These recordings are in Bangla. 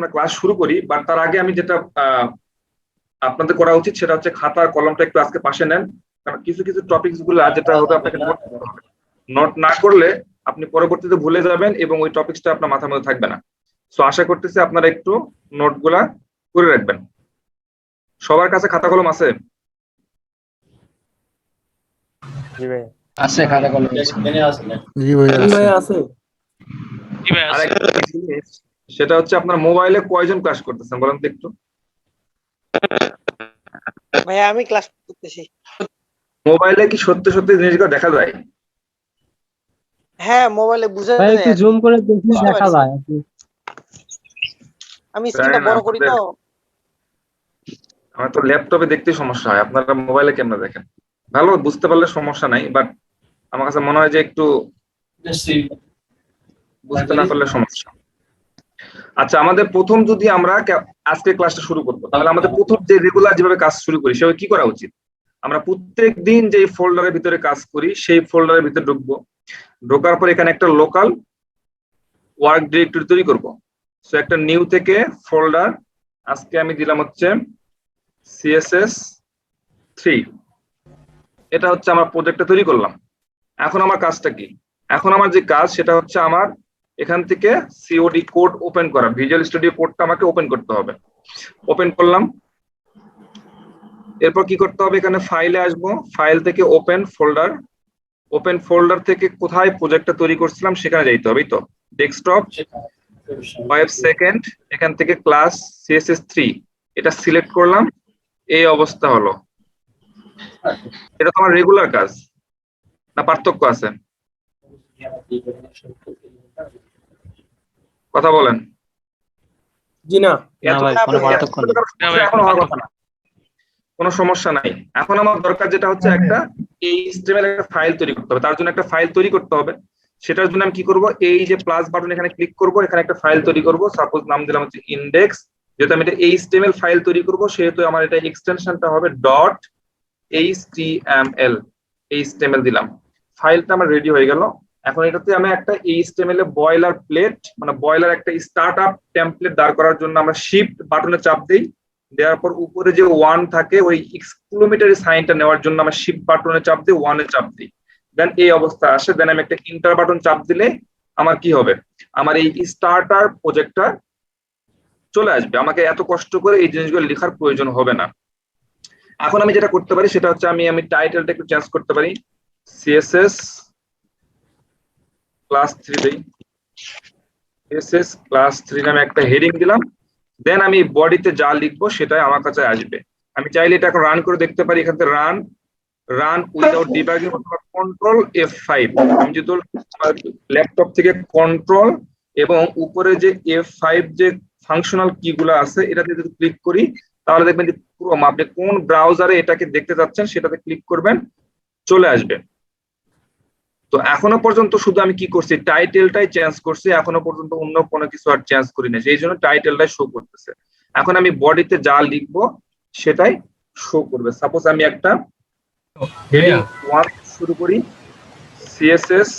আমরা ক্লাস শুরু করি, বাট তার আগে আমি যেটা আপনাদের করা উচিত সেটা হচ্ছে খাতা কলমটা একটু আজকে পাশে নেন, কারণ কিছু কিছু টপিকস গুলো যেটা হবে আপনাকে নোট করতে হবে। নোট না করলে আপনি পরবর্তীতে ভুলে যাবেন এবং ওই টপিকসটা আপনার মাথার মধ্যে থাকবে না। সো আশা করতেছি আপনারা একটু নোটগুলা করে রাখবেন। সবার কাছে খাতা কলম আছে? জি ভাই। আছে খাতা কলম জি ভাই আছে। আরেকটা জিনিস, সেটা হচ্ছে আপনার মোবাইলে কয়জন ক্লাস করতেছেন বলেন তো একটু। ভাই আমি ক্লাস করতেছি। মোবাইলে কি সত্যি সত্যি জিনিসগুলো দেখা যায়? হ্যাঁ মোবাইলে বুঝা ভাই যায় একটু জুম করে দেখলে দেখা যায় আর কি। আমি স্ক্রিনটা বড় করি তো। আমার তো ল্যাপটপে দেখতে সমস্যা হয়, আপনারা মোবাইলে কেমনে দেখেন? ভালো বুঝতে পারলে সমস্যা নাই, বাট আমার কাছে মনে হয় যে একটু বুঝতে না পারলে সমস্যা। আচ্ছা, আমাদের প্রথম যদি আমরা আজকে ক্লাসটা শুরু করবো, তাহলে আমাদের প্রথম যে রেগুলার যেভাবে কাজ শুরু করি সেভাবে কি করা উচিত? আমরা প্রত্যেক দিন যে ফোল্ডারের ভিতরে কাজ করি সেই ফোল্ডারের ভিতরে ঢুকবো, ঢোকার পর এখানে একটা লোকাল ওয়ার্ক ডিরেক্টরি তৈরি করব। সো একটা নিউ থেকে ফোল্ডার আজকে আমি দিলাম হচ্ছে CSS3, এটা হচ্ছে আমার প্রজেক্টটা তৈরি করলাম। এখন আমার কাজটা কি? এখন আমার যে কাজ সেটা হচ্ছে আমার এখান থেকে সিওডি কোড ওপেন করা, ভিজুয়াল স্টুডিও কোডটা আমাকে ওপেন করতে হবে। ওপেন করলাম, এরপর কি করতে হবে? এখানে ফাইলে আসবো, ফাইল থেকে ওপেন ফোল্ডার, ওপেন ফোল্ডার থেকে কোথায় প্রজেক্টটা তৈরি করছিলাম সেখানে যাইতে হবে। তো ডেস্কটপ 5 সেকেন্ড, এখান থেকে ক্লাস CSS3 এটা সিলেক্ট করলাম, এই অবস্থা হলো। এটা তো আমার রেগুলার কাজ না পার্থক্য আছে? কথা বলেন। জি না। কোনো সমস্যা নাই। এখন আমার দরকার যেটা হচ্ছে একটা HTML একটা ফাইল তৈরি করতে হবে, তার জন্য একটা ফাইল তৈরি করতে হবে। সেটার জন্য আমি কি করব? এই যে প্লাস বাটন এখানে ক্লিক করব, এখানে একটা ফাইল তৈরি করব, সাপোজ নাম দিলাম হচ্ছে ইন্ডেক্স। যেহেতু আমি এটা HTML ফাইল তৈরি করব সেহেতু আমার এটা এক্সটেনশনটা হবে .html দিলাম। ফাইলটা আমার রেডি হয়ে গেল। এখন এটাতে আমি একটা HTML এ বয়লার প্লেট মানে বয়লার একটা স্টার্টআপ টেমপ্লেট দাঁড় করার জন্য আমরা শিফট বাটনে চাপ দিই, দেওয়ার পর উপরে যে 1 থাকে ওই এক্সক্লেমেটরি সাইনটা নেওয়ার জন্য আমরা শিফট বাটনে চাপ দিই, 1 এ চাপ দিই, দেন এই অবস্থা আসে। দেন আমি একটা ইন্টার বাটন চাপ দিলে আমার কি হবে? আমার এই স্টার্টার প্রজেক্টটা চলে আসবে। আমাকে এত কষ্ট করে এই জিনিসগুলো লেখার প্রয়োজন হবে না। এখন আমি যেটা করতে পারি সেটা হচ্ছে আমি টাইটেলটা একটু চেঞ্জ করতে পারি, CSS ক্লাস 3 দেই, CSS ক্লাস 3 নামে একটা হেডিং দিলাম। দেন আমি বডিতে যা লিখবো সেটাই আমার কাছে আসবে। আমি চাইলে এটা এখন রান করে দেখতে পারি, এখান থেকে রান উইদাউট ডিবাগিং অথবা কন্ট্রোল F5। আমি যদি ল্যাপটপ থেকে কন্ট্রোল এবং উপরে যে F5 যে ফাংশনাল কি গুলো আছে এটাতে যদি ক্লিক করি তাহলে দেখবেন যে পুরো আপনি কোন ব্রাউজারে এটাকে দেখতে যাচ্ছেন সেটাতে ক্লিক করবেন, চলে আসবে। তো এখনো পর্যন্ত শুধু আমি কি করছি? টাইটেলটাই চেঞ্জ করছি, এখনো পর্যন্ত অন্য কোনো কিছু আর চেঞ্জ করি না, সেই জন্য টাইটেলটাই শো করতেছে। এখন আমি বডিতে যা লিখবো সেটাই শো করবে। সাপোজ আমি একটা হেডিং 1 শুরু করি, CSS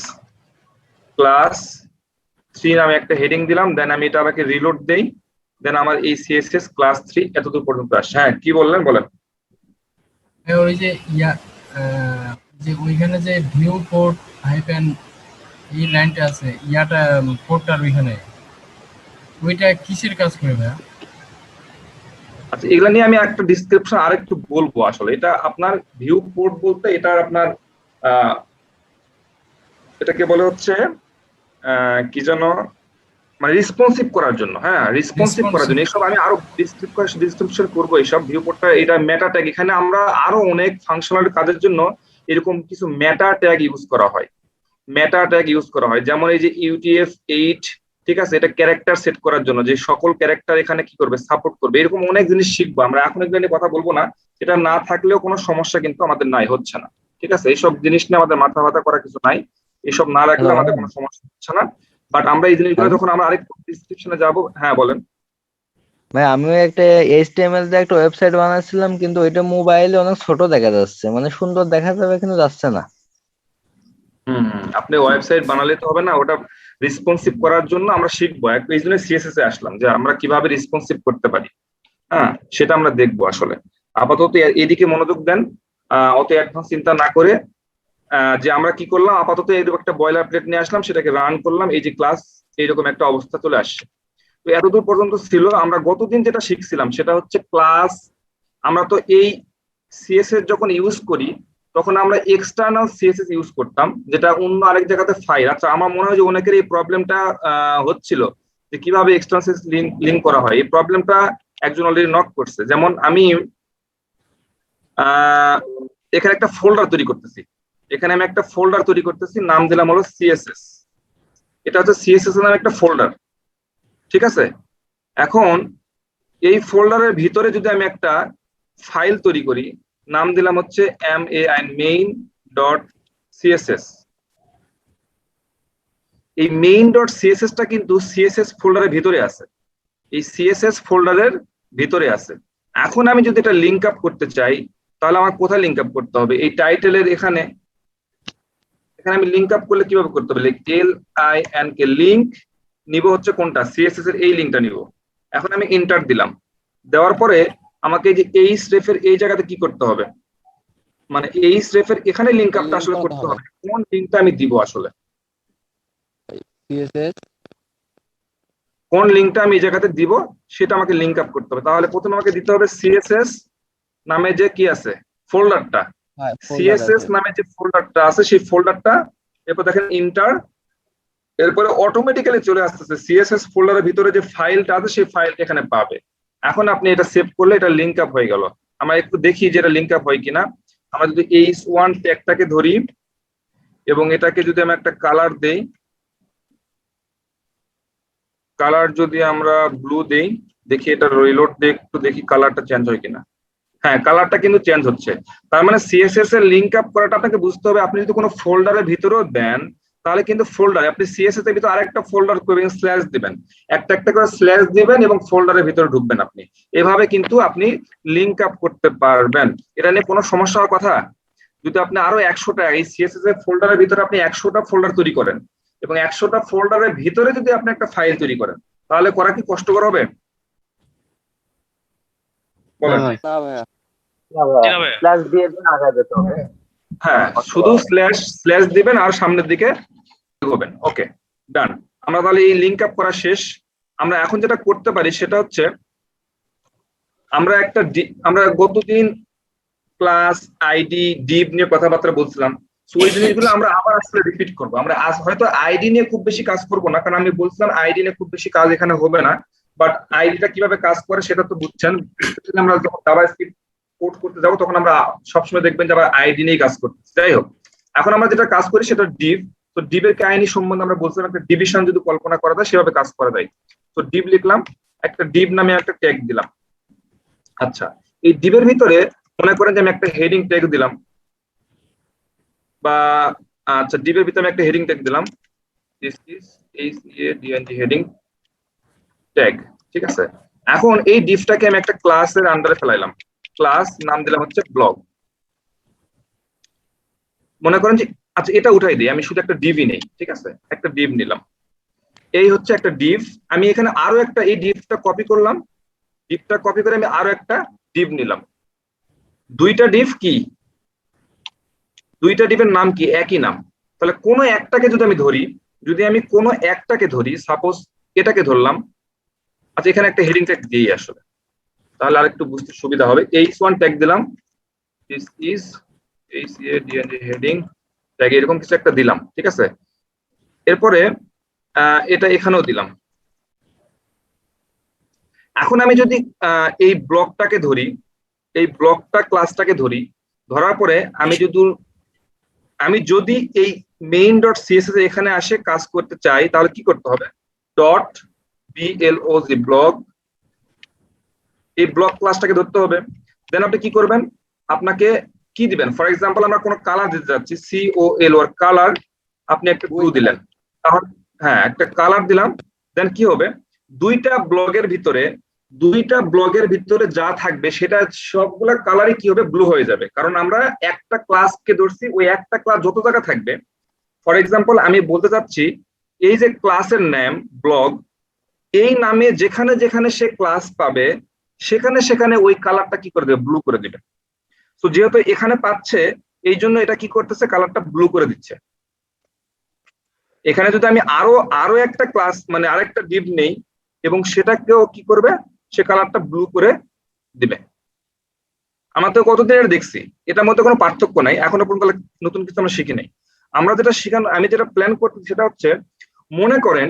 ক্লাস 3 নামে একটা হেডিং দিলাম, দেন আমি এটা আমাকে রিলোড দেই, দেন আমার এই CSS ক্লাস 3 এতদূর পর্যন্ত আসে। হ্যাঁ কি বললেন বলেন? ওই যে যে ওইখানে যে ভিউ পোর্ট হাইফেন এই লাইনটা আছে পোর্টটার ওইখানে ওইটা কিসের কাজ করে ভাইয়া? আচ্ছা, এগুলা নিয়ে আমি একটা ডিসক্রিপশন আরেকটু বলবো। আসলে এটা আপনার ভিউ পোর্ট বলতে এটা আপনার এটাকে বলে হচ্ছে কি যেন মানে রেসপন্সিভ করার জন্য। হ্যাঁ রেসপন্সিভ করার জন্য এইসব আমি আরো ডিসক্রিপশন করবো এইসব ভিউ পোর্টটা। এটা মেটা ট্যাগ, এখানে আমরা আরো অনেক ফাংশনাল কাজের জন্য এরকম কিছু মেটা ট্যাগ ইউজ করা হয়। যেমন এই যে UTF-8, ঠিক আছে, এটা ক্যারেক্টার সেট করার জন্য, যে সকল ক্যারেক্টার এখানে কি করবে? সাপোর্ট করবে। এরকম অনেক জিনিস শিখবো আমরা, এখন এগুলো নিয়ে কথা বলবো না। এটা না থাকলেও কোনো সমস্যা কিন্তু আমাদের নাই, হচ্ছে না, ঠিক আছে? এইসব জিনিস নিয়ে আমাদের মাথা ব্যথা করার কিছু নাই, এসব না রাখলে আমাদের কোনো সমস্যা হচ্ছে না। বাট আমরা এই জিনিসগুলো যখন আমরা আরেকটু ডিসক্রিপশনে যাবো। হ্যাঁ বলেন ভাই। আমিও একটা HTML দিয়ে একটা ওয়েবসাইট বানাচ্ছিলাম, কিন্তু ওইটা মোবাইলে অনেক ছোট দেখা যাচ্ছে, মানে সুন্দর দেখা যাবে কিন্তু যাচ্ছে না। আপনি ওয়েবসাইট বানালে তো হবে না, ওটা রেসপন্সিভ করার জন্য আমরা শিখবো, এই জন্য সিএসএস এ আসলাম যে আমরা কিভাবে রেসপন্সিভ করতে পারি। হ্যাঁ, সেটা আমরা দেখবো। আসলে আপাতত এদিকে মনোযোগ দেন, অত অ্যাডভান্স চিন্তা না করে। যে আমরা কি করলাম, আপাতত এরকম একটা বয়লার প্লেট নিয়ে আসলাম, সেটাকে রান করলাম, এই যে ক্লাস এইরকম একটা অবস্থা চলে আসছে। তো এতদূর পর্যন্ত ছিল। আমরা গতদিন যেটা শিখছিলাম সেটা হচ্ছে ক্লাস। আমরা তো এই সিএসএস যখন ইউজ করি তখন আমরা এক্সটার্নাল সিএসএস ইউজ করতাম, যেটা অন্য আরেক জায়গাতে ফাইল। আচ্ছা, আমার মনে হয় যে অনেকের এই প্রবলেমটা হচ্ছিল যে কিভাবে এক্সটার্নাল সিএসএস লিঙ্ক করা হয়। এই প্রবলেমটা একজন অলরেডি নক করছে। যেমন আমি এখানে একটা ফোল্ডার তৈরি করতেছি, নাম দিলাম হলো সিএসএস। এটা হচ্ছে সিএসএস নামে একটা ফোল্ডার, ঠিক আছে। এখন এই ফোল্ডারের ভিতরে যদি আমি একটা ফাইল তৈরি করি, নাম দিলাম হচ্ছে main.css। এই main.css টা কিন্তু সিএসএস ফোল্ডারের ভিতরে আছে, এই সিএসএস ফোল্ডারের ভিতরে আছে। এখন আমি যদি এটা লিঙ্ক আপ করতে চাই, তাহলে আমার কোথায় লিঙ্ক আপ করতে হবে? এই টাইটেলের এখানে আমি লিঙ্ক আপ করলে কিভাবে করতে হবে? LINK লিঙ্ক নিব হচ্ছে কোনটা? সিএসএস এর এই লিঙ্কটা নিব। এখন আমি এন্টার দিলাম, দেওয়ার পরে আমাকে যে href-এর এই জায়গাতে কি করতে হবে, মানে href-এর এখানে লিঙ্ক আপটা আসলে করতে হবে। কোন লিঙ্কটা আমি দিব আসলে, কোন লিঙ্কটা আমি এই জায়গাতে দিব সেটা আমাকে লিঙ্ক আপ করতে হবে। তাহলে প্রথমে আমাকে দিতে হবে সিএসএস নামে যে কি আছে ফোল্ডারটা, সিএসএস নামে যে ফোল্ডারটা আছে সেই ফোল্ডারটা। এরপর দেখেন ইন্টার, এরপরে অটোমেটিক্যালি চলে আসতেছে সিএসএস ফোল্ডারের ভিতরে যে ফাইলটা আছে সেই ফাইলটা এখানে পাবে। এখন আপনি এটা সেভ করলে এটা লিঙ্ক আপ হয়ে গেল। আমরা একটু দেখি যে এটা লিঙ্ক আপ হয় কিনা। আমরা যদি h1 ট্যাগটাকে ধরি এবং এটাকে যদি আমি একটা কালার দেই, কালার যদি আমরা ব্লু দেই, দেখি এটা রিলোড দিয়ে একটু দেখি কালারটা চেঞ্জ হয় কিনা। হ্যাঁ, কালারটা কিন্তু চেঞ্জ হচ্ছে। তার মানে সিএসএস এর লিঙ্ক আপ করাটা আপনাকে বুঝতে হবে। আপনি যদি কোনো ফোল্ডারের ভিতরেও দেন তাহলে কিন্তু ফোল্ডারে আপনি সিএসএস এর ভিতরে আরেকটা ফোল্ডার করবেন, স্ল্যাশ দিবেন, একটা একটা করে স্ল্যাশ দিবেন এবং ফোল্ডারের ভিতরে ঢুকবেন আপনি। এভাবে কিন্তু আপনি লিঙ্ক আপ করতে পারবেন। এটা নিয়ে কোনো সমস্যা হওয়ার কথা? যদি আপনি আরো 100টা এই সিএসএস এর ফোল্ডারের ভিতরে আপনি 100টা ফোল্ডার তৈরি করেন এবং 100টা ফোল্ডারের ভিতরে যদি আপনি একটা ফাইল তৈরি করেন, তাহলে করা কি কষ্টকর হবে? বলেন। স্ল্যাশ দিয়ে দিন, আগায় যেতে হবে। হ্যাঁ, শুধু স্ল্যাশ দিবেন আর সামনের দিকে এগোবেন। ওকে, ডান। আমরা তাহলে এই লিঙ্ক আপ করা শেষ। আমরা এখন যেটা করতে পারি সেটা হচ্ছে আমরা গতদিন ক্লাস আইডি ডিভ নিয়ে কথাবার্তা বলছিলাম। সো ওই জিনিসগুলো আমরা আবার আসলে রিপিট করবো। আমরা আজ হয়তো আইডি নিয়ে খুব বেশি কাজ করবো না, কারণ আমি বলছিলাম আইডি নিয়ে খুব বেশি কাজ এখানে হবে না। বাট আইডিটা কিভাবে কাজ করে সেটা তো বুঝছেন। আমরা যখন জাভাস্ক্রিপ্ট কোড করতে যাবো তখন আমরা সবসময় দেখবেন যে আবার আইডি নিয়ে কাজ করতে। যাই হোক, এখন আমরা যেটা কাজ করি সেটা ডিভ। তো ডিভের কাহিনী সম্বন্ধে আমরা বলছিলাম একটা ডিভিশন যদি কল্পনা করা যায় সেভাবে কাজ করা যায়। তো ডিভ লিখলাম, একটা ডিভ নামে একটা ট্যাগ দিলাম। আচ্ছা, এই ডিভের ভিতরে মনে করেন যে আমি একটা হেডিং ট্যাগ দিলাম, বা আচ্ছা ডিভের ভিতরে আমি একটা হেডিং ট্যাগ দিলাম, দিস ইজ হেডিং ট্যাগ, ঠিক আছে। এখন এই ডিভটাকে আমি একটা ক্লাসের আন্ডারে ফেলাইলাম, ক্লাস নাম দিলাম হচ্ছে ব্লগ। মনে করেন যে আচ্ছা এটা উঠাই দিই, আমি শুধু একটা ডিভই নেই, ঠিক আছে, একটা ডিভ নিলাম। এই হচ্ছে একটা ডিভ। আমি এখানে আরো একটা এই ডিভটা কপি করলাম, ডিভটা কপি করে আমি আরো একটা ডিভ নিলাম। দুইটা ডিভ কি, দুইটা ডিভের নাম কি? একই নাম। তাহলে কোনো একটাকে যদি আমি ধরি, সাপোজ এটাকে ধরলাম। আচ্ছা, এখানে একটা হেডিং ট্যাগ দিই আসলে, তাহলে আর একটু বুঝতে সুবিধা হবে। h1 ট্যাগ দিলাম, দিস ইজ হেডিং ট্যাগ, এরকম কিছু একটা দিলাম, ঠিক আছে। এরপরে এটা এখানেও দিলাম। এখন আমি যদি এই ব্লকটাকে ধরি, এই ব্লকটা ক্লাসটাকে ধরি, ধরার পরে আমি যদি এই main.css এখানে আসে কাজ করতে চাই, তাহলে কি করতে হবে? .blog ব্লগ, এই ব্লক ক্লাসটাকে ধরতে হবে। দেন আপনি কি করবেন? আপনাকে কি দিবেন? ফর এক্সাম্পল আমরা কোনো কালার দিতে যাচ্ছি, COLOR কালার, আপনি একটা ব্লু দিলেন, তাহলে হ্যাঁ একটা কালার দিলাম। দেন কি হবে? দুইটা ব্লগের ভিতরে যা থাকবে সেটা সবগুলা কালারই কি হবে? ব্লু হয়ে যাবে। কারণ আমরা একটা ক্লাসকে ধরছি, ওই একটা ক্লাস যত জায়গা থাকবে, ফর এক্সাম্পল আমি বলতে চাচ্ছি এই যে ক্লাসের নাম ব্লগ, এই নামে যেখানে যেখানে সে ক্লাস পাবে সেখানে সেখানে ওই কালারটা কি করে দেবে, ব্লু করে দিবে। তো যেহেতু এখানে পাচ্ছে এই জন্য এটা কি করতেছে, কালারটা ব্লু করে দিচ্ছে। এখানে যদি আমি আরো একটা ক্লাস মানে আরেকটা ডিভ নেই এবং সেটাকেও কি করবে, সে কালারটা ব্লু করে দিবে। আমরা তো কতদিন এটা দেখছি, এটার মধ্যে কোনো পার্থক্য নাই, এখনো পর্যন্ত নতুন কিছু আমরা শিখি নাই। আমরা যেটা শিখানো, আমি যেটা প্ল্যান করতে সেটা হচ্ছে, মনে করেন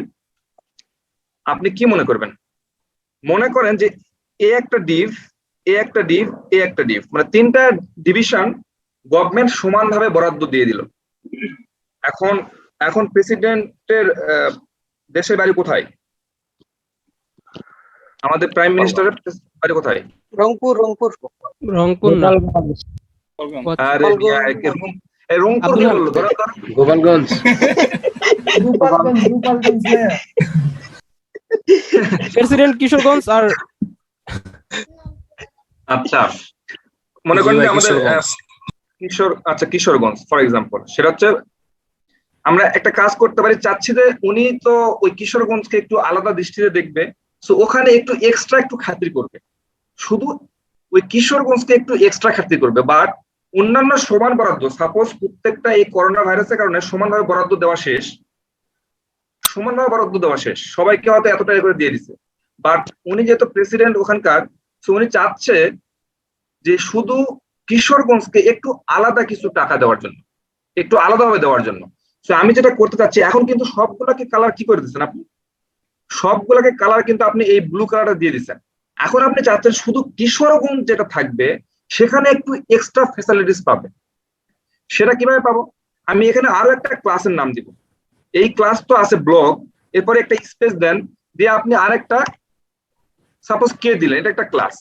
আপনি কি মনে করবেন, মনে করেন যে এ একটা ডিভ, এ একটা ডিভ, এ একটা ডিভ, মানে তিনটা ডিভিশন গভর্নমেন্ট সমানভাবে বরাদ্দ দিয়ে দিল। এখন এখন প্রেসিডেন্টের দেশের বাড়ি কোথায়, আমাদের প্রাইম মিনিস্টারের বাড়ি কোথায়? রংপুর রংপুর রংপুর না আরে মিয়া, রংপুর কি বললো, ধরো গোপালগঞ্জ। প্রেসিডেন্ট কিশোরগঞ্জ আর আচ্ছা মনে করেন যে আমাদের কিশোরগঞ্জ ফর এক্সাম্পল, সেটা হচ্ছে আমরা একটা কাজ করতে পারি, চাচ্ছি যে উনি তো ওই কিশোরগঞ্জকে একটু আলাদা দৃষ্টিতে দেখবে, সো ওখানে একটু এক্সট্রা একটু খাতির করবে, শুধু ওই কিশোরগঞ্জকে একটু এক্সট্রা খাতির করবে। বাট অন্যান্য সমান বরাদ্দ, সাপোজ প্রত্যেকটা এই করোনা ভাইরাসের কারণে সমানভাবে বরাদ্দ দেওয়া শেষ, সমানভাবে বরাদ্দ দেওয়া শেষ, সবাইকে হয়তো এত টাকা করে দিয়ে দিছে, বাট উনি যেহেতু প্রেসিডেন্ট ওখানকার, সো উনি চাচ্ছে যে শুধু কিশোরগঞ্জকে একটু আলাদা কিছু টাকা দেওয়ার জন্য, একটু আলাদাভাবে দেওয়ার জন্য। তো আমি যেটা করতে চাচ্ছি, এখন কিন্তু সবগুলাকে কালার কি করে দিচ্ছেন আপনি, সবগুলাকে কালার কিন্তু আপনি এই ব্লু কালারটা দিয়ে দিচ্ছেন। এখন আপনি চাচ্ছেন শুধু কিশোরগঞ্জ যেটা থাকবে সেখানে একটু এক্সট্রা ফ্যাসিলিটিস পাবে। সেটা কিভাবে পাবো, আমি এখানে আরো একটা ক্লাসের নাম দিব, এই ক্লাস তো আছে ব্লগ, এরপরে একটা স্পেস দেন, দিয়ে আপনি আরেকটা সাপোজ কে দিলেন, এটা একটা ক্লাস,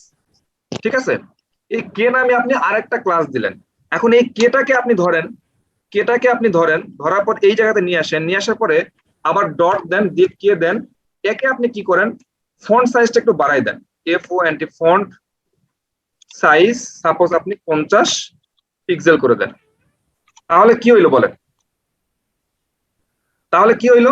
ঠিক আছে, এই কে নামে আপনি আরেকটা ক্লাস দিলেন। এখন এই কেটাকে আপনি ধরেন, কেটাকে আপনি ধরেন, ধরার পর এই জায়গাতে নিয়ে আসেন, নিয়ে আসার পরে আবার ডট দেন, দিয়ে কে দেন, একে আপনি কি করেন, ফন্ট সাইজটা একটু বাড়াই দেন, FONT ফন্ট সাইজ সাপোজ আপনি 50 পিক্সেল করে দেন। তাহলে কি হইলো বলেন, তাহলে কি হইলো,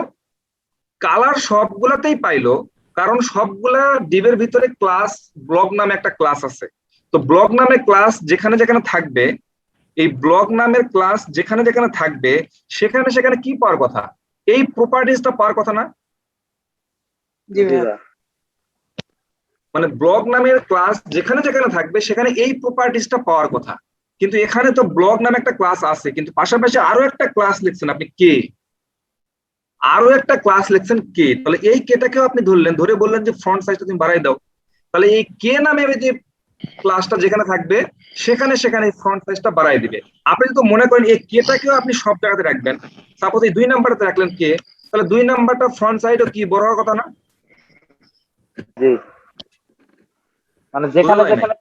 কালার সবগুলাতেই পাইলো, কারণ সবগুলা ডিভের ভিতরে ক্লাস ব্লগ নামে একটা ক্লাস আছে। তো ব্লগ নামে ক্লাস যেখানে যেখানে থাকবে, এই ব্লগ নামের ক্লাস যেখানে যেখানে থাকবে সেখানে সেখানে কি পাওয়ার কথা, এই প্রপার্টিসটা পাওয়ার কথা না? জি ভাইয়া। মানে ব্লগ নামের ক্লাস যেখানে যেখানে থাকবে সেখানে এই প্রপার্টিসটা পাওয়ার কথা, কিন্তু এখানে তো ব্লগ নামে একটা ক্লাস আছে, কিন্তু পাশাপাশি আরো একটা ক্লাস লিখছেন আপনি কে, আরো একটা ক্লাস লিখছেন কে, তাহলে এই কেটাকেও আপনি ধরলেন, ধরে বললেন যে ফ্রন্ট সাইজটা তুমি বাড়াই দাও, তাহলে এই কে নামে যে ক্লাসটা যেখানে থাকবে সেখানে সেখানে ফ্রন্ট সাইজটা বাড়াই দিবে। আপনি যদি মনে করেন এই কেটাকেও আপনি সব জায়গাতে রাখবেন, সাপোজ এই 2 নাম্বারটাতে রাখলেন কে, তাহলে 2 নাম্বারটা ফ্রন্ট সাইডও কি বড় হওয়ার কথা না? জি, মানে যেখানে যেখানে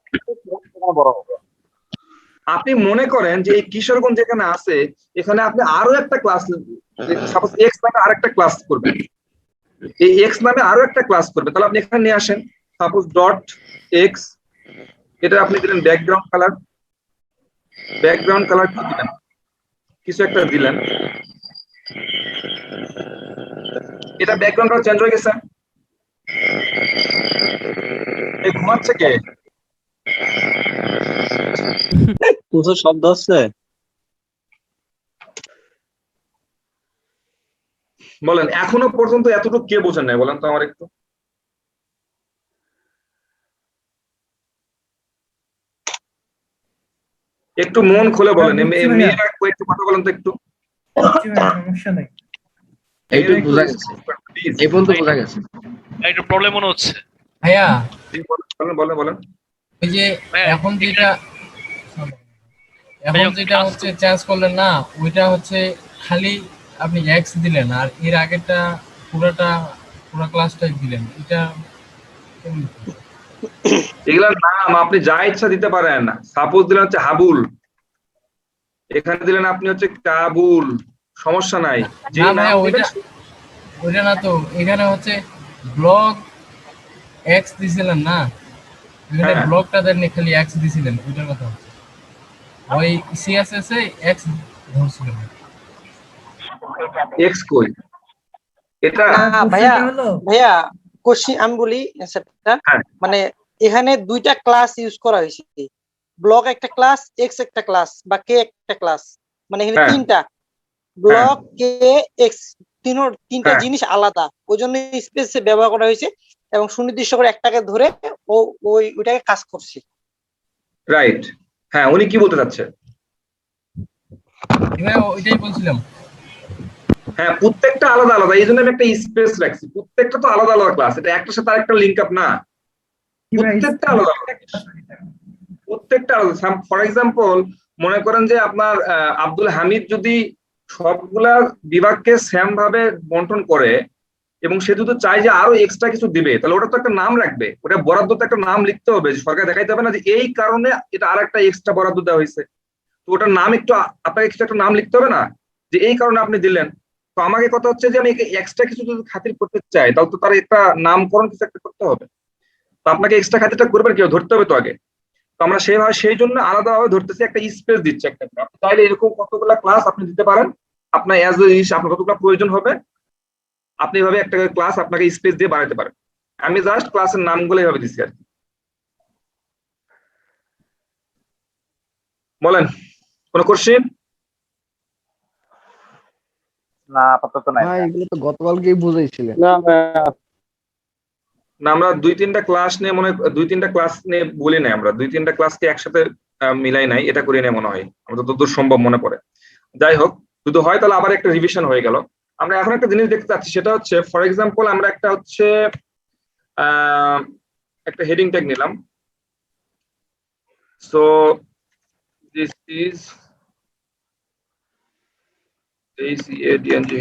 বড় হবে। আপনি মনে করেন যে এই কিশোরগঞ্জ যেখানে আছে এখানে আপনি আরো একটা ক্লাস, সাপোজ এক্স নামে আরেকটা ক্লাস করবেন, এই এক্স নামে আরো একটা ক্লাস করবে, তাহলে আপনি এখানে নিয়ে আসেন সাপোজ ডট এক্স, এটা আপনি দিলেন ব্যাকগ্রাউন্ড কালার, ব্যাকগ্রাউন্ড কালার কি দিলেন, কিছু একটা দিলেন, এটা ব্যাকগ্রাউন্ড কালার চেঞ্জ হয়ে গেছে। এই ঘুমাচ্ছে কে, কিছু শব্দ হচ্ছে, বলেন এখনো পর্যন্ত এতটুকু কে বোঝেন নাই, বলেন তো আমার একটু। একটু মন খুলে বলেন, মেয়েরা একটু কথা বলেন তো একটু। সমস্যা নাই, এইটুকু বোঝা গেছে, এই পর্যন্ত বোঝা গেছে। একটু প্রবলেম মনে হচ্ছে ভাইয়া। বলেন বলেন বলেন। ওই যে এখন যেটা হচ্ছে চেঞ্জ করলেন না, ওইটা হচ্ছে খালি আপনি এক্স দিলেন আর এর আগেরটা পুরো ক্লাসটাই দিলেন, এটা এগুলার নাম আপনি যা ইচ্ছা দিতে পারেন, সাপোজ দিলেন হচ্ছে হাবুল, এখানে দিলেন আপনি হচ্ছে কাবুল, সমস্যা নাই। যে না নাম ভাইয়া, দিবেন ওইটা না তো, এখানে হচ্ছে ব্লগ এক্স দিছিলেন না, এখানে হ্যাঁ। ব্লগটা দেননি, খালি এক্স দিছিলেন, ওইটার কথা হচ্ছে। ওই সিএসএস এ এক্স ধরছিলেন। এক্স কই, এটা ভাইয়া ভাইয়া কোশ্চিন আমি বলি অ্যান্সারটা। হ্যাঁ। মানে এখানে দুইটা ক্লাস ইউজ করা হয়েছে, ব্লক একটা ক্লাস, এক্স একটা ক্লাস, বা কে একটা ক্লাস। মানে এখানে হ্যাঁ। তিনটা ব্লক, কে, এক্স, তিনটা হ্যাঁ। জিনিস আলাদা, ওই জন্য স্পেসে ব্যবহার করা হয়েছে এবং সুনির্দিষ্ট করে একটাকে ধরে ও ওইটাকে কাজ করছে। রাইট। হ্যাঁ, উনি কি বলতে চাচ্ছে? ভাই ওইটাই বলছিলাম। হ্যাঁ, প্রত্যেকটা আলাদা আলাদা, এই জন্য আমি একটা স্পেস রাখছি। প্রত্যেকটা তো আলাদা আলাদা ক্লাস, এটা একটার সাথে আরেকটা লিঙ্ক আপ না, প্রত্যেকটা আলাদা আলাদা। প্রত্যেকটা আলাদা। ফর এক্সাম্পল, মনে করেন যে আপনার আব্দুল হামিদ যদি সবগুলা বিভাগকে সেম ভাবে বন্টন করে এবং সে যদি চায় যে আরো এক্সট্রা কিছু দিবে, তাহলে ওটা তো একটা নাম রাখবে, ওটা বরাদ্দ তো একটা নাম লিখতে হবে, সরকার দেখাইতে হবে না যে এই কারণে এটা আর একটা এক্সট্রা বরাদ্দ দেওয়া হয়েছে। তো ওটার নাম একটু আপনাকে একটা নাম লিখতে হবে না যে এই কারণে আপনি দিলেন। তো আমাকে কথা হচ্ছে যে আমি এক্সট্রা কিছু যদি খাতির করতে চাই, তাহলে তো তার একটা নামকরণ কিছু একটা করতে হবে। তো আপনাকে এক্সট্রা খাতিরটা করবেন কেউ ধরতে হবে তো আগে। তো আমরা সেই জন্য আলাদাভাবে ধরতেছি, একটা স্পেস দিচ্ছি একটা। আপনি চাইলে এরকম কতগুলা ক্লাস আপনি দিতে পারেন, আপনার অ্যাজ আপনার কতগুলো প্রয়োজন হবে আপনি এভাবে একটা ক্লাস আপনাকে স্পেস দিয়ে বানাতে পারেন। আমি জাস্ট ক্লাসের নামগুলো এভাবে দিচ্ছি আর কি। বলেন, কোনো কোশ্চেন? না আপাতত নাই। ভাই এগুলো তো গতকালকেই বুঝাইছিলেন। না ভাইয়া, না, আমরা দুই তিনটা ক্লাস নিয়ে বলি নাই, আমরা দুই তিনটা ক্লাসকে একসাথে মিলাই নাই, এটা করি নাই মনে হয়, আমাদের যতদূর সম্ভব মনে পড়ে। যাই হোক, যদি হয় তাহলে আবার একটা রিভিশন হয়ে গেল। আমরা এখন একটা জিনিস দেখতে চাচ্ছি, সেটা হচ্ছে ফর এক্সাম্পল আমরা একটা হচ্ছে একটা হেডিং ট্যাগ নিলাম। So this is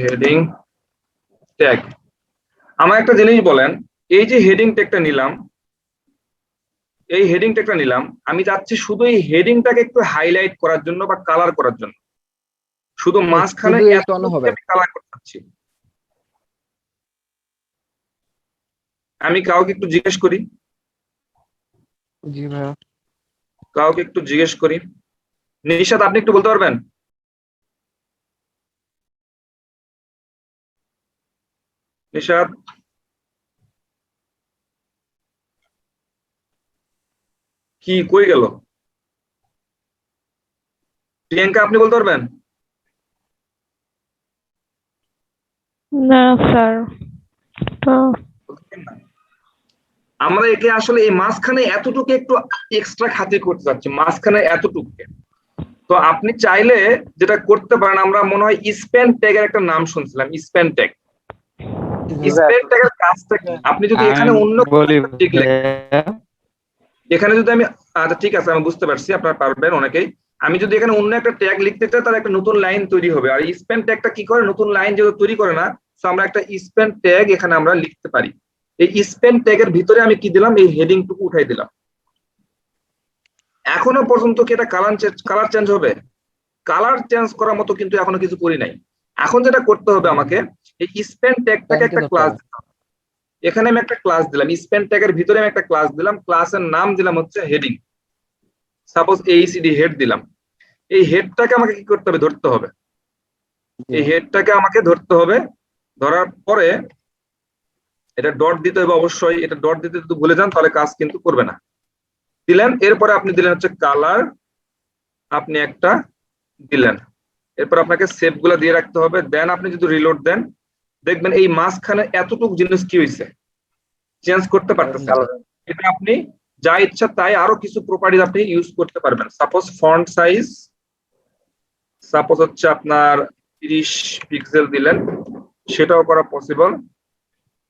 heading tag. আমার একটা জিনিস বলেন, এই যে হেডিং ট্যাগটা নিলাম, আমি চাচ্ছি শুধু এই হেডিংটাকে একটু হাইলাইট করার জন্য বা কালার করার জন্য, শুধু মাঝখানে শুধু এত একটু হবে। আমি কালার করতে চাচ্ছি। আমি কাউকে একটু জিজ্ঞেস করি, জি ভাইয়া। নিশাদ আপনি একটু বলতে পারবেন? নিশাদ, কি কই গেল? প্রিয়াঙ্কা আপনি বলতে পারবেন? না স্যার, তো আমরা একে আসলে এই মাঝখানে এতটুকু একটু এক্সট্রা খাতির করতে চাচ্ছি, মাঝখানে এতটুকুকে। তো আপনি চাইলে যেটা করতে পারেন, আমরা মনে হয় স্প্যান ট্যাগের একটা নাম শুনছিলাম, স্প্যান ট্যাগ। স্প্যান ট্যাগের কাজটা কি? আপনি যদি এখানে অন্য এখানে যদি আমি, আচ্ছা ঠিক আছে আমি বুঝতে পারছি আপনারা পারবেন অনেকেই। আমি যদি এখানে অন্য একটা ট্যাগ লিখতে চাই, তাহলে একটা নতুন লাইন তৈরি হবে। আর স্প্যান ট্যাগটা কি করে, নতুন লাইন যেহেতু তৈরি করে না, তো আমরা একটা স্প্যান ট্যাগ এখানে আমরা লিখতে পারি। এই স্প্যান ট্যাগের ভিতরে আমি কি দিলাম, এই হেডিংটুকু উঠাই দিলাম। এখনো পর্যন্ত কি এটা কালার চেঞ্জ হবে? কালার চেঞ্জ করার মতো কিন্তু এখনো কিছু করি নাই। এখন যেটা করতে হবে আমাকে, এই স্প্যান ট্যাগটাকে একটা ক্লাস দিলাম। এখানে আমি একটা ক্লাস দিলাম, স্প্যান ট্যাগের ভিতরে আমি একটা ক্লাস দিলাম, ক্লাসের নাম দিলাম হচ্ছে হেডিং। সাপোজ এইসিডি হেড দিলাম। এই হেডটাকে আমাকে কি করতে হবে, ধরতে হবে। এই হেডটাকে আমাকে ধরতে হবে, ধরার পরে এটা ডট দিতে হবে অবশ্যই। এটা ডট দিতে যদি ভুলে যান তাহলে কাজ কিন্তু করবে না। দিলেন, এরপরে আপনি দিলেন হচ্ছে কালার, আপনি একটা দিলেন। এরপর আপনাকে সেভ গুলা দিয়ে রাখতে হবে। দেন আপনি যদি রিলোড দেন, দেখবেন এই মাঝখানে এতটুকু জিনিস কি হয়েছে, চেঞ্জ করতে পারতেছেন। এটা আপনি যা ইচ্ছা তাই আরো কিছু প্রপার্টিজ আপনি ইউজ করতে পারবেন। সাপোজ ফন্ট সাইজ, সাপোজ হচ্ছে আপনার 30 পিক্সেল দিলেন, সেটাও করা পসিবল।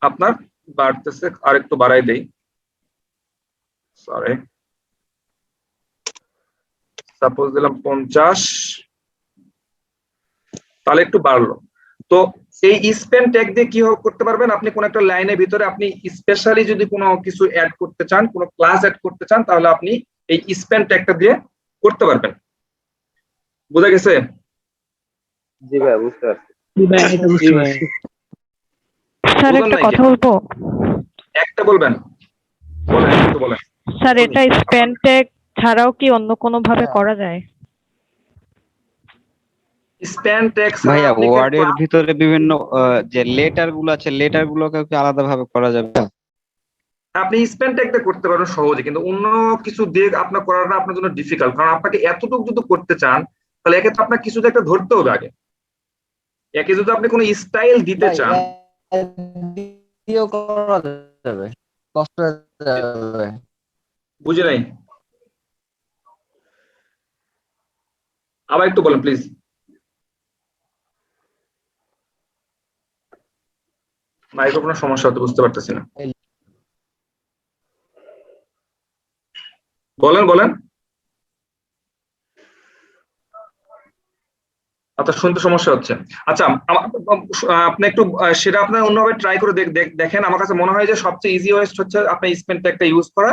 আপনার বাড়তেছে, আরেকটু বাড়াই দেই, সরি, সাপোজ দিলাম 50, তাহলে একটু বাড়লো। তো এই স্প্যান ট্যাগ দিয়ে কি করতে পারবেন, আপনি কোন একটা লাইনের ভিতরে আপনি স্পেশালি যদি কোনো কিছু অ্যাড করতে চান, কোনো ক্লাস অ্যাড করতে চান, তাহলে আপনি এই স্প্যান ট্যাগটা দিয়ে করতে পারবেন। বুঝা গেছে? জি ভাই বুঝতে পারছি। স্যার একটা কথা বলবো? একটা বলবেন, বলেন একটু বলেন। স্যার এটা স্প্যান ট্যাগ ছাড়াও কি অন্য কোনো ভাবে করা যায়? স্প্যান ট্যাগ ভাইয়া ওয়ার্ডের ভিতরে বিভিন্ন যে লেটার গুলো আছে লেটার গুলোকে কি আলাদা ভাবে করা যাবে? আপনি স্প্যান ট্যাগটা করতে পারবেন সহজে, কিন্তু অন্য কিছু দিয়ে আপনার করাটা আপনার জন্য ডিফিকাল্ট, কারণ আপনাকে এতটুকু যদি করতে চান তাহলে একে তো আপনার কিছু একটা ধরতে হবে আগে। একে যদি আপনি কোনো স্টাইল দিতে চান, দিয়েও করা যাবে, কষ্ট হয়ে যাবে। বুঝে নাই, আবার একটু বলেন প্লিজ। মাইক্রোফোনের সমস্যা হতে বুঝতে পারতেছি না, বলেন বলেন। আচ্ছা, শুনতে সমস্যা হচ্ছে। আচ্ছা, আপনি একটু সেটা আপনার অন্যভাবে ট্রাই করে দেখেন। আমার কাছে মনে হয় যে সবচেয়ে ইজি ওয়েস্ট হচ্ছে আপনার স্পেন ট্যাগটা ইউজ করা।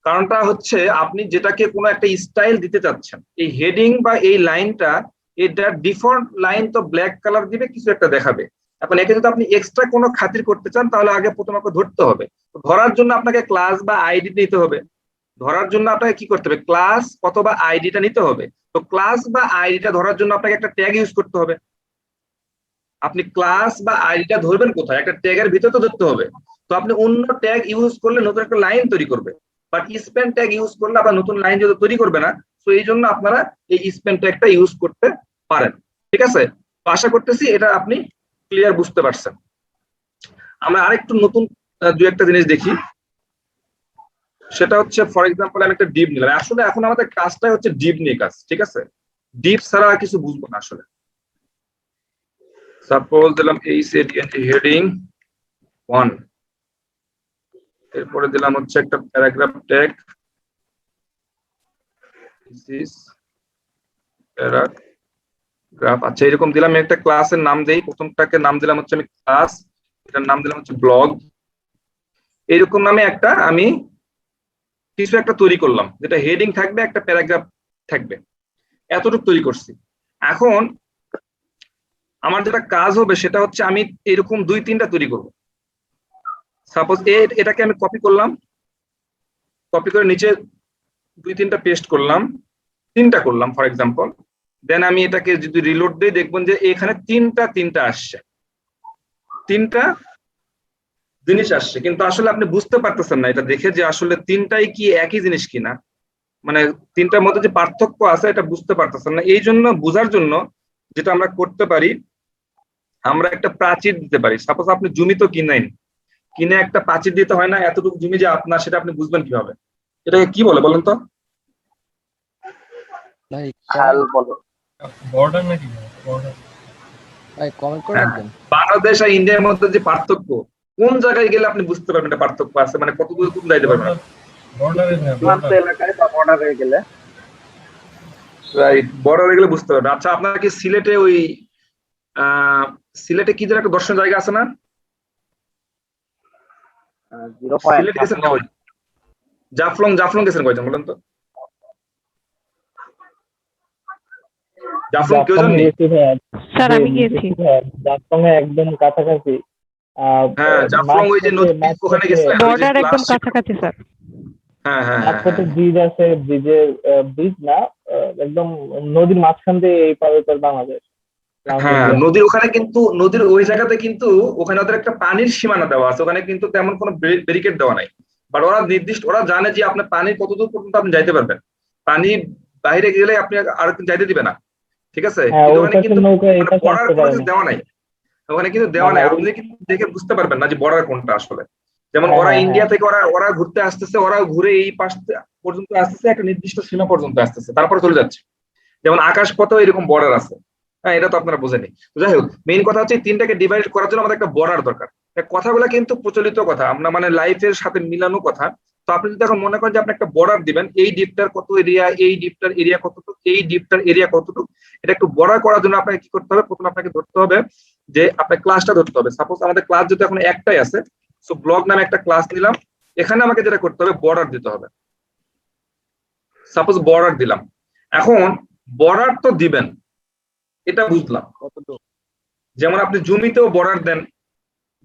কারণটা হচ্ছে আপনি যেটাকে কোনো একটা স্টাইল দিতে চাচ্ছেন, এই হেডিং বা এই লাইনটা, এটা ডিফল্ট লাইন তো ব্ল্যাক কালার দিবে, কিছু একটা দেখাবে। এখন একে যদি আপনি এক্সট্রা কোনো খাতির করতে চান তাহলে আগে প্রথমে ধরতে হবে। ধরার জন্য আপনাকে ক্লাস বা আইডি নিতে হবে। ধরার জন্য আপনাকে কি করতে হবে, ক্লাস অথবা আইডিটা নিতে হবে। তো ক্লাস বা আইডিটা ধরার জন্য আপনাকে একটা ট্যাগ ইউজ করতে হবে। আপনি ক্লাস বা আইডিটা ধরবেন কোথায়, একটা ট্যাগের ভিতরে তো ধরতে হবে। তো আপনি অন্য ট্যাগ ইউজ করলে নতুন একটা লাইন তৈরি করবে, বাট স্প্যান ট্যাগ ইউজ করলে আবার নতুন লাইন যদি তৈরি করবে না। তো এই জন্য আপনারা এই স্প্যান ট্যাগটা ইউজ করতে পারেন। ঠিক আছে, তো আশা করতেছি এটা আপনি ক্লিয়ার বুঝতে পারছেন। আমরা আরেকটু নতুন দু একটা জিনিস দেখি। সেটা হচ্ছে ফর এক্সাম্পল আমি একটা ডিপ নিলাম। আসলে এখন আমাদের কাজটাই হচ্ছে ডিপ নিয়ে কাজ, ঠিক আছে? ডিপ ছাড়া আর কিছু বুঝবো না আসলে। সাপোজ দিলাম হেডিং 1, এরপরে দিলাম হচ্ছে একটা প্যারাগ্রাফ ট্যাগ, প্যারাগ্রাফ। আচ্ছা, এরকম দিলাম। আমি একটা ক্লাসের নাম দেই, প্রথমটাকে নাম দিলাম হচ্ছে আমি ক্লাস, এটার নাম দিলাম হচ্ছে ব্লগ। এইরকম নামে একটা আমি কিছু একটা তৈরি করলাম, যেটা হেডিং থাকবে, একটা প্যারাগ্রাফ থাকবে, এতটুকু তৈরি করছি। এখন আমার যেটা কাজ হবে সেটা হচ্ছে আমি এরকম 2-3টা তৈরি করব। সাপোজ এটাকে আমি কপি করলাম, কপি করে নিচে 2-3টা পেস্ট করলাম, 3টা করলাম ফর এক্সাম্পল। দেন আমি এটাকে যদি রিলোড দিই দেখবেন যে এখানে 3টা আসছে, 3টা জিনিস আসছে। কিন্তু আসলে আপনি বুঝতে পারতেছেন না এটা দেখে যে আসলে 3টাই কি একই জিনিস কিনা, মানে 3টার মধ্যে যে পার্থক্য আছে এটা বুঝতে পারতেছেন না। এই জন্য বোঝার জন্য যেটা আমরা করতে পারি, আমরা একটা প্রাচীর দিতে পারি। সাপোজ আপনি জমি তো কিনে একটা প্রাচীর দিতে হয় না, এতটুকু জমি যে আপনার, সেটা আপনি বুঝবেন কিভাবে? এটাকে কি বলে বলেন তো? ভাই হাল বলে। বর্ডার নাকি বর্ডার? ভাই কমেন্ট করে রাখবেন। বাংলাদেশ আর ইন্ডিয়ার মধ্যে যে পার্থক্য, কোন জায়গায় গেলে আপনি বুঝতে পারবেন এটা পার্থক্য আছে, মানে কত দূর কোন যাইতে পারবেন? বর্ডারে সীমান্ত এলাকায় বা বর্ডারে গেলে। রাইট, বর্ডারে গেলে বুঝতে পারবেন। আচ্ছা, আপনার কি সিলেটে সিলেটে কি যেন একটা দর্শন জায়গা আছে না? 0 পয়েন্ট সিলেট গেছেন না? ওই জাফলং গেছেন কয়জন বলেন তো? জাফলং কেউ জাননি? স্যার আমি গিয়েছি। জাফলং একদম কাছাকাছি। হ্যাঁ, জাফলং ওই যে নদী, ওখানে গেছিলেন? বর্ডার একদম কাছাকাছি স্যার। হ্যাঁ হ্যাঁ হ্যাঁ মাঝখানে ব্রিজ আছে, ব্রিজ না, একদম নদীর মাঝখান দিয়ে এই পার ওই পার বাংলাদেশ। হ্যাঁ, নদীর ওখানে কিন্তু, নদীর ওই জায়গাতে কিন্তু ওখানে ওদের একটা পানির সীমানা দেওয়া আছে। ওখানে কিন্তু তেমন কোনো ব্যারিকেড দেওয়া নাই, বাট ওরা নির্দিষ্ট, ওরা জানে যে আপনার পানি কতদূর পর্যন্ত আপনি যাইতে পারবেন। পানি বাইরে গেলে আপনি আর যাইতে দিবে না, ঠিক আছে? কিন্তু ওখানে কিন্তু বর্ডার কোনো কিছু দেওয়া নাই, ওখানে কিন্তু দেওয়া নাই। আপনি কিন্তু দেখে বুঝতে পারবেন না যে বর্ডার কোনটা আসলে। যেমন ওরা ইন্ডিয়া থেকে ওরা ঘুরতে আসতেছে, ওরা ঘুরে এই পাশ পর্যন্ত আসতেছে, একটা নির্দিষ্ট সীমা পর্যন্ত আসতেছে, তারপরে চলে যাচ্ছে। যেমন আকাশ পথেও এরকম বর্ডার আছে। হ্যাঁ, এটা তো আপনারা বোঝেনি। যাই হোক, মেইন কথা হচ্ছে 3টাকে ডিভাইড করার জন্য আমাদের একটা বর্ডার দরকার। কথাগুলো কিন্তু প্রচলিত কথা, আমরা মানে লাইফের সাথে মিলানো কথা। তো আপনি যদি এখন মনে করেন যে আপনি একটা বর্ডার দিবেন, এই ডিপটার কত এরিয়া, এই ডিপটার এরিয়া কতটুকু, এই ডিপটার এরিয়া কতটুকু, এটা একটু বর্ডার করার জন্য আপনাকে কি করতে হবে? প্রথমে আপনাকে ধরতে হবে যে আপনার ক্লাসটা ধরতে হবে। সাপোজ আমাদের ক্লাস যদি এখন একটাই আছে, সো ব্লগ নামে একটা ক্লাস নিলাম, এখানে আমাকে যেটা করতে হবে, বর্ডার দিতে হবে। সাপোজ বর্ডার দিলাম। এখন বর্ডার তো দিবেন, এটা বুঝলাম। যেমন আপনি জমিতেও বর্ডার দেন,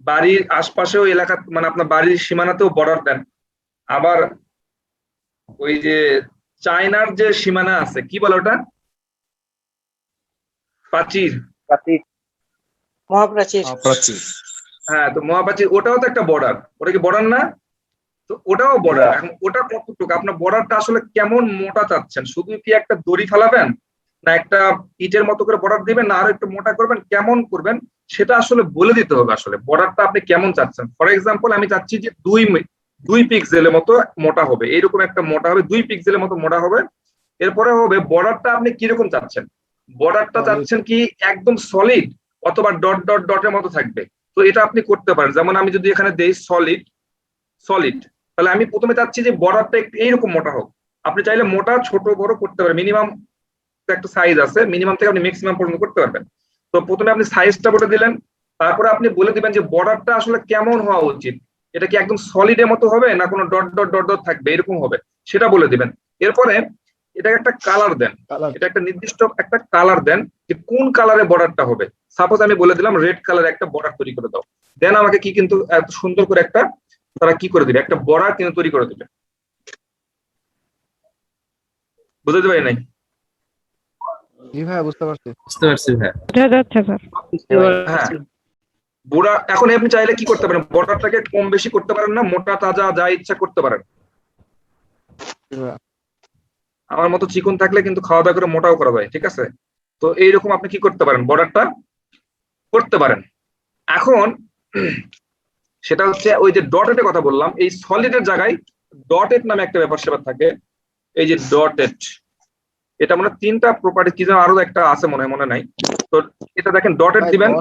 বাড়ির আশপাশেও এলাকা, মানে আপনার বাড়ির সীমানাতেও বর্ডার দেন। আবার ওই যে চায়নার যে সীমানা আছে, কি বলে ওটা, প্রাচীর। প্রাচীর। মহাপ্রাচীর। হ্যাঁ, তো মহাপ্রাচীর ওটাও তো একটা বর্ডার, ওটা কি বর্ডার না? তো ওটাও বর্ডার। এখন ওটা কতটুকু, আপনার বর্ডারটা আসলে কেমন মোটা চাচ্ছেন? শুধু কি একটা দড়ি ফেলাবেন, না একটা ইটের মতো করে বর্ডার দিবেন, না আরো একটু মোটা করবেন, কেমন করবেন সেটা আসলে বলে দিতে হবে। আসলে বর্ডারটা আপনি কেমন চাচ্ছেন। ফর এক্সাম্পল আমি চাচ্ছি যে 2 পিক্সেলের মতো মোটা হবে, এইরকম একটা মোটা হবে, 2 পিক্সেলের মতো মোটা হবে। এরপরে হবে বর্ডারটা আপনি কিরকম চাচ্ছেন। বর্ডারটা চাচ্ছেন কি একদম সলিড, অথবা ডট ডট ডটের মতো থাকবে। তো এটা আপনি করতে পারেন। যেমন আমি যদি এখানে দেই সলিড, তাহলে আমি প্রথমে চাচ্ছি যে বর্ডারটা একটু এইরকম মোটা হোক। আপনি চাইলে মোটা ছোট বড় করতে পারেন, মিনিমাম একটা সাইজ আছে, মিনিমাম থেকে আপনি ম্যাক্সিমাম পর্যন্ত করতে পারবেন। তো প্রথমে আপনি সাইজটা বলে দিলেন, তারপরে আপনি বলে দিবেন যে বর্ডারটা আসলে কেমন হওয়া উচিত। এটা কি একদম সলিডের মতো হবে, না কোনো ডট ডট ডট ডট থাকবে, এরকম হবে, সেটা বলে দিবেন। এরপরে এটা একটা কালার দেন, এটা একটা নির্দিষ্ট একটা কালার দেন যে কোন কালারে বর্ডারটা হবে। সাপোজ আমি বলে দিলাম রেড কালারে একটা বর্ডার তৈরি করে দাও। দেন আমাকে কি কিন্তু এত সুন্দর করে একটা তারা কি করে দিবে, একটা বর্ডার কিন্তু তৈরি করে দিবে। বুঝতে পারি নাই? জি ভাই, বুঝতে পারছি। বুঝতে পারছি ভাই। বোঝা যাচ্ছে স্যার। হ্যাঁ, বর্ডার এখন আপনি চাইলে কি করতে পারেন, বর্ডারটাকে কম বেশি করতে পারেন, না মোটা তাজা যা ইচ্ছা করতে পারেন। আমার মতো চিকন থাকলে কিন্তু খাওয়া দাওয়া করে মোটাও করা যায়, ঠিক আছে? তো এইরকম আপনি কি করতে পারেন, বর্ডারটা করতে পারেন। এখন সেটা হচ্ছে ওই যে ডটের কথা বললাম, এই সলিডের জায়গায় ডটেড নামে একটা ব্যাপার সেবা থাকে। এই যে ডটেড, এটা মানে 3টা প্রপার্টি, কি যেন আরো একটা আছে মনে নাই। তো এটা দেখেন ডটেড দিবেন।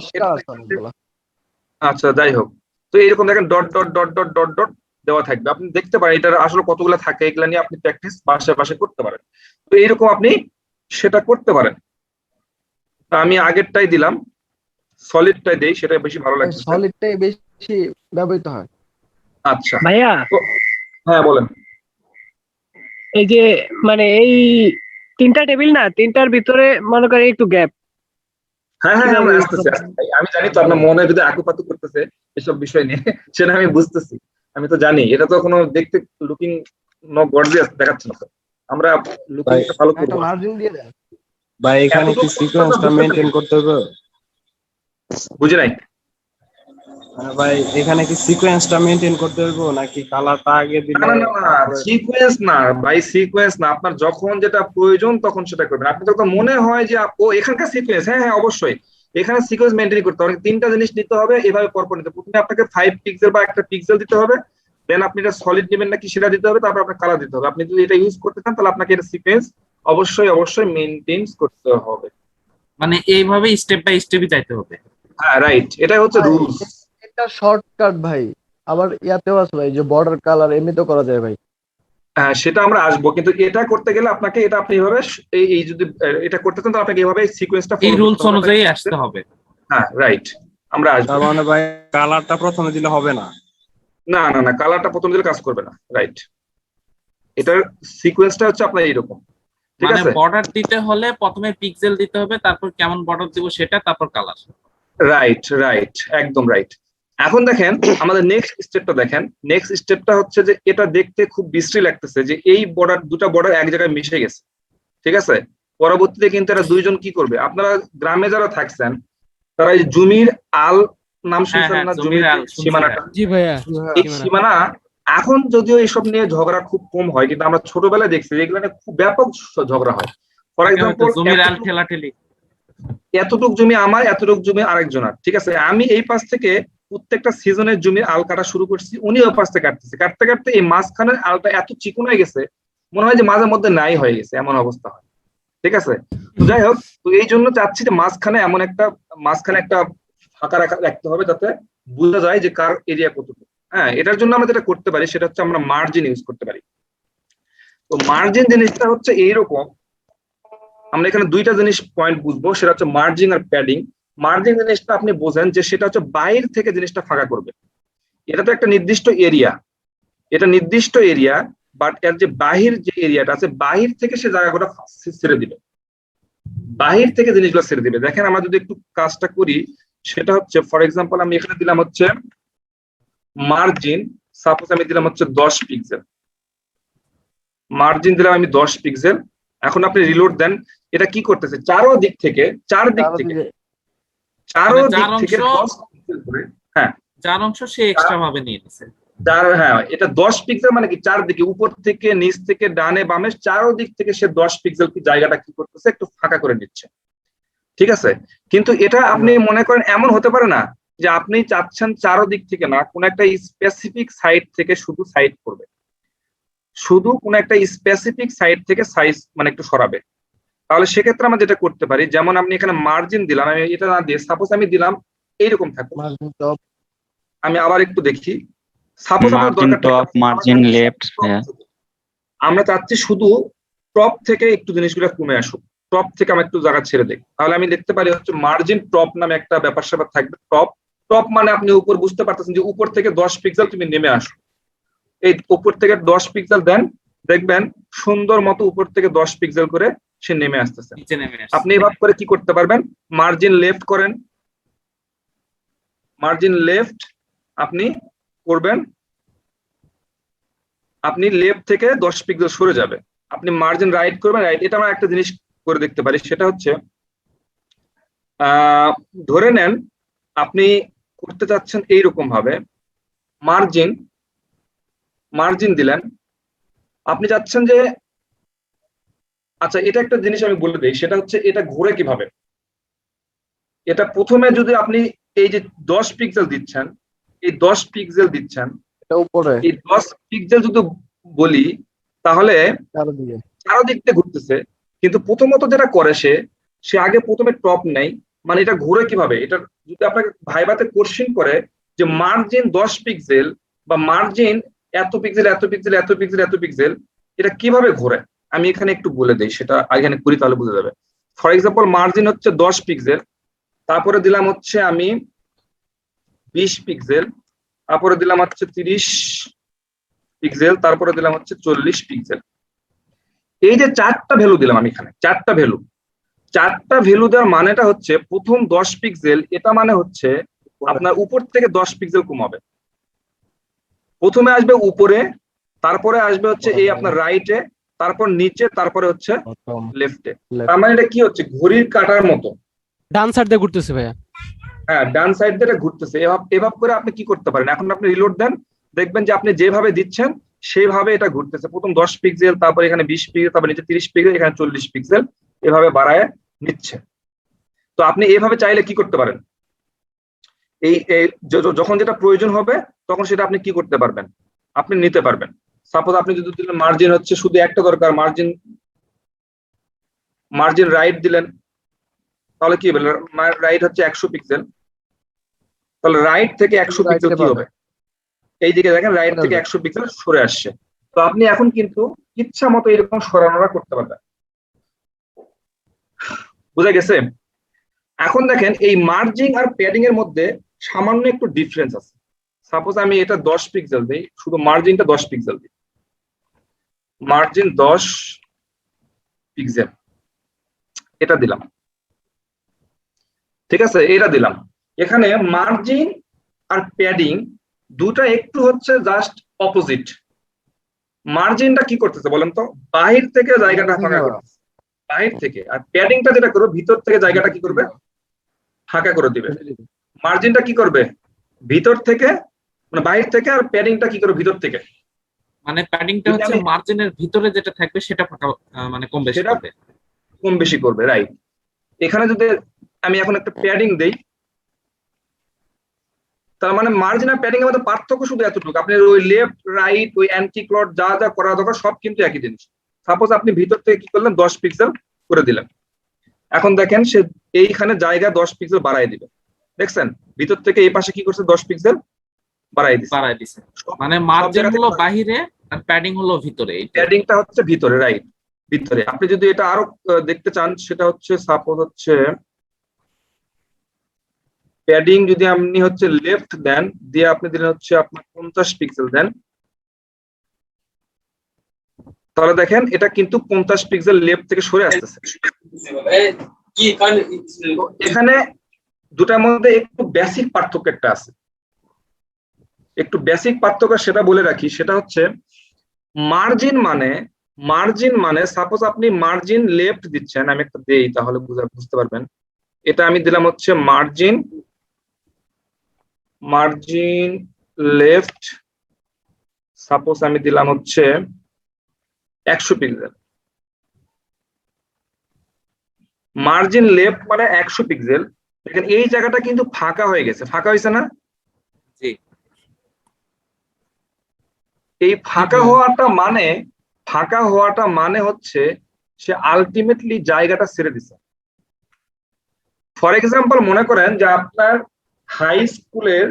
আচ্ছা, যাই হোক, তো এইরকম দেখেন dot dot dot dot dot dot দেওয়া থাকবে। আপনি দেখতে পারেন এটার আসলে কতগুলো থাকে, এগুলা নিয়ে আপনি প্র্যাকটিস পাশে করতে পারেন। তো এইরকম আপনি সেটা করতে পারেন। তা আমি আগেরটাই দিলাম, সলিডটাই দেই, সেটা বেশি ভালো লাগছে। সলিডটাই বেশি ব্যবহৃত হয়। আচ্ছা ভাইয়া, হ্যাঁ বলেন। এই যে মানে এই 3টা টেবিল না, 3টার ভিতরে মনে করে একটু গ্যাপ। হ্যাঁ, আমরা আসতেছি। আমি জানি তো আপনার মনে যদি আকুপাতু করতেছে এসব বিষয় নিয়ে, সেটা আমি বুঝতেছি। আমি তো জানি এটা তো কোনো দেখতে লুকিং গর্জিয়াস দেখাচ্ছে না। আমরা লুকিংটা ভালো করব। একটা মার্জিন দিয়ে দেন ভাই, এখানে কি সিকোয়েন্সটা মেইনটেইন করতে হবে? বুঝি নাই ভাই, এখানে কি সিকোয়েন্সটা মেইনটেইন করতে হবে নাকি কালারটা আগে দিলে? না, সিকোয়েন্স না ভাই, সিকোয়েন্স না। আপনার যখন যেটা প্রয়োজন তখন সেটা করবেন। আপনি যখন মনে হয় যে ও এখানকার সিকোয়েন্স, হ্যাঁ অবশ্যই এখানে সিকোয়েন্স মেইনটেইন করতে হবে। 3টা জিনিস নিতে হবে এভাবে পরপর নিতে। প্রথমে আপনাকে 5 পিক্সেল বা একটা পিক্সেল দিতে হবে, দেন আপনি এটা সলিড নেবেন নাকি সেটা দিতে হবে, তারপর আপনার কালার দিতে হবে। আপনি যদি এটা ইউজ করতে চান তাহলে আপনাকে এটা সিকোয়েন্স অবশ্যই মেইনটেইন করতে হবে। মানে এইভাবে স্টেপ বাই স্টেপই যাইতে হবে। হ্যাঁ রাইট, এটাই হচ্ছে রুলস। এটা শর্টকাট ভাই। আবার ইয়াতেও আছে ভাই, যে বর্ডার কালার এমনিতেও করা যায় ভাই। হ্যাঁ, সেটা আমরা আসবো, কিন্তু এটা করতে গেলে আপনাকে এটা আপনি এইভাবে এই যদি এটা করতে চান তাহলে আপনাকে এইভাবে সিকোয়েন্সটা এই রুলস অনুযায়ী আসতে হবে। হ্যাঁ রাইট, আমরা আসবো। তার মানে ভাই কালারটা প্রথমে দিলে হবে না? না, কালারটা প্রথম দিলে কাজ করবে না। রাইট, এটার সিকোয়েন্সটা হচ্ছে আপনার এইরকম, ঠিক মানে আছে? বর্ডার দিতে হলে প্রথমে পিক্সেল দিতে হবে, তারপর কেমন বর্ডার দিব সেটা, তারপর কালার। রাইট, একদম রাইট। এখন দেখেন আমাদের নেক্সট স্টেপটা দেখেন। নেক্সট স্টেপটা হচ্ছে যে এটা দেখতে খুব বিশ্রী লাগতেছে যে এই বর্ডার, দুটা বর্ডার এক জায়গায় মিশে গেছে, ঠিক আছে? পরবর্তীতে কিন্তু এরা দুইজন কি করবে, আপনারা গ্রামে যারা থাকছেন তারা এই জমির আল নাম শুনছেন না? জমির সীমানাটা, জি ভাইয়া, এই সীমানা এখন যদিও এইসব নিয়ে ঝগড়া খুব কম হয়, কিন্তু আমরা ছোটবেলায় দেখছি এগুলো নিয়ে খুব ব্যাপক ঝগড়া হয়। ফর এক্সাম্পল জমির আল ঠেলাঠেলি, এতটুক জমি আমার, এতটুক জমি আরেকজনের, ঠিক আছে? আমি এই পাশ থেকে প্রত্যেকটা সিজনের জমির আল কাটা শুরু করছি, উনি ওই পাশ থেকে কাটতেছে, কাটতে কাটতে এই মাঝখানের আলটা এত চিকন হয়ে গেছে মনে হয় যে মাঝে মধ্যে নাই হয়ে গেছে, এমন অবস্থা হয়, ঠিক আছে? তো যাই হোক, তো এই জন্য চাচ্ছি যে মাঝখানে একটা ফাঁকা রাখতে হবে যাতে বোঝা যায় যে কার এরিয়া কতটুকু। হ্যাঁ, এটার জন্য আমরা যেটা করতে পারি সেটা হচ্ছে আমরা মার্জিন ইউজ করতে পারি। তো মার্জিন জিনিসটা হচ্ছে এইরকম, আমরা এখানে 2টা জিনিস পয়েন্ট বুঝবো, সেটা হচ্ছে মার্জিন আর প্যাডিং। মার্জিন জিনিসটা আপনি বোঝেন যে সেটা হচ্ছে বাইরে থেকে জিনিসটা ফাঁকা করবে। এটা তো একটা নির্দিষ্ট এরিয়া, বাট এর যে বাহির যে এরিয়াটা আছে, বাহির থেকে সে জায়গাগুলো ছেড়ে দিবে, বাহির থেকে জিনিসগুলো ছেড়ে দিবে। দেখেন আমরা যদি একটু কাজটা করি, সেটা হচ্ছে ফর এক্সাম্পল আমি এখানে দিলাম হচ্ছে মার্জিন, সাপোজ আমি দিলাম হচ্ছে 10 পিক্সেল, মার্জিন দিলাম আমি 10 পিক্সেল। এখন আপনি রিলোড দেন, এটা কি করতেছে চারো দিক থেকে চারো দিক থেকে 10 পিক্সেল করে, হ্যাঁ যার অংশ সে এক্সট্রা ভাবে নিয়ে নিছে। হ্যাঁ এটা 10 পিক্সেল মানে কি চারদিকে উপর থেকে নিচ থেকে ডানে বামে চারো দিক থেকে সে 10 পিক্সেল কি জায়গাটা কি করতেছে একটু ফাঁকা করে নিচ্ছে, ঠিক আছে। কিন্তু এটা আপনি মনে করেন এমন হতে পারে না যে আপনি চাচ্ছেন চারো দিক থেকে না, কোন একটা স্পেসিফিক সাইড থেকে শুধু সাইড করবে, শুধু কোন একটা স্পেসিফিক সাইড থেকে সাইজ মানে একটু সরাবে। তাহলে সেক্ষেত্রে আমরা যেটা করতে পারি, যেমন আপনি এখানে মার্জিন দিলাম, আমি এটা না দিয়ে সাপোজ আমি দিলাম এইরকম থাকুক, আমি আবার একটু দেখি, সাপোজ আমার মার্জিন টপ, মার্জিন লেফট। আমরা চাচ্ছি শুধু টপ থেকে একটু জিনিসগুলো কমে আসুক, টপ থেকে আমি একটু জায়গা ছেড়ে দেই, তাহলে আমি দেখতে পারি হচ্ছে মার্জিন টপ নামে একটা ব্যাপার স্যাপার থাকবে। টপ মানে আপনি উপর বুঝতে পারতেছেন যে উপর থেকে 10 পিক্সেল তুমি নেমে আসো, এই উপর থেকে 10 পিক্সেল দেন, দেখবেন সুন্দর মতো উপর থেকে 10 পিক্সেল করে সে নেমে আসতেছে। আপনি এভাবে করে কি করতে পারবেন, মার্জিন লেফট করেন, মার্জিন লেফট আপনি করবেন, আপনি লেফট থেকে 10 পিক্সেল সরে যাবে, আপনি মার্জিন রাইট করবেন, রাইট। এটা আমরা একটা জিনিস করে দেখতে পারি, সেটা হচ্ছে ধরে নেন আপনি করতে চাচ্ছেন এইরকম ভাবে, মার্জিন দিলেন, আপনি চাচ্ছেন যে আচ্ছা এটা একটা জিনিস আমি বলে দিই, সেটা হচ্ছে এটা ঘুরে কিভাবে। এটা প্রথমে যদি আপনি এই যে 10 পিক্সেল দিচ্ছেন, এই 10 পিক্সেল দিচ্ছেন, এই 10 পিক্সেল যদি বলি তাহলে চারদিক থেকে ঘুরতেছে, কিন্তু প্রথমত যেটা করে সে আগে প্রথমে টপ নেই, মানে এটা ঘুরে কিভাবে। এটা যদি আপনাকে ভাইভাতে কোশ্চেন করে যে মার্জিন 10 পিক্সেল বা মার্জিন এত পিক্সেল এত পিক্সেল এত পিক্সেল এত পিক্সেল, এটা কিভাবে ঘোরে আমি এখানে একটু বলে দিই, সেটা এখানে করি তাহলে বুঝে যাবে। ফর এক্সাম্পল মার্জিন হচ্ছে 10 পিক্সেল, তারপরে দিলাম হচ্ছে আমি 20 পিক্সেল, তারপরে দিলাম হচ্ছে 30 পিক্সেল, তারপরে দিলাম হচ্ছে 40 পিক্সেল। এই যে চারটা ভ্যালু দিলাম আমি এখানে, চারটা ভ্যালু দেওয়ার মানেটা হচ্ছে প্রথম 10 পিক্সেল, এটা মানে হচ্ছে আপনার উপর থেকে 10 পিক্সেল কমাবে, প্রথমে আসবে উপরে, তারপরে আসবে হচ্ছে এই আপনার রাইটে, তারপর নিচে, তারপরে হচ্ছে লেফটে। তার মানে এটা কি হচ্ছে ঘড়ির কাঁটার মতো ডান সাইড দিয়ে ঘুরতেছে ভাইয়া। হ্যাঁ ডান সাইড দিয়ে ঘুরতেছে। এভাবে করে আপনি কি করতে পারেন, এখন আপনি রিলোড দেন, দেখবেন যে আপনি যেভাবে দিচ্ছেন সেইভাবে এটা ঘুরতেছে। প্রথম 10 পিক্সেল, তারপর এখানে 20 পিক্সেল, তারপর নিচে 30 পিক্সেল, এখানে 40 পিক্সেল, এভাবে বাড়ায় নিচ্ছে। তো আপনি এভাবে চাইলে কি করতে পারেন, এই যখন যেটা প্রয়োজন হবে তখন সেটা আপনি কি করতে পারবেন, আপনি নিতে পারবেন। সাপোজ আপনি যদি মার্জিন হচ্ছে শুধু একটা দরকার, মার্জিন রাইট দিলেন, তাহলে কি হবে, রাইট হচ্ছে 100 পিক্সেল, তাহলে রাইট থেকে 100 পিক্সেল কি হবে, এই দিকে দেখেন রাইট থেকে 100 পিক্সেল সরে আসছে। তো আপনি এখন কিন্তু ইচ্ছা মতো এরকম সরানোরা করতে পারবেন, বুঝা গেছে। এখন দেখেন এই মার্জিং আর প্যাডিং এর মধ্যে সামান্য একটু ডিফারেন্স আছে। সাপোজ আমি এটা 10 পিক্সেল দিই, শুধু মার্জিনটা 10 পিক্সেল দিই, মার্জিন 10 পিক্সেল, এটা দিলাম, ঠিক আছে, এটা দিলাম। এখানে মার্জিন আর প্যাডিং দুটা একটু হচ্ছে জাস্ট অপোজিট। মার্জিনটা কি করতেছে বলেন তো, বাহির থেকে জায়গাটা ফাঁকা করতেছে, বাহির থেকে। আর প্যাডিংটা যেটা করবে ভিতর থেকে জায়গাটা কি করবে, ফাঁকা করে দিবে। মার্জিনটা কি করবে, ভিতর থেকে মানে বাহির থেকে, আর প্যাডিংটা কি করবে, ভিতর থেকে। মানে প্যাডিংটা হচ্ছে মার্জিনের ভিতরে যেটা থাকবে সেটা ফাঁকা, মানে কম বেশি করবে, কম বেশি করবে, রাইট। এখানে যদি আমি এখন একটা প্যাডিং দেই, তার মানে মার্জিন আর প্যাডিং এর মধ্যে পার্থক্য শুধু এতটুকু, আপনি ওই লেফট রাইট ওই অ্যান্টি ক্লট যা যা করা দরকার সব কিন্তু একই জিনিস। সাপোজ আপনি ভিতর থেকে কি করলেন, 10 পিক্সেল করে দিলেন, এখন দেখেন সে এইখানে জায়গা 10 পিক্সেল বাড়াই দিবে, দেখছেন ভিতর থেকে এই পাশে কি করছে, 10 পিক্সেল বাড়াই দিছে। মানে মার্জিন হলো বাহিরে আর প্যাডিং হলো ভিতরে, প্যাডিংটা হচ্ছে ভিতরে, রাইট, ভিতরে। আপনি যদি এটা আরো দেখতে চান, সেটা হচ্ছে সাপোজ হচ্ছে প্যাডিং যদি আপনি হচ্ছে লেফট দেন, দিয়ে আপনি দিলেন হচ্ছে আপনার 50 পিক্সেল দেন, তাহলে দেখেন এটা কিন্তু 50 পিক্সেল লেফট থেকে সরে আসতেছে। এখানে দুটার মধ্যে একটু বেসিক পার্থক্য একটা আছে, একটু বেসিক পার্থক্য সেটা বলে রাখি, সেটা হচ্ছে মার্জিন মানে মার্জিন মানে সাপোজ আপনি মার্জিন লেফট দিচ্ছেন, আমি একটা দেই তাহলে বুঝতে পারবেন। এটা আমি দিলাম হচ্ছে মার্জিন লেফট, সাপোজ আমি দিলাম হচ্ছে 100 পিক্সেল। মার্জিন লেফট মানে 100 পিক্সেল। দেখেন এই জায়গাটা কিন্তু ফাঁকা হয়ে গেছে, ফাঁকা হয়েছে না? জি এই ফাঁকা হওয়াটা মানে হচ্ছে সে আলটিমেটলি জায়গাটা ছেড়ে দিছে। ফর এক্সাম্পল মনে করেন যে আপনার হাই স্কুলের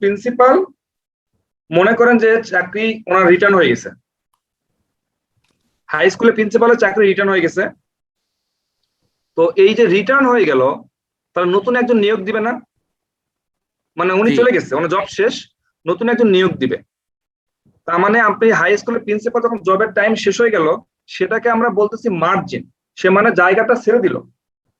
প্রিন্সিপাল মনে করেন যে চাকরি ওনার রিটার্ন হয়ে গেছে, হাই স্কুলের প্রিন্সিপালের চাকরি রিটার্ন হয়ে গেছে। তো এই যে রিটার্ন হয়ে গেল, তাহলে নতুন একজন নিয়োগ দিবে না? মানে উনি চলে গেছে, ওনার জব শেষ, নতুন একজন নিয়োগ দিবে। তার মানে আপনি হাই স্কুলের প্রিন্সিপাল যখন জবের টাইম শেষ হয়ে গেল, সেটাকে আমরা বলতেছি মার্জিন। সে মানে জায়গাটা ছেড়ে দিল।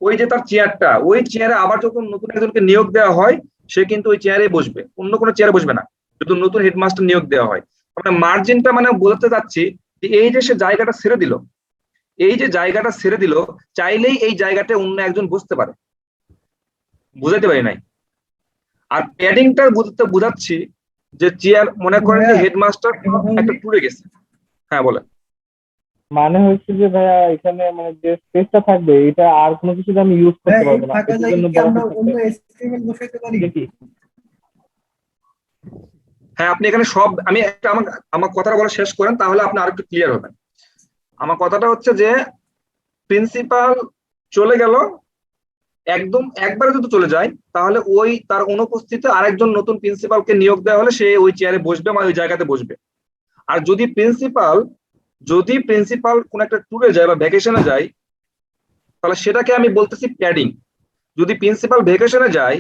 ওই যে তার চেয়ারটা, ওই চেয়ারে আবার যখন নতুন একজনকে নিয়োগ দেওয়া হয়, সে কিন্তু ওই চেয়ারে বসবে, অন্য কোনো চেয়ারে বসবে না যদি নতুন হেডমাস্টার নিয়োগ দেওয়া হয়। আমরা মার্জিনটা মানে বলতে যাচ্ছি যে এই যে সে জায়গাটা ছেড়ে দিল, চাইলেই এই জায়গাটা অন্য একজন বসতে পারে। বুঝাতে পারি নাই? আর প্যাডিংটা বুঝাচ্ছি যে চেয়ার, মনে করেন যে হেডমাস্টার একটা ট্যুরে গেছে। হ্যাঁ বলেন। মানে হচ্ছে যে ভাইয়া এখানে মানে যে স্পেসটা থাকবে এটা আর কোনো কিছু আমি ইউজ করতে পারবো না, এটার জন্য হ্যাঁ আপনি এখানে সব, আমি একটা আমার কথাটা বলা শেষ করেন তাহলে আপনি আরেকটু ক্লিয়ার হবেন। আমার কথাটা হচ্ছে যে প্রিন্সিপাল চলে গেল, একদম একবারে যদি চলে যায় তাহলে ওই তার অনুপস্থিতিতে আরেকজন নতুন প্রিন্সিপালকে নিয়োগ দেওয়া হলে সে ওই চেয়ারে বসবে, মানে ওই জায়গাতে বসবে। আর যদি প্রিন্সিপাল কোন একটা ট্যুরে যায় বা ভ্যাকেশনে যায়, তাহলে সেটাকে আমি বলতেছি প্যাডিং। যদি প্রিন্সিপাল ভ্যাকেশনে যায়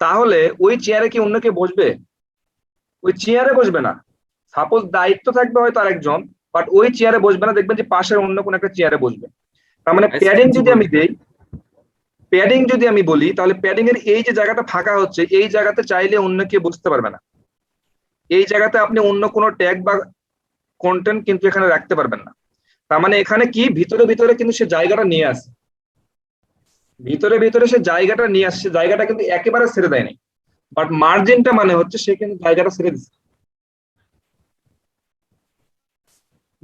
তাহলে ওই চেয়ারে কি অন্য কেউ বসবে? ওই চেয়ারে বসবে না। সাপোজ দায়িত্ব থাকবে হয়তো আরেকজন, বাট ওই চেয়ারে বসবে না, দেখবেন যে পাশের অন্য কোন একটা চেয়ারে বসবে। তার মানে প্যাডিং যদি আমি বলি, তাহলে প্যাডিং এর এই যে জায়গাটা ফাঁকা হচ্ছে, এই জায়গাতে চাইলে অন্য কেউ বুঝতে পারবে না। এই জায়গাতে আপনি অন্য কোনো ট্যাগ বা কন্টেন্ট কিন্তু এখানে রাখতে পারবেন না। তার মানে এখানে কি ভিতরে কিন্তু সে জায়গাটা নিয়ে আসে, ভিতরে সে জায়গাটা নিয়ে আসছে, জায়গাটা কিন্তু একেবারে ছেড়ে দেয়নি। বাট মার্জিনটা মানে হচ্ছে সে কিন্তু জায়গাটা ছেড়ে দিচ্ছে।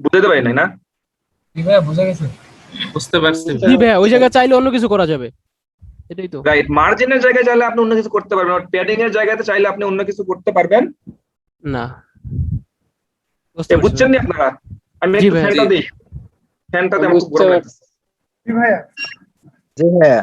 বুঝতে পারি নাই না? ভাইয়া বোঝা গেছে? বুঝতে পারছি। জি ভাইয়া, ওই জায়গায় চাইলে অন্য কিছু করা যাবে, এটাই তো। রাইট, মার্জিনের জায়গায় চাইলে আপনি অন্য কিছু করতে পারবেন, বাট প্যাডিং এর জায়গাতে চাইলে আপনি অন্য কিছু করতে পারবেন না। বুঝছেন নি আপনারা? আমি একটু ফ্যানটা দিই, ফ্যানটাতে আমার খুব গরম লাগতেছে। জি ভাইয়া।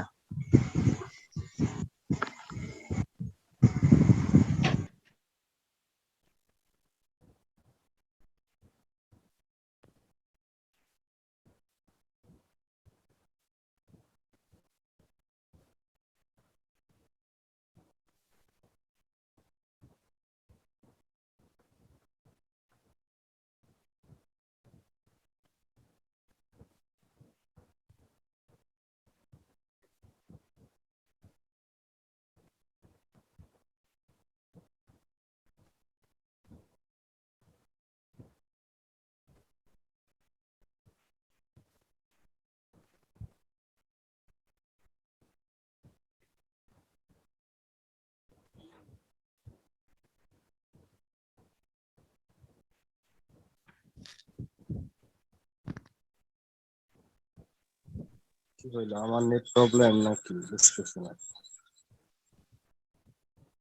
কি হইলো, আমার নেট প্রবলেম নাকি বুঝতেছি না।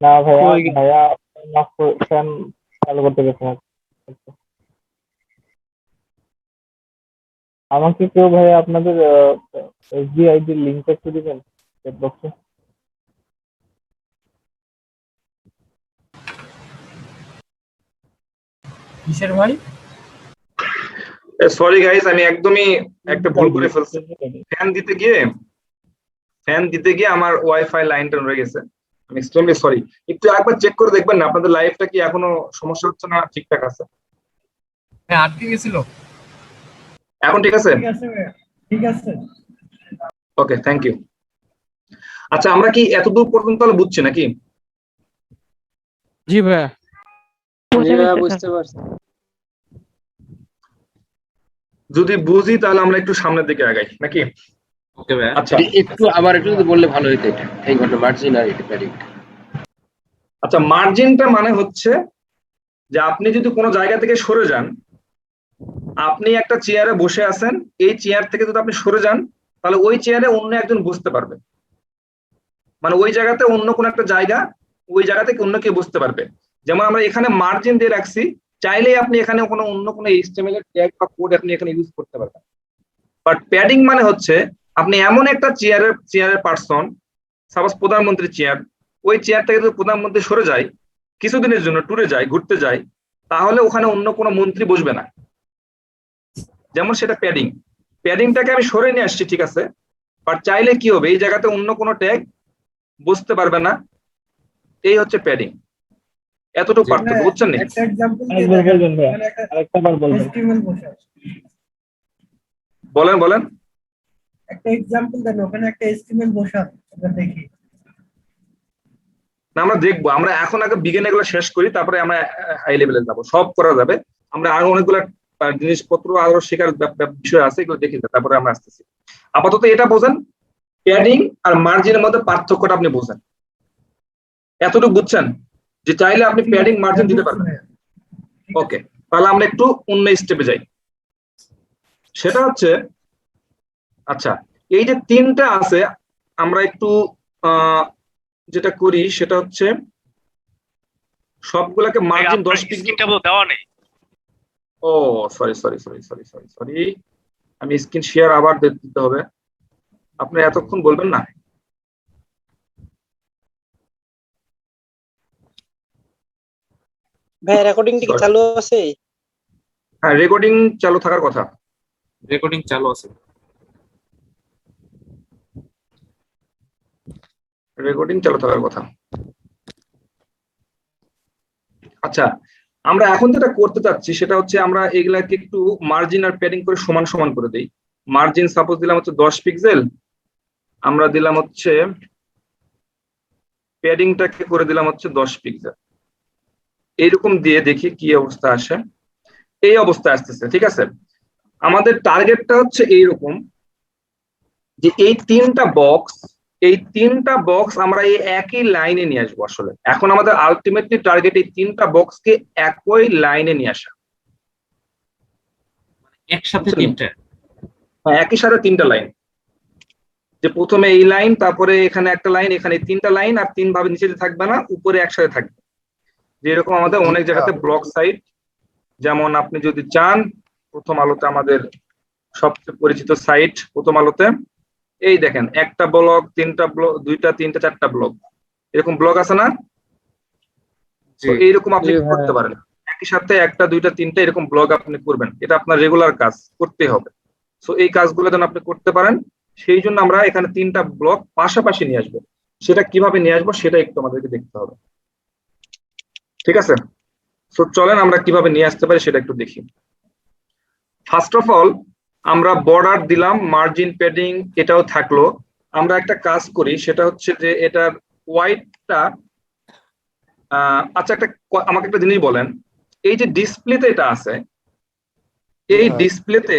না ভাইয়া ফ্যান চালু করতে গেছে না। আমাকে কেউ ভাইয়া আপনাদের এসবিআইডির লিঙ্ক একটু দিবেন চ্যাট বক্সে? কিসের ভাই? সরি গাইস, আমি একদমই একটা ভুল করে ফেলছি। ফ্যান দিতে গিয়ে আমার ওয়াইফাই লাইনটা নড়ে গেছে। আমি এক্সট্রিমলি সরি। একটু একবার চেক করে দেখবেন না আপনাদের লাইভটা কি এখনো সমস্যা হচ্ছে না ঠিকঠাক আছে? হ্যাঁ আটকে গেছিল। এখন ঠিক আছে? ঠিক আছে। ওকে, থ্যাংক ইউ। আচ্ছা, আমরা কি এতদূর পর্যন্ত তাহলে বুঝছি নাকি? জি ভাইয়া। বোঝা গেছে স্যার। বুঝতে পারছি। যদি বুঝি তাহলে আমরা একটু সামনের দিকে আগাই নাকি? ওকে ভাইয়া। আচ্ছা একটু আবার একটু যদি বললে ভালো হতো এটা এই ঘটনা মার্জিন আর এটা প্যাডিং। আচ্ছা, মার্জিনটা মানে হচ্ছে যে আপনি যদি কোনো জায়গা থেকে সরে যান, আপনি একটা চেয়ারে বসে আছেন, এই চেয়ার থেকে যদি আপনি সরে যান তাহলে ওই চেয়ারে অন্য একজন বসতে পারবে, মানে ওই জায়গাতে অন্য কোনো একটা জায়গা, ওই জায়গা থেকে অন্য কেউ বসতে পারবে। যেমন আমরা এখানে মার্জিন দিয়ে রাখছি, চাইলেই আপনি এখানে অন্য কোনো HTML এর ট্যাগ বা কোড আপনি এখানে ইউজ করতে পারবেন। বাট প্যাডিং মানে হচ্ছে আপনি এমন একটা চেয়ারের পার্সন, সাপোজ প্রধানমন্ত্রীর চেয়ার, ওই চেয়ার থেকে যদি প্রধানমন্ত্রী সরে যায়, কিছুদিনের জন্য ট্যুরে যায়, ঘুরতে যায়, তাহলে ওখানে অন্য কোনো মন্ত্রী বসবে না, যেমন সেটা প্যাডিং। প্যাডিংটাকে আমি সরে নিয়ে আসছি, ঠিক আছে, বাট চাইলে কি হবে, এই জায়গাতে অন্য কোনো ট্যাগ বুঝতে পারবে না, এই হচ্ছে প্যাডিং। এতটুকু পার্থক্য, বুঝছেন নি? আরেকবার বলবেন ভাইয়া, আরেকবার বলবেন। বলেন বলেন। একটা এক্সাম্পল দেন, ওখানে একটা HTML বসা আমরা দেখি। না, আমরা দেখবো, আমরা এখন আগে বিজ্ঞান এগুলো শেষ করি, তারপরে আমরা হাই লেভেলে যাবো, সব করা যাবে। আমরা আরো অনেকগুলো জিনিসপত্র আরো শেখার বিষয় আছে, এগুলো দেখে তারপরে আমরা আসতেছি। আপাতত এটা বোঝেন, প্যাডিং আর মার্জিনের মধ্যে পার্থক্যটা আপনি বোঝেন, এতটুকু বুঝছেন যে চাইলে আপনি প্যাডিং মার্জিন দিতে পারবেন। ওকে, তাহলে আমরা একটু অন্য স্টেপে যাই। সেটা হচ্ছে, আচ্ছা, এই যে তিনটা আছে, আমরা একটু যেটা করি সেটা হচ্ছে সবগুলাকে মার্জিন 10 পিক্সেল। স্ক্রিনটা দেওয়া নেই। Oh sorry sorry sorry sorry sorry sorry, আমি স্ক্রিন শেয়ার আবার দিতে হবে। আপনি এতক্ষণ বলবেন না? ভাই রেকর্ডিংটা কি চালু আছে? হ্যাঁ, রেকর্ডিং চালু থাকার কথা। রেকর্ডিং চালু আছে। রেকর্ডিং চালু থাকার কথা। আচ্ছা, আমরা এখন যেটা করতে চাচ্ছি সেটা হচ্ছে আমরা এগুলাকে একটু মার্জিন আর প্যাডিং করে সমান সমান করে দেই। মার্জিন সাপোজ দিলাম হচ্ছে 10 পিক্সেল, আমরা দিলাম হচ্ছে প্যাডিংটাকে করে দিলাম হচ্ছে 10 পিক্সেল, এইরকম দিয়ে দেখি কি অবস্থা আসে। এই অবস্থা আসতেছে, ঠিক আছে। আমাদের টার্গেটটা হচ্ছে এইরকম যে এই তিনটা বক্স আমরা এই একই লাইনে নিয়ে আসবো। আসলে এখন আমাদের আলটিমেটলি টার্গেট এই তিনটা বক্সকে একই লাইনে নিয়ে আসা, একসাথে তিনটা। হ্যাঁ, একই সাথে তিনটা লাইন, যে প্রথমে এই লাইন, তারপরে এখানে একটা লাইন, এখানে তিনটা লাইন, আর তিন ভাবে নিচে থাকবে না, উপরে একসাথে থাকবে। যেরকম আমাদের অনেক জায়গাতে ব্লক সাইট, যেমন আপনি যদি চান, প্রথম আলোতে আমাদের সবচেয়ে পরিচিত সাইট প্রথম আলোতে, এই দেখেন একটা ব্লক, তিনটা ব্লক, দুইটা, তিনটা, চারটা ব্লক, এরকম ব্লক আছে না? এইরকম আপনি করতে পারেন, একই সাথে একটা, দুইটা, তিনটা এরকম ব্লক আপনি করবেন, এটা আপনার রেগুলার কাজ করতে হবে। সো এই কাজগুলো যেন আপনি করতে পারেন, সেই জন্য আমরা এখানে তিনটা ব্লক পাশাপাশি নিয়ে আসবো। সেটা কিভাবে নিয়ে আসবো সেটা একটু আমাদেরকে দেখতে হবে, ঠিক আছে? সো চলেন আমরা কিভাবে নিয়ে আসতে পারি সেটা একটু দেখি। ফার্স্ট অফ অল আমরা বর্ডার দিলাম, মার্জিন, প্যাডিং এটাও থাকলো। আমরা একটা কাজ করি, সেটা হচ্ছে যে এটার হোয়াইটটা, আচ্ছা আমাকে একটা জিনিস বলেন, এই যে ডিসপ্লেতে এটা আছে, এই ডিসপ্লেতে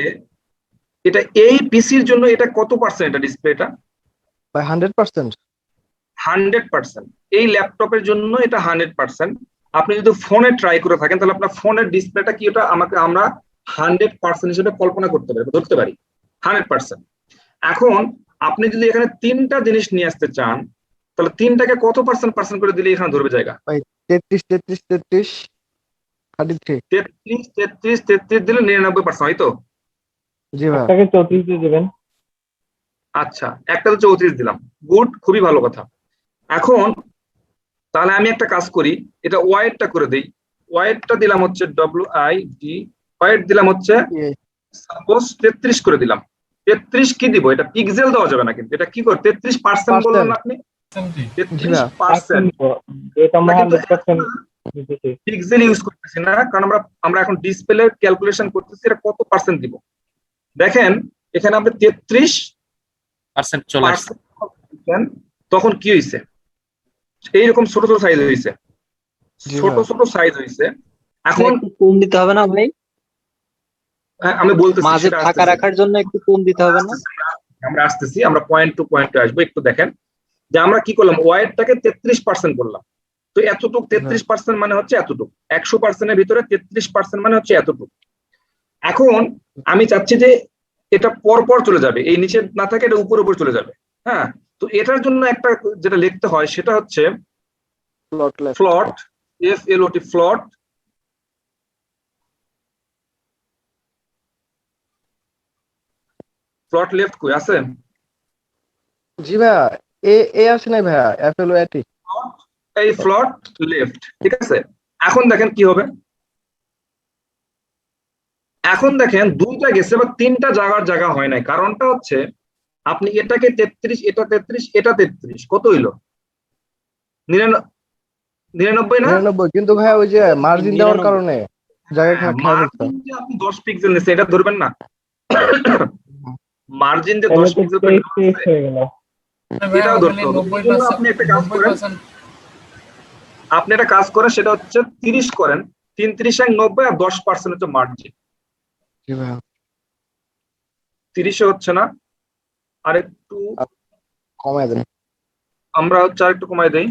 এটা এই পিসির জন্য এটা কত পার্সেন্ট এটা ডিসপ্লেটা? 100%। 100%। এই ল্যাপটপের জন্য এটা 100%। আপনি যদি ফোনে ট্রাই করে থাকেন তাহলে আপনার ফোনের ডিসপ্লেটা কি, ওটা আমরা 100% হিসেবে কল্পনা করতে পারি, ধরতে পারি 100%। এখন আপনি যদি এখানে তিনটা জিনিস নিয়ে আসতে চান, তাহলে তিনটাকে কত পার্সেন্ট করে দিলে এখানে ধরবে জায়গা? 33 দিলে 99%, হয় তো? জি ভাই। একটাকে 34 দিয়ে দিবেন। আচ্ছা, একটা তো 34 দিলাম, গুড, খুবই ভালো কথা। এখন তাহলে আমি একটা কাজ করি, এটা ওয়াইডটা করে দেই। ওয়াইডটা দিলাম হচ্ছে WID, ওয়াইড দিলাম হচ্ছে সাপোজ 33 করে দিলাম। 33 কি দিব? এটা পিক্সেল দেওয়া যাবে না, কিন্তু এটা কি করে 33% বললেন আপনি? 33% এটা আমরা 100% পিক্সেল ইউজ করতেছি না, কারণ আমরা এখন ডিসপ্লে ক্যালকুলেশন করতেছি এটা কত পার্সেন্ট দিব। দেখেন এখানে আমরা 33% চলে আসছে। তখন কি হয়েছে? এইরকম ছোট ছোট সাইজ হয়েছে, ছোট ছোট সাইজ হয়েছে। এখন একটু কম দিতে হবে না ভাই? আমি বলতেছি মাঝে সেটা ফাঁকা আসতেছি। রাখার জন্য একটু কম দিতে হবে না? আমরা আসতেছি, আমরা পয়েন্ট টু পয়েন্টে আসবো, একটু দেখেন যে আমরা কি করলাম, ওয়াইডটাকে 33% করলাম। তো এতটুক 33% মানে হচ্ছে এতটুক, 100%-এর ভিতরে 33% মানে হচ্ছে এতটুক। এখন আমি চাচ্ছি যে এটা পর পর চলে যাবে, এই নিচে না থাকে এটা উপর উপর চলে যাবে। হ্যাঁ, তো এটার জন্য একটা যেটা লিখতে হয় সেটা হচ্ছে ফ্লট, FLOT, ফ্লট ফ্লট লেফট কই আছে? জি ভাইয়া, এ আসে নাই ভাইয়া, FLOT। এই ফ্লট লেফট, ঠিক আছে। এখন দেখেন কি হবে, এখন দেখেন দুইটা গেছে বা তিনটা জায়গা হয় নাই। কারণটা হচ্ছে আপনি এটাকে 33, এটা 33, এটা 33, কত হইলো? 99 না? 99, কিন্তু ভাইয়া ওই যে মার্জিন দেওয়ার কারণে জায়গা খারাপ হচ্ছে। মার্জিন যে আপনি 10 পিক্সেল নিচ্ছে এটা ধরবেন না, মার্জিন যে 10 তাহলে তো পিক্সেল তেইশ হয়ে গেল। এটাও ধরতে হবে। এই জন্য আপনি একটা কাজ করেন, আপনি একটা কাজ করেন, সেটা হচ্ছে 30 করেন, 3 30 90 আর 10% হচ্ছে মার্জিন। জি ভাইয়া, 30 হচ্ছে না, আর একটু কমায় দেন। আমরা হচ্ছে আর একটু কমাই দেই,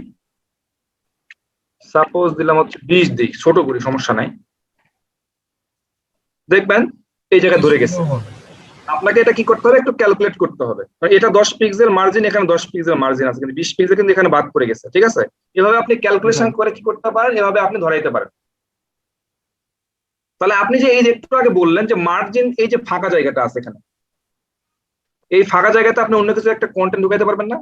সাপোজ দিলাম হচ্ছে 20 দিই, ছোট করি, সমস্যা নাই। দেখবেন এই জায়গায় ধরে গেছে। আপনাকে এটা কি করতে হবে, একটু ক্যালকুলেট করতে হবে। এটা 10 পিক্সেল মার্জিন, এখানে 10 পিক্সেল মার্জিন আছে, কিন্তু 20 পিক্সেল কিন্তু এখানে বাদ পড়ে গেছে, ঠিক আছে। এভাবে আপনি ক্যালকুলেশন করে কি করতে পারেন, এভাবে আপনি ধরাইতে পারেন। তাহলে আপনি যে এই যে একটু আগে বললেন যে মার্জিন, এই যে ফাঁকা জায়গাটা আছে এখানে, এই ফাঁকা জায়গাতে আপনি অন্য কিছু একটা কন্টেন্ট ঢুকাইতে পারবেন না?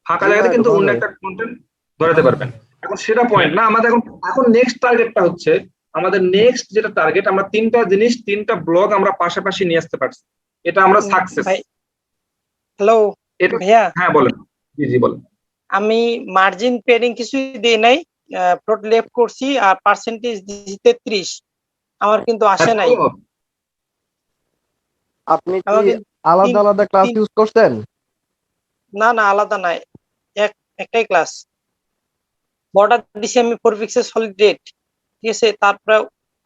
ফাঁকা জায়গাতে কিন্তু অন্য একটা কন্টেন্ট ধরাতে পারবেন। এখন সেটা পয়েন্ট না আমাদের। এখন নেক্সট টার্গেটটা হচ্ছে, আমাদের নেক্সট যেটা টার্গেট, আমরা তিনটা জিনিস, তিনটা ব্লগ আমরা পাশাপাশি নিয়ে আসতে পারছি, এটা আমরা সাকসেস। হ্যালো এটা ভাইয়া, হ্যাঁ বলেন। জি জি বলেন। আমি মার্জিন পেডিং কিছুই দিই নাই, ফ্লোট লেফট করছি আর পার্সেন্টেজ দিছি 33, আমার কিন্তু আসে নাই। আপনি কি আলাদা আলাদা ক্লাস ইউজ করছেন? না না, আলাদা নাই, একটাই ক্লাস। বর্ডার দিছি আমি 4 পিক্সেল সলিড রেড, ঠিক আছে। তারপরে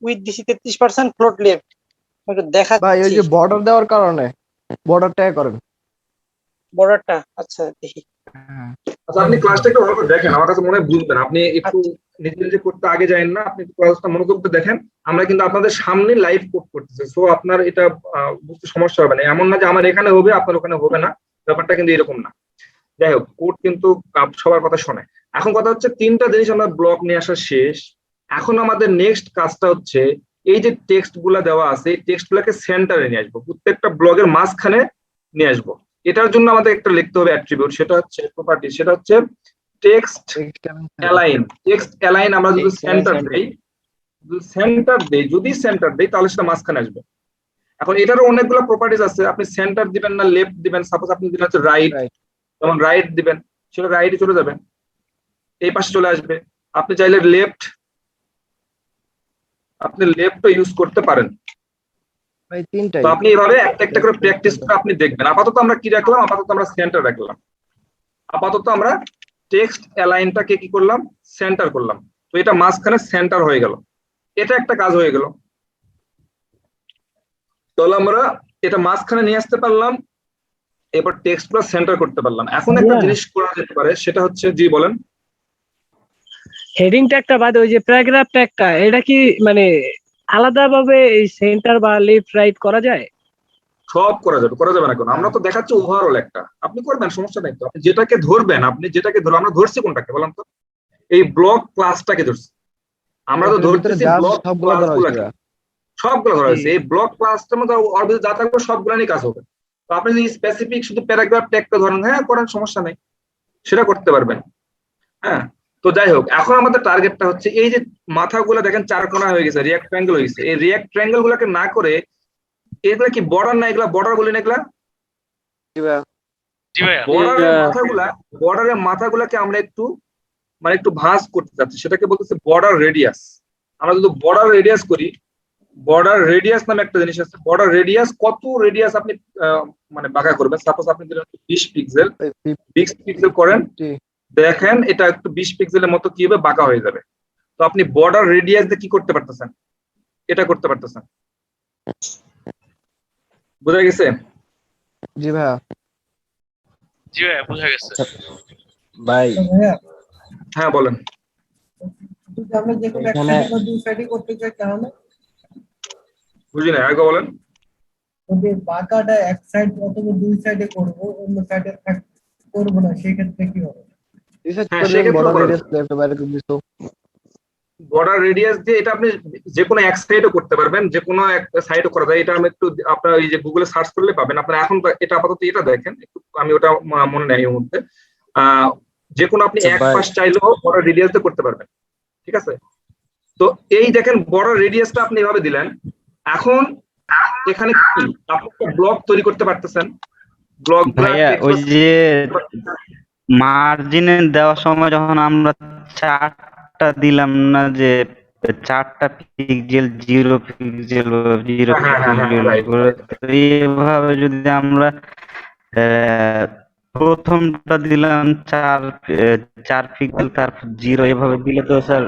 উইথ দিছি 33%, ফ্লোট লেফট। একটু দেখা ভাই ওই যে বর্ডার দেওয়ার কারণে বর্ডারটা করেন, বর্ডারটা। আচ্ছা দেখি। আচ্ছা, আপনি ক্লাসটা একটু ভালো করে দেখেন, আমার কাছে মনে হয় বুঝবেন। আপনি একটু নিজে নিজে করতে আগে যায়েন না, আপনি ক্লাসটা মনোযোগ দিয়ে দেখেন। আমরা কিন্তু আপনাদের সামনে লাইভ কোড করতেছি, সো আপনার এটা বুঝতে সমস্যা হবে না। এমন না যে আমার এখানে হবে আপনার ওখানে হবে না, ব্যাপারটা কিন্তু এরকম না। যাই হোক, কোড কিন্তু সবার কথা শোনে। এখন কথা হচ্ছে, তিনটা জিনিস আমরা ব্লক নিয়ে আসা শেষ। এখন আমাদের নেক্সট কাজটা হচ্ছে, এই যে টেক্সট গুলা দেওয়া আছে, এই টেক্সট গুলাকে সেন্টারে নিয়ে আসবো, প্রত্যেকটা ব্লগের মাঝখানে নিয়ে আসবো। এটার জন্য আমাদের একটা লিখতে হবে অ্যাট্রিবিউট, সেটা হচ্ছে প্রপার্টি, সেটা হচ্ছে টেক্সট অ্যালাইন। টেক্সট অ্যালাইন আমরা যদি সেন্টার দেই, যদি সেন্টার দেই তাহলে সেটা মাঝখানে আসবে। এখন এটারও অনেকগুলো প্রপার্টিজ আছে, আপনি সেন্টার দিবেন না লেফট দিবেন। সাপোজ আপনি দিলেন হচ্ছে রাইট, যেমন রাইট দিবেন, সেটা রাইটে চলে যাবে, এই পাশে চলে আসবে। আপনি চাইলে লেফট, আপনি লেফটও ইউজ করতে পারেন। ভাই তিনটাই। তো আপনি এভাবে একটা একটা করে প্র্যাকটিস করে আপনি দেখবেন। আপাতত আমরা কি রাখলাম, আপাতত আমরা সেন্টার রাখলাম, আপাতত আমরা টেক্সট অ্যালাইনটাকে কি করলাম, সেন্টার করলাম। তো এটা মাঝখানে সেন্টার হয়ে গেল, এটা একটা কাজ হয়ে গেল। তাহলে আমরা এটা মাঝখানে নিয়ে আসতে পারলাম, এবার টেক্সট গুলো সেন্টার করতে পারলাম। এখন একটা জিনিস করা যেতে পারে, সেটা হচ্ছে, জি বলেন। হেডিং ট্যাগটা বাদে ওই যে প্যারাগ্রাফ ট্যাগটা, এটা কি মানে আলাদাভাবে এই সেন্টার বা লেফট রাইট করা যায়? সব করা যাবে, করা যাবে না কেন? আমরা তো দেখাচ্ছি ওভারঅল একটা, আপনি করবেন, সমস্যা নাই তো। আপনি যেটাকে ধরবেন, আপনি যেটাকে ধরো, আমরা ধরছি কোনটাকে বলেন তো? এই ব্লক ক্লাসটাকে ধরছি আমরা, তো ধরতেছি ব্লক ক্লাসগুলোকে, সবগুলো ধরা হয়েছে। এই ব্লক ক্লাসটার মধ্যে অর্বিত যা থাকবে সবগুলো নিয়ে কাজ হবে। তো আপনি যদি স্পেসিফিক শুধু প্যারাগ্রাফ ট্যাগটা ধরেন, হ্যাঁ করেন, সমস্যা নেই, সেটা করতে পারবেন। হ্যাঁ, তো যাই হোক, এখন আমাদের টার্গেটটা হচ্ছে, এই যে মাথাগুলো দেখেন চার কোণা হয়ে গেছে, রিয়াক্ট ট্রায়াঙ্গেল হয়ে গেছে। এই রিয়াক্ট ট্রায়াঙ্গেল গুলোকে না করে, এগুলা কি বর্ডার না, এগুলা বর্ডার বলি না এগুলা? বর্ডারের মাথাগুলাকে আমরা একটু মানে একটু ভাঁজ করতে চাচ্ছি, সেটাকে বলতেছে বর্ডার রেডিয়াস। আমরা যদি বর্ডার রেডিয়াস করি, বর্ডার রেডিয়াস নামে একটা জিনিস আছে। বর্ডার রেডিয়াস, কত রেডিয়াস আপনি মানে বাঁকা করবেন। সাপোজ আপনি দিলেন 20 পিক্সেল, 20 পিক্সেল করেন, দেখেন এটা একটু 20 পিক্সেলের মতো কি হবে, বাঁকা হয়ে যাবে। তো আপনি বর্ডার রেডিয়াস দিয়ে কি করতে পারতেছেন, এটা করতে পারতেছেন। বোঝা গেছে? জি ভাইয়া। জি ভাইয়া বোঝা গেছে। ভাই ভাইয়া হ্যাঁ বলেন। যদি আমরা যে কোনো এক এখানে সাইডে বা দুই সাইডে করতে চাই তাহলে বুঝি না, আগে বলেন। যদি বাঁকাটা এক সাইড অথবা দুই সাইডে করব, অন্য সাইডে করবো না, সেক্ষেত্রে কি হবে? রিসার্চ হ্যাঁ করে সেক্ষেত্রে বর্ডার করা রেডিয়াস যাবে। লেফট বাইরে করে দিছো। বর্ডার রেডিয়াস দিয়ে এটা আপনি যে কোনো এক সাইডও করতে পারবেন, যে কোনো একটা সাইডও করা যায়। এটা আমি একটু আপনার এই যে গুগলে সার্চ করলে পাবেন। আপনার এখন এটা আপাতত এটা দেখেন একটু, আমি ওটা মনে নেই এই মুহূর্তে। যে কোনো আপনি আচ্ছা এক ভাই, পাশ চাইলেও বর্ডার রেডিয়াস দিয়ে করতে পারবেন, ঠিক আছে? তো এই দেখেন বর্ডার রেডিয়াসটা আপনি এভাবে দিলেন। এখন এখানে কি আপনি একটা ব্লক তৈরি করতে পারতেছেন। ব্লক ভাইয়া ওই যে মার্জিনে দেওয়ার সময় যখন আমরা চারটা দিলাম না, যে চারটা পিক্সেল, 0 পিক্সেল, 0 হ্যাঁ হ্যাঁ হ্যাঁ পিক্সেল রাইট করে, তো এইভাবে যদি আমরা প্রথমটা দিলাম 4 পিক্সেল, তারপর 0, এভাবে দিলে তো স্যার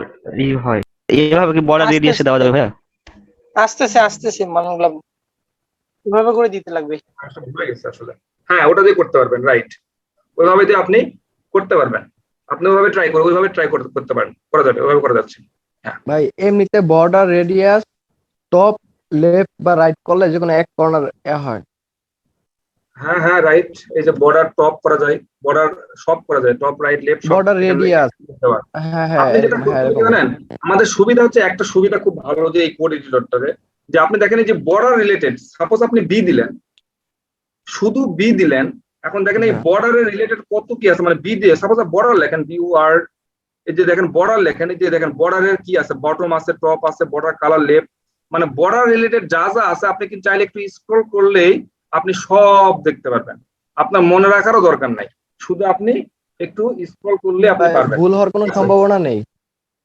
ই হয়। এইভাবে কি বর্ডার আস্তে রেডিয়াসে দেওয়া যাবে ভাইয়া? আস্তে মানগুলা এভাবে করে দিতে লাগবে। ভুলে গেছে আসলে। হ্যাঁ ওটা দিয়ে করতে পারবেন, রাইট। ওইভাবে দিয়ে আপনি করতে পারবেন। আপনি ওইভাবে ট্রাই করুন, ওইভাবে ট্রাই করতে পারেন, করা যাবে, ওইভাবে করা যাচ্ছে। হ্যাঁ ভাই এমনিতে বর্ডার রেডিয়াস টপ লেফট বা রাইট করলে যে কোনো এক কর্নার হয়। হ্যাঁ হ্যাঁ রাইট। এই যে বর্ডার টপ করা যায়, বর্ডার সব করা যায়, টপ রাইট লেফট সব। বর্ডার রেডিয়াস, হ্যাঁ হ্যাঁ আপনি যেটা করতে হ্যাঁ হবে এরকম। জানেন, আমাদের সুবিধা হচ্ছে একটা সুবিধা খুব ভালো যে এই কোড এডিটরটারে, যে আপনি দেখেন এই যে বর্ডার রিলেটেড, সাপোজ আপনি বি দিলেন, শুধু বি দিলেন। এখন দেখেন এই বর্ডারের রিলেটেড কত কি আছে, মানে বি দিয়ে সাপোজ বর্ডার লেখেন, BOR, এই যে দেখেন বর্ডার লেখেন, এই যে দেখেন বর্ডারের কি আছে, বটম আছে, টপ আছে, বর্ডার কালার লেফট, মানে বর্ডার রিলেটেড যা যা আছে আপনি কিন্তু চাইলে একটু স্ক্রল করলেই আপনি সব দেখতে পারবেন। আপনার মনে রাখারও দরকার নাই, শুধু আপনি একটু স্ক্রল করলে আপনি পারবেন। ভুল হওয়ার কোনো সম্ভাবনা নেই।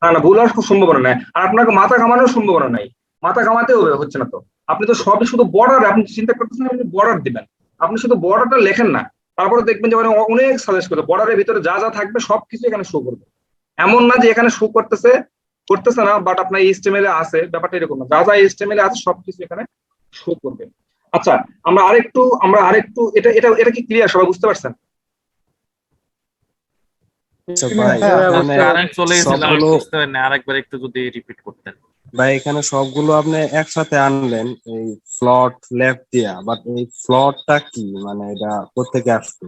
না না, ভুল হওয়ার খুব সম্ভাবনা নাই। আর আপনাকে মাথা ঘামানোর সম্ভাবনা নাই, মাথা ঘামাতেও হচ্ছে না তো। আপনি তো সবই শুধু বর্ডার, আপনি চিন্তা করতেছেন আপনি বর্ডার দিবেন, আপনি শুধু বর্ডারটা লেখেন না, তারপরে দেখবেন যে অনেক সাজেস্ট করবে বর্ডারের ভিতরে যা যা থাকবে সবকিছু এখানে শো করবে। এমন না যে এখানে শো করতেছে না, বাট আপনার HTML এ আছে, ব্যাপারটা এরকম না, যা যা HTML এ আছে সবকিছু এখানে শো করবে। আচ্ছা আমরা আরেকটু এটা এটা এটা কি ক্লিয়ার, সবাই বুঝতে পারছেন? ভাই মানে কারেন্ট চলে গেছিল, আমি সবগুলো বুঝতে পারিনি, আরেকবার একটু যদি রিপিট করতেন। ভাই এখানে সবগুলো আপনি একসাথে আনলেন এই ফ্লট লেফট দিয়া, বাট এই ফ্লটটা কি, মানে এটা কোত্থেকে আসছে?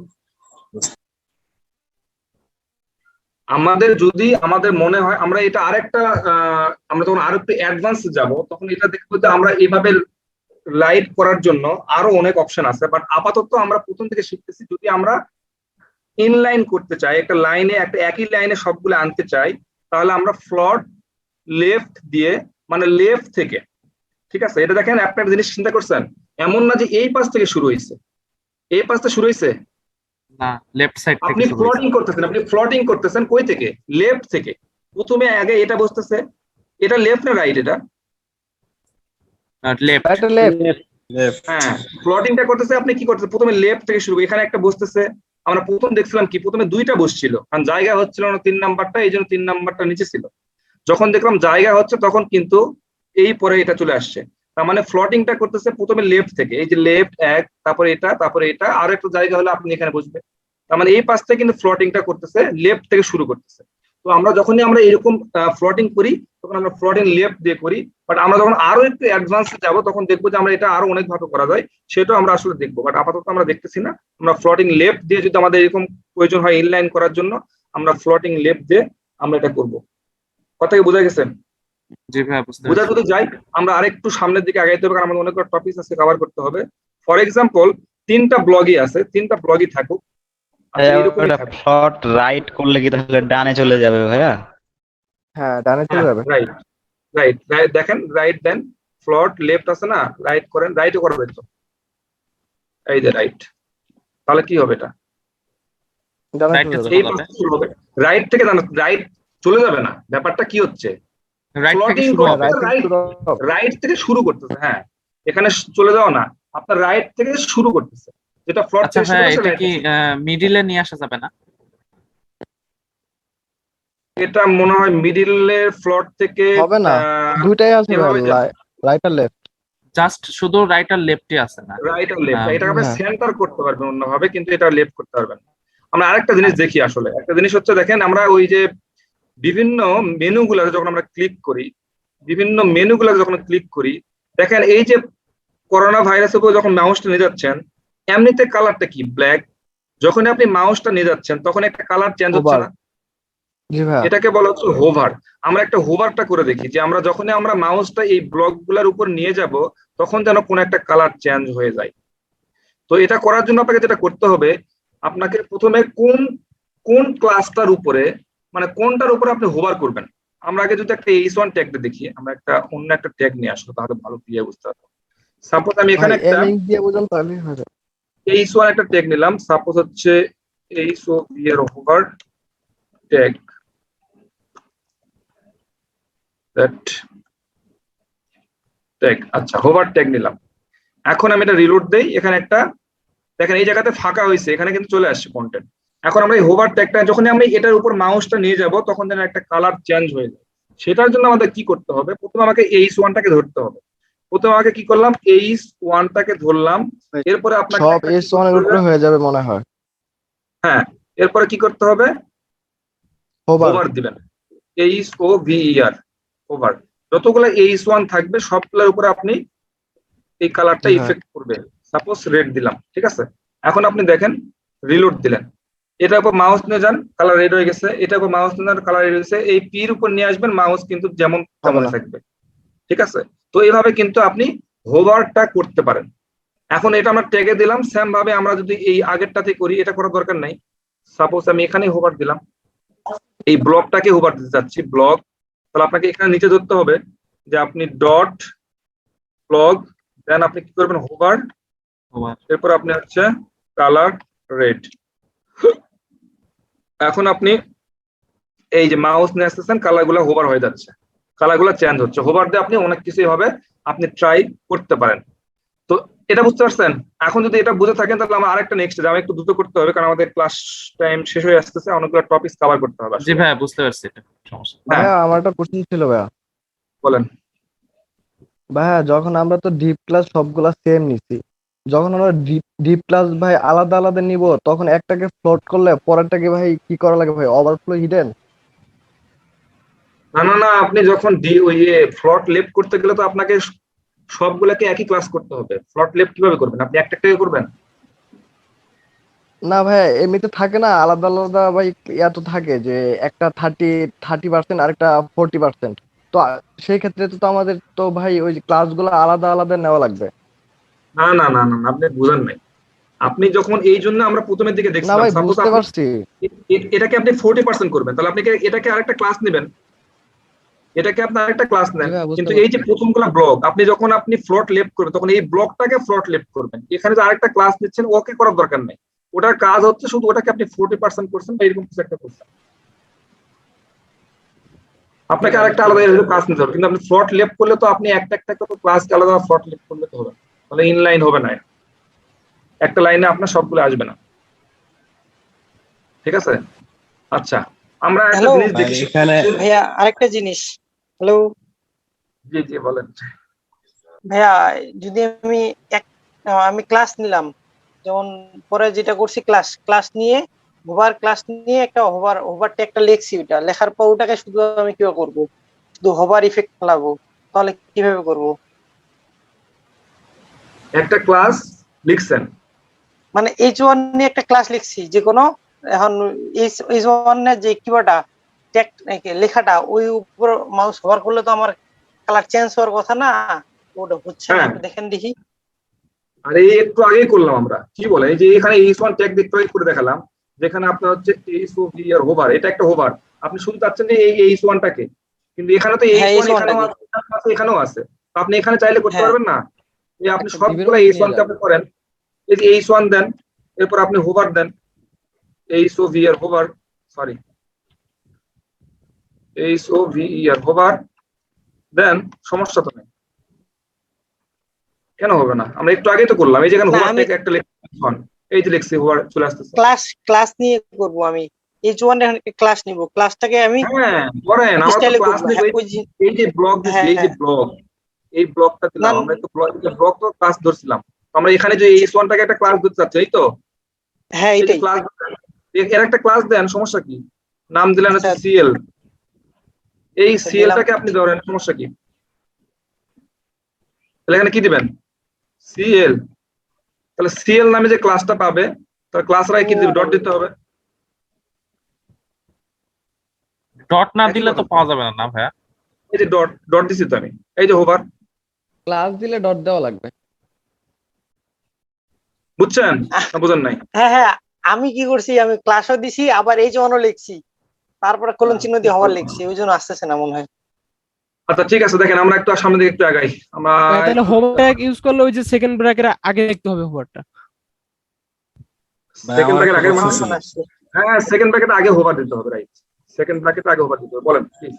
আমাদের যদি আমাদের মনে হয় আমরা এটা আরেকটা আমরা যখন আরো একটু অ্যাডভান্স যাব তখন এটা দেখবো যে আমরা এইভাবে লাইট করার জন্য আরো অনেক অপশন আছে, বাট আপাতত আমরা প্রথম থেকে শিখতেছি। যদি আমরা ইনলাইন করতে চাই, একটা লাইনে একটা একই লাইনে সবগুলো আনতে চাই, তাহলে আমরা ফ্লট লেফট দিয়ে, মানে লেফট থেকে, ঠিক আছে? এটা দেখেন আপনি একটা জিনিস চিন্তা করছেন, এমন না যে এই পাশ থেকে শুরু হয়েছে, এই পাশ থেকে শুরু হয়েছে না, লেফট সাইড থেকে আপনি শুরু ফ্লটিং করতেছেন কই থেকে? লেফট থেকে। প্রথমে আগে এটা বসতেছে, এটা লেফট না রাইট? এটা লেফট। এটা লেফট। হ্যাঁ, ফ্লটিংটা করতেছে আপনি কি করতেছে, প্রথমে লেফট থেকে শুরু, এখানে একটা বসতেছে। আমরা প্রথম দেখছিলাম কি, প্রথমে দুইটা বসছিল, কারণ জায়গা হচ্ছিল না 3 নাম্বারটা, এই জন্য 3 নাম্বারটা নিচে ছিল। যখন দেখলাম জায়গা হচ্ছে তখন কিন্তু এই পরে এটা চলে আসছে। তার মানে ফ্লটিংটা করতেছে প্রথমে লেফট থেকে, এই যে লেফট এক, তারপরে এটা, আর একটা জায়গা হলে আপনি এখানে বসবে। তার মানে এই পাশ থেকে কিন্তু ফ্লটিংটা করতেছে, লেফট থেকে শুরু করতেছে। তো আমরা যখনই আমরা এরকম ফ্লটিং করি তখন আমরা ফ্লটিং লেফট দিয়ে করি, বাট আমরা যখন আরো একটু অ্যাডভান্সে যাব তখন দেখবো যে আমরা এটা আরো অনেক ভাবে করা যায়, সেটাও আমরা আসলে দেখবো, বাট আপাতত আমরা দেখতেছি না। আমরা ফ্লটিং লেফট দিয়ে যদি আমাদের এরকম প্রয়োজন হয় ইনলাইন করার জন্য, আমরা ফ্লটিং লেফট দিয়ে আমরা এটা করব। কথা কি বোঝা গেছে? জি ভাই বুঝতে বোঝা পারছি। যদি যাই আমরা আরেকটু সামনের দিকে আগাইতে হবে, কারণ আমাদের অনেক টপিক আছে কভার করতে হবে। ফর এক্সাম্পল 3টা ব্লগই আছে, 3টা ব্লগই থাকুক, এরকমই থাকুক। ফ্লট রাইট করলে কি তাহলে ডানে চলে যাবে ভাইয়া? হ্যাঁ ডানে চলে যাবে। রাইট রাইট রাইট, দেখেন রাইট দেন, ফ্লট লেফট আছে না, রাইট করেন, রাইটও করবেন তো, এই যে রাইট। তাহলে কি হবে এটা? ডানে রাইট চলে চলে যাবে। যাবে। রাইট থেকে রাইট চলে যাবে না, ব্যাপারটা কি হচ্ছে, রাইট থেকে ফ্লটিং শুরু হবে। রাইট থেকে শুরু করতেছে। হ্যাঁ, এখানে চলে যাও না, আপনার রাইট থেকে শুরু করতেছে, যেটা ফ্লট আচ্ছা থেকে শুরু ভাই, করতেছে এটা right কি থেকে। মিডিলে নিয়ে আসা যাবে না? এটা মনে হয় মিডিলের ফ্লোর থেকে হবে না, দুইটাই আছে এভাবে রাইট আর লেফট। জাস্ট শুধু রাইট আর লেফটে আছে না। রাইট আর লেফট, আহ, এটাকে আপনি হ্যাঁ। সেন্টার করতে পারবেন অন্যভাবে, কিন্তু এটা লেফট করতে পারবেন না। আমরা আরেকটা জিনিস দেখি, আসলে একটা জিনিস হচ্ছে দেখেন, আমরা ওই যে বিভিন্ন মেনুগুলো যখন আমরা ক্লিক করি, বিভিন্ন মেনুগুলো যখন ক্লিক করি, দেখেন এই যে করোনা ভাইরাসের উপর যখন মাউসটা নিয়ে যাচ্ছেন, এমনিতে কালারটা কি ব্ল্যাক, যখন আপনি মাউসটা নিয়ে যাচ্ছেন তখন একটা কালার চেঞ্জ হচ্ছে না? জি ভাইয়া। এটাকে বলা হচ্ছে হোভার। আমরা একটা হোভারটা করে দেখি যে আমরা যখনই আমরা মাউসটা এই ব্লক গুলার উপর নিয়ে যাব তখন যেন কোনো একটা কালার চেঞ্জ হয়ে যায়। তো এটা করার জন্য আপনাকে যেটা করতে হবে, আপনাকে প্রথমে কোন কোন ক্লাসটার উপরে, মানে কোনটার উপরে আপনি হোভার করবেন। আমরা আগে যদি একটা H1 ট্যাগটা দেখি, আমরা একটা অন্য একটা ট্যাগ নিয়ে আসলো তাহলে ভালো ক্লিয়ার বুঝতে পারবো। সাপোজ আমি এখানে একটা দিয়ে বুঝুন তাহলেই হয়ে যাবে। H1 একটা ট্যাগ নিলাম, সাপোজ হচ্ছে HOV এর হোভার ট্যাগ, দ্যাট ট্যাগ, আচ্ছা হোভার ট্যাগ নিলাম। এখন আমি এটা রিলোড দেই, এখানে একটা দেখেন এই জায়গাতে ফাঁকা হয়েছে, এখানে কিন্তু চলে আসছে কন্টেন্ট। এখন আমরা এই হোভার ট্যাগটা যখন আমি এটার উপর মাউসটা নিয়ে যাব তখন যেন একটা কালার চেঞ্জ হয়ে যায়। সেটার জন্য আমাদের কি করতে হবে, প্রথমে আমাকে H1টাকে ধরতে হবে। প্রথমে আমাকে কি করলাম, H1টাকে ধরলাম, এরপরে আপনাকে সব একটা কি S1 এর করতে উপরে হবে? হয়ে যাবে মনে হয়। হ্যাঁ, এরপরে কি করতে হবে, হোভার। ওভার দিবেন, HOVER, ওভার। যতগুলো H1 থাকবে সবগুলোর উপরে আপনি এই কালারটা হ্যাঁ। ইফেক্ট করবে। সাপোজ রেড দিলাম, ঠিক আছে। এখন আপনি দেখেন রিলোড দিলেন, এটার উপর মাউস নিয়ে যান, কালার রেড হয়ে গেছে, এটার উপর মাউস নিয়ে যান, কালার রেড হয়েছে। এই পির উপর নিয়ে আসবেন, মাউস কিন্তু যেমন তেমন না। থাকবে, ঠিক আছে। তো এইভাবে কিন্তু আপনি হোভারটা করতে পারেন। এখন এটা আমরা ট্যাগে দিলাম, সেম ভাবে আমরা যদি এই আগেরটাতে করি, এটা করার দরকার নাই। সাপোজ আমি এখানে হোভার দিলাম, এই ব্লকটাকে হোভার দিতে চাচ্ছি, ব্লক, তাহলে আপনাকে এখানে নিচে ধরতে হবে যে আপনি ডট ব্লক, দেন আপনি কি করবেন, হোভার, এরপর আপনি হচ্ছে কালার রেড। এখন আপনি এই যে মাউস নিয়ে আসতেছেন, কালার গুলো হোভার হয়ে যাচ্ছে, কালার গুলো চেঞ্জ হচ্ছে। হোভার দিয়ে আপনি অনেক কিছুই হবে, আপনি ট্রাই করতে পারেন। তো এটা বুঝতে পারছেন? এখন যদি এটা বুঝে থাকেন তাহলে আমার আরেকটা নেক্সট যাবে, একটু দ্রুত করতে হবে কারণ আমাদের ক্লাস টাইম শেষ হয়ে আসতেছে, অনেকগুলো টপিক কভার করতে হবে। জি ভাইয়া বুঝতে পারছি, এটা সমস্যা নেই। ভাইয়া আমার একটা কোশ্চেন ছিল ভাইয়া। বলেন। ভাইয়া যখন আমরা তো ডিপ ক্লাস সবগুলা সেম নিছি, যখন আমরা ডিপ ক্লাস ভাই আলাদা আলাদা নিব তখন একটাকে ফ্লোট করলে পরেরটাকে ভাই কি করা লাগে ভাই, ওভারফ্লো হিডেন? না না না, আপনি যখন ওই ফ্লট লেফট করতে গেলে তো আপনাকে সবগুলাকে একই ক্লাস করতে হবে। ফ্লট লেফট কিভাবে করবেন, আপনি একটা একটা করবেন? না ভাই এমনিতে থাকে না আলাদা আলাদা ভাই, তো থাকে যে একটা 30% আর একটা 40%। তো সেই ক্ষেত্রে তো আমাদের তো ভাই ওই ক্লাসগুলো আলাদা আলাদা নেওয়া লাগবে। না না না না, আপনি বুঝেন নাই। আপনি যখন এই জন্য আমরা প্রথমের দিকে না দেখছিলাম, ভাই সাপোজ বুঝতে পারছি। এটাকে আপনি 40% করবেন, তাহলে আপনি এটাকে আরেকটা ক্লাস নেবেন, এটাকে আপনি আরেকটা ক্লাস নেন। কিন্তু এই যে প্রথমগুলা ব্লক, আপনি যখন আপনি ফ্লোট লেফট করবেন তখন এই ব্লকটাকে ফ্লোট লেফট করবেন। এখানে যে আরেকটা ক্লাস নিচ্ছেন ওকে করার দরকার নেই, ওটার কাজ হচ্ছে শুধু ওটাকে আপনি 40% করছেন বা এরকম কিছু একটা করছেন, আপনাকে আরেকটা আলাদা ক্লাস নিতে হবে। কিন্তু আপনি ফ্লোট লেফট করলে তো আপনি একটা একটা করে ক্লাস আলাদা ফ্লোট লেফট করলে তো হবে না, তাহলে ইনলাইন হবে না, একটা লাইনে আপনার সবগুলো আসবে না, ঠিক আছে। আচ্ছা, আমরা একটা হ্যালো জিনিস দেখি এখানে ভাইয়া, আরেকটা জিনিস। হ্যালো জি জি বলেন। ভাইয়া, যদি আমি ক্লাস নিলাম, যেমন পরে যেটা করছি ক্লাস নিয়ে ক্লাস নিয়ে একটা হোভার ট্যাগটা লিখছি, ওটা লেখার পর ওটাকে শুধু আমি কিভাবে করবো, শুধু হোভার ইফেক্ট ফেলাবো, তাহলে কিভাবে করবো? একটা ক্লাস লিখছেন, মানে H1 নিয়ে একটা ক্লাস লিখছি যে কোনো, এখন H1 এর যে কিবোর্ডটা ট্যাগ লেখাটা ওই উপর মাউস হোভার করলে তো আমার কালার চেঞ্জ হওয়ার কথা না, ওটা হচ্ছে না, একটু দেখেন দেখি। আর এই একটু আগেই করলাম আমরা, কি বলে এই যে এখানে H1 ট্যাগ দেখতে করে দেখালাম, যেখানে আপনার হচ্ছে HOV আর হোভার, এটা একটা হোভার। আপনি শুধু চাচ্ছেন যে এই H1টাকে, কিন্তু এখানে তো H1 এখানেও আছে, এখানেও আছে, তো আপনি এখানে চাইলে করতে পারবেন না। এই আপনি সবগুলো H1 কে আপনি করেন, এই যে H1 দেন, এরপর আপনি হোভার দেন, HOV আর হোভার, সরি HOVE আর হোভার দেন, সমস্যা তো নেই, কেন হবে না? আমরা একটু আগেই তো করলাম, এই যেখানে হোভার থেকে একটা লিখছি, এই যে লিখছি হোভার চলে আসতেছে। ক্লাস নিয়ে করব আমি, H1 এর ক্লাস নিব, ক্লাসটাকে আমি হ্যাঁ করেন, আমরা তো স্টাইলে ক্লাস করবো। নেব। হ্যাঁ, ওই যে এই যে ব্লগ দিছি, হ্যাঁ এই যে হ্যাঁ ব্লগ, এই ব্লগটা না দিলাম আমরা, তো ব্লগ তো ক্লাস ধরছিলাম। তো আমরা এখানে যে H1 টাকে একটা ক্লাস দিতে চাচ্ছি, এই তো হ্যাঁ এই যে এটাই। ক্লাস, এর একটা ক্লাস দেন, সমস্যা কি? নাম দিলেন আচ্ছা হচ্ছে সিএল, এই আচ্ছা, সিএল দিলাম। টাকে আপনি ধরেন, সমস্যা কি? তাহলে এখানে কি দিবেন? সিএল। তাহলে সিএল নামে যে ক্লাসটা পাবে, তাহলে ক্লাস রাই কি দিবে? ডট দিতে হবে। ডট না একই দিলে তো কথা। পাওয়া যাবে না না ভাইয়া? এই যে ডট, ডট দিছি তো আমি, এই যে হোভার, ক্লাস দিলে ডট দেওয়া লাগবে। বুঝছেন না বুঝেন নাই? হ্যাঁ হ্যাঁ, আমি কি করছি, আমি ক্লাসও দিছি আবার H1ও লিখছি, তারপরে কোলন চিহ্ন দিয়ে হবার লিখছি, ওই জন্য আসতেছে না মনে হয়। আচ্ছা ঠিক আছে, দেখেন আমরা একটু সামনের দিকে একটু আগাই আমরা। তাহলে হোভার ইউজ করলে ওই যে সেকেন্ড ব্র্যাকের আগে লিখতে হবে হোভারটা। ভাই সেকেন্ড আমার ব্র্যাকেট একটা আগে মানে, প্রশ্ন ছিল। আসছে। হ্যাঁ সেকেন্ড ব্র্যাকেট আগে হোভার দিতে হবে, রাইট। সেকেন্ড ব্র্যাকেট আগে হোভার দিতে হবে, বলেন প্লিজ।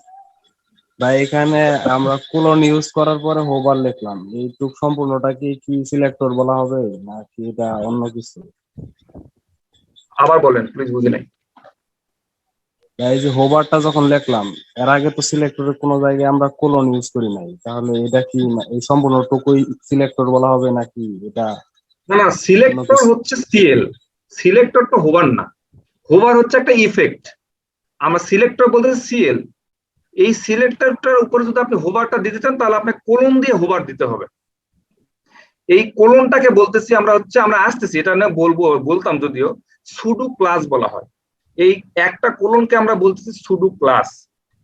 ভাই এখানে আমরা কোলন ইউজ করার পরে হোভার লিখলাম, এইটুক সম্পূর্ণটা কি সিলেক্টর বলা হবে নাকি এটা অন্য কিছু? আবার বলেন প্লিজ, বুঝি নাই। এই যে হোভারটা যখন লিখলাম, এর আগে তো সিলেক্টরের কোনো জায়গায় আমরা কোলন ইউজ করি নাই, তাহলে এটা কি এই সম্পূর্ণটুকুই সিলেক্টর বলা হবে নাকি এটা না না, অন্য সিলেক্টর কিছু? হচ্ছে সিএল, সিলেক্টর তো হোভার না। হোভার হচ্ছে একটা ইফেক্ট, আমরা সিলেক্টর বলতে সিএল। এই সিলেক্টরটার উপরে যদি আপনি হোভারটা দিতে চান, তাহলে আপনাকে কোলন দিয়ে হোভার দিতে হবে। এই কোলনটাকে বলতেছি আমরা, হচ্ছে আমরা আসতেছি, এটা না বলতাম যদিও, সুডো ক্লাস বলা হয়। এই একটা কোলনকে আমরা বলতেছি সুডো ক্লাস।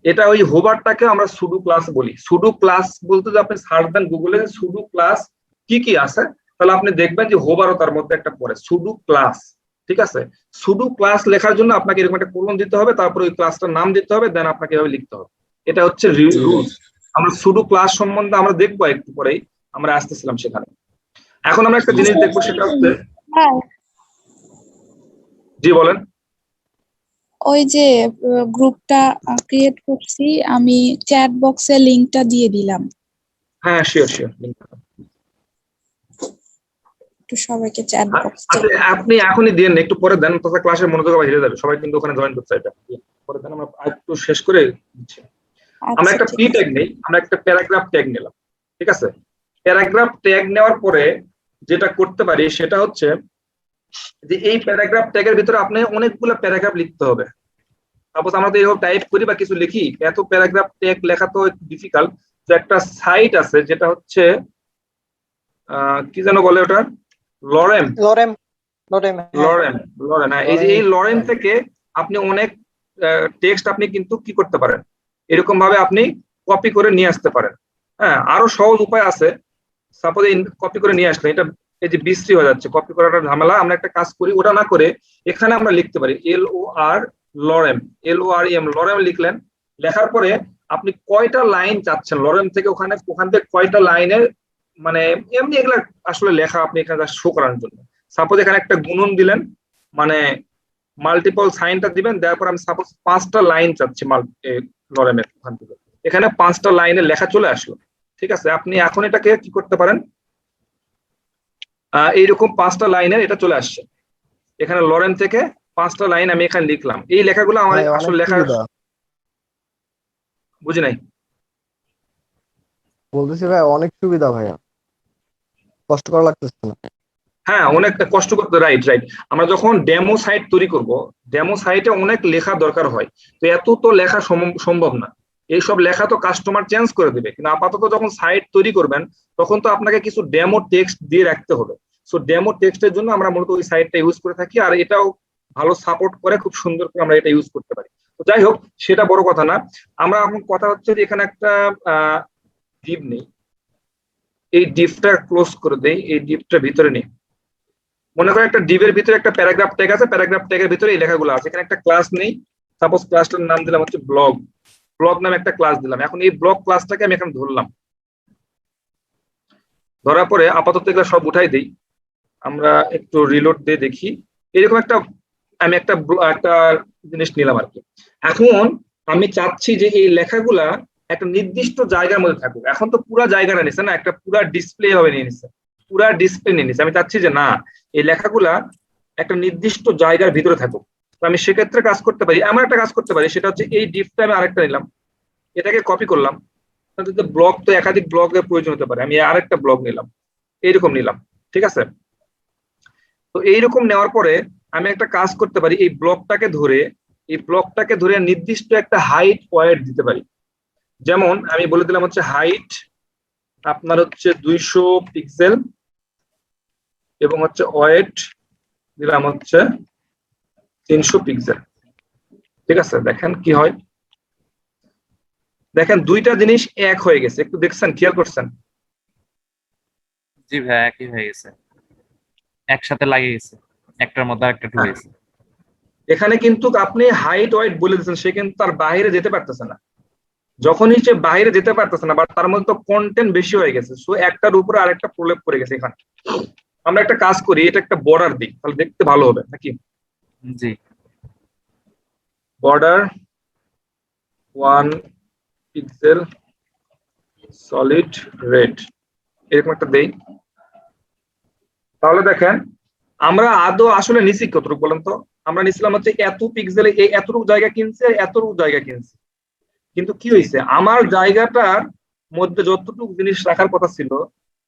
এটা ওই হোভারটাকে আমরা সুডো ক্লাস বলি। সুডো ক্লাস বলতে যে আপনি সার্চ দেন গুগলে সুডো ক্লাস কি কি আছে, তাহলে আপনি দেখবেন যে হোভারও তার মধ্যে একটা পড়ে, সুডো ক্লাস। ঠিক আছে, সুডো ক্লাস লেখার জন্য আপনাকে এরকম একটা কোলন দিতে হবে, তারপরে ওই ক্লাসটার নাম দিতে হবে, দেন আপনাকে এভাবে লিখতে হবে। এটা হচ্ছে রুলস। আমরা সুডো ক্লাস সম্বন্ধে আমরা দেখবো একটু পরেই, আমরা আসতেছিলাম সেখানে। এখন আমরা একটা জিনিস দেখবো, সেটা হচ্ছে, জি বলেন। ওই যে গ্রুপটা ক্রিয়েট করছি, আমি চ্যাট বক্সে লিংকটা দিয়ে দিলাম, হ্যাঁ শিওর শিওর। একটু সবাইকে চ্যাট বক্সে। আচ্ছা আপনি এখনই দেন, একটু পরে দেন, তাছাড়া ক্লাসের মনোযোগ আবার হেরে যাবে, সবাই কিন্তু ওখানে জয়েন করতে চাইবে। পরে দেন, আমরা একটু শেষ করে দিচ্ছি। আমরা আচ্ছা একটা ঠিক পি ট্যাগ নেই, আমরা একটা প্যারাগ্রাফ ট্যাগ নিলাম। ঠিক আছে, প্যারাগ্রাফ ট্যাগ নেওয়ার পরে যেটা করতে পারি সেটা হচ্ছে যে এই প্যারাগ্রাফ ট্যাগের ভিতরে আপনি অনেকগুলো প্যারাগ্রাফ লিখতে হবে। সাপোজ আমরা তো এইভাবে টাইপ করি বা কিছু লিখি, এত প্যারাগ্রাফ ট্যাগ লেখা তো একটু ডিফিকাল্ট। তো একটা সাইট আছে যেটা হচ্ছে কি যেন বলে ওটা, লরেম। লরেম লরেম হ্যাঁ। লরেম, লরেম, হ্যাঁ। এই যে এই লরেম থেকে আপনি অনেক টেক্সট আপনি কিন্তু কি করতে পারেন, এরকম ভাবে আপনি কপি করে নিয়ে আসতে পারেন। হ্যাঁ, আরো সহজ উপায় আছে। সাপোজ এই কপি করে নিয়ে আসলে এটা, এই যে বিশ্রী হয়ে যাচ্ছে, কপি করাটা ঝামেলা। আমরা একটা কাজ করি, ওটা না করে এখানে আমরা লিখতে পারি লরেম, লরেম লিখলেন। লেখার পরে আপনি কয়টা লাইন চাচ্ছেন লরেম থেকে, ওখান থেকে কয়টা লাইনের, মানে এমনি এগুলা আসলে লেখা আপনি এখানে শো করার জন্য। সাপোজ এখানে একটা গুণন দিলেন, মানে মাল্টিপল সাইনটা দিবেন, দেওয়ার পর আমি সাপোজ 5টা লাইন চাচ্ছি লরেমের ওখান থেকে, এখানে 5টা লাইনের লেখা চলে আসলো। ঠিক আছে, আপনি এখন এটাকে কি করতে পারেন, এইরকম 5টা লাইনের এটা চলে আসছে এখানে লরেম থেকে, 5টা লাইন আমি এখানে লিখলাম। এই লেখাগুলো আমার ভাই অনেক আসলে লেখা, সুবিধা। বুঝি নাই। বলতেছি ভাই অনেক সুবিধা ভাইয়া, কষ্ট করা লাগতেছে না। হ্যাঁ, অনেকটা কষ্ট করতে, রাইট রাইট। আমরা যখন ডেমো সাইট তৈরি করব, ডেমো সাইটে অনেক লেখা দরকার হয়, তো এত তো লেখা সম্ভব না। এইসব লেখা তো কাস্টমার চেঞ্জ করে দিবে, কিন্তু আপাতত যখন সাইট তৈরি করবেন তখন তো আপনাকে কিছু ডেমো টেক্সট দিয়ে রাখতে হবে। সো ডেমো টেক্সটের জন্য আমরা মূলত ওই সাইটটা ইউজ করে থাকি, আর এটাও ভালো সাপোর্ট করে, খুব সুন্দর করে আমরা এটা ইউজ করতে পারি। তো যাই হোক, সেটা বড় কথা না। আমরা এখন কথা হচ্ছে যে এখানে একটা ডিভ নেই, এই ডিভটা ক্লোজ করে দেই, এই ডিভটা ভিতরে নেই। মনে করেন একটা ডিভের ভিতরে একটা প্যারাগ্রাফ ট্যাগ আছে, প্যারাগ্রাফ ট্যাগের ভিতরে এই লেখাগুলো আছে। এখানে একটা ক্লাস নেই, সাপোজ ক্লাসটার নাম দিলাম হচ্ছে ব্লগ, ব্লগ নামে একটা ক্লাস দিলাম। এখন এই ব্লগ ক্লাসটাকে আমি এখানে ধরলাম, ধরার পরে আপাতত এগুলো সব উঠাই দেই, আমরা একটু রিলোড দিয়ে দেখি। এরকম একটা আমি একটা জিনিস নিলাম আর কি। এখন আমি চাচ্ছি যে এই লেখাগুলা একটা নির্দিষ্ট জায়গার মধ্যে থাকুক। এখন তো পুরা জায়গাটা নিচ্ছে না, একটা পুরা ডিসপ্লে ভাবে নিয়ে নিচ্ছে, পুরা ডিসপ্লে নিয়ে নিচ্ছে। আমি চাচ্ছি যে না, এই লেখাগুলা একটা নির্দিষ্ট জায়গার ভিতরে থাকুক। তো আমি সেক্ষেত্রে কাজ করতে পারি, এমন একটা কাজ করতে পারি, সেটা হচ্ছে এই ডিফটা আমি আরেকটা নিলাম, এটাকে কপি করলাম, ব্লক তো একাধিক ব্লকের প্রয়োজন হতে পারে, আমি আরেকটা ব্লক নিলাম, এইরকম নিলাম, ঠিক আছে। তো এইরকম নেওয়ার পরে আমি একটা কাজ করতে পারি, এই ব্লকটাকে ধরে নির্দিষ্ট একটা হাইট ওয়েট দিতে পারি। যেমন আমি বলে দিলাম হচ্ছে হাইট আপনার হচ্ছে 200 পিক্সেল এবং হচ্ছে ওয়েট দিলাম হচ্ছে 300 পিক্সেল, ঠিক আছে। দেখেন কি হয়, দেখেন দুইটা জিনিস এক হয়ে গেছে, একটু দেখছেন, খেয়াল করছেন? জি ভাই, একই হয়ে গেছে, একসাথে লাগিয়ে গেছে, একটার মধ্যে আরেকটা ঢুকে গেছে। এখানে কিন্তু আপনি হাইট ওয়েট বলে দিচ্ছেন, সে কিন্তু তার বাইরে যেতে পারতেছে না। যখনই সে বাইরে যেতে পারতেছে না, বাট তার মধ্যে তো কন্টেন্ট বেশি হয়ে গেছে, সো একটার উপরে আরেকটা প্রলেপ করে গেছে। এখানে আমরা একটা কাজ করি, এটা একটা বর্ডার দিই, তাহলে দেখতে ভালো হবে নাকি? জি, বর্ডার 1 পিক্সেল সলিড রেড, এরকম একটা দেই। তাহলে দেখেন আমরা আদৌ আসলে নিছি কতটুকু বলেন তো? আমরা নিছিলাম হচ্ছে এত পিক্সেলে এই এতটুকু জায়গা কিনছে, এতটুকু জায়গা কিনছে, কিন্তু কি হয়েছে, আমার জায়গাটার মধ্যে যতটুকু জিনিস রাখার কথা ছিল,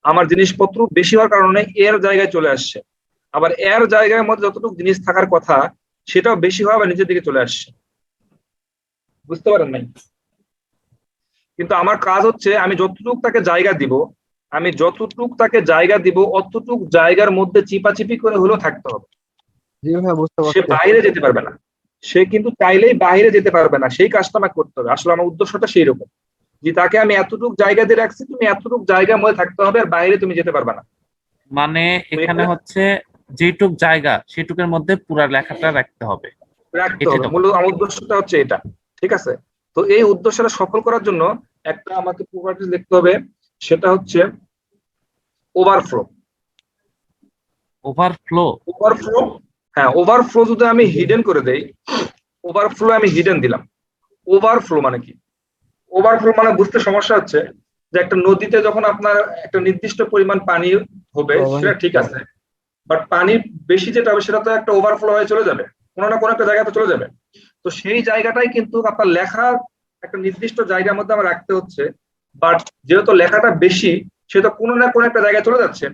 আমার জিনিসপত্র বেশি হওয়ার কারণে এর জায়গায় চলে আসছে, আবার এর জায়গার মধ্যে যতটুকু জিনিস থাকার কথা সেটাও বেশি হওয়া আবার নিচের দিকে চলে আসছে। বুঝতে পারেন নাই? কিন্তু আমার কাজ হচ্ছে আমি যতটুকু তাকে জায়গা দিব, অতটুক জায়গার মধ্যে চিপাচিপি করে হলেও থাকতে হবে। জি ভাই, বুঝতে সে পারছি। বাইরে যেতে পারবে না, সে কিন্তু চাইলেই বাইরে যেতে পারবে না, সেই কাজটা আমাকে করতে হবে। আসলে আমার উদ্দেশ্যটা সেই রকম যে তাকে আমি এতটুকু জায়গা দিয়ে রাখছি, তুমি এতটুকু জায়গার মধ্যে থাকতে হবে, আর বাইরে তুমি যেতে পারবে না। মানে এখানে হচ্ছে যেটুক জায়গা সেটুকের মধ্যে পুরা লেখাটা রাখতে হবে। মূলত আমার উদ্দেশ্যটা হচ্ছে এটা, ঠিক আছে। তো এই উদ্দেশ্যটা সফল করার জন্য একটা আমাকে প্রপার্টিজ লিখতে হবে, সেটা হচ্ছে ওভারফ্লো। হ্যাঁ, ওভারফ্লো যদি আমি হিডেন করে দেই, ওভারফ্লো আমি হিডেন দিলাম। ওভারফ্লো মানে কি? ওভারফ্লো মানে বুঝতে সমস্যা হচ্ছে যে একটা নদীতে যখন আপনার একটা নির্দিষ্ট পরিমাণ পানি হবে সেটা ঠিক আছে, বাট পানি বেশি যেটা হবে সেটা তো একটা ওভারফ্লো হয়ে চলে যাবে, কোনো না কোনো একটা জায়গাতে চলে যাবে। তো সেই জায়গাটাই কিন্তু আপনার লেখা একটা নির্দিষ্ট জায়গার মধ্যে আমার রাখতে হচ্ছে, বাট যেহেতু লেখাটা বেশি সেটা কোনো না কোনো একটা জায়গায় চলে যাচ্ছে,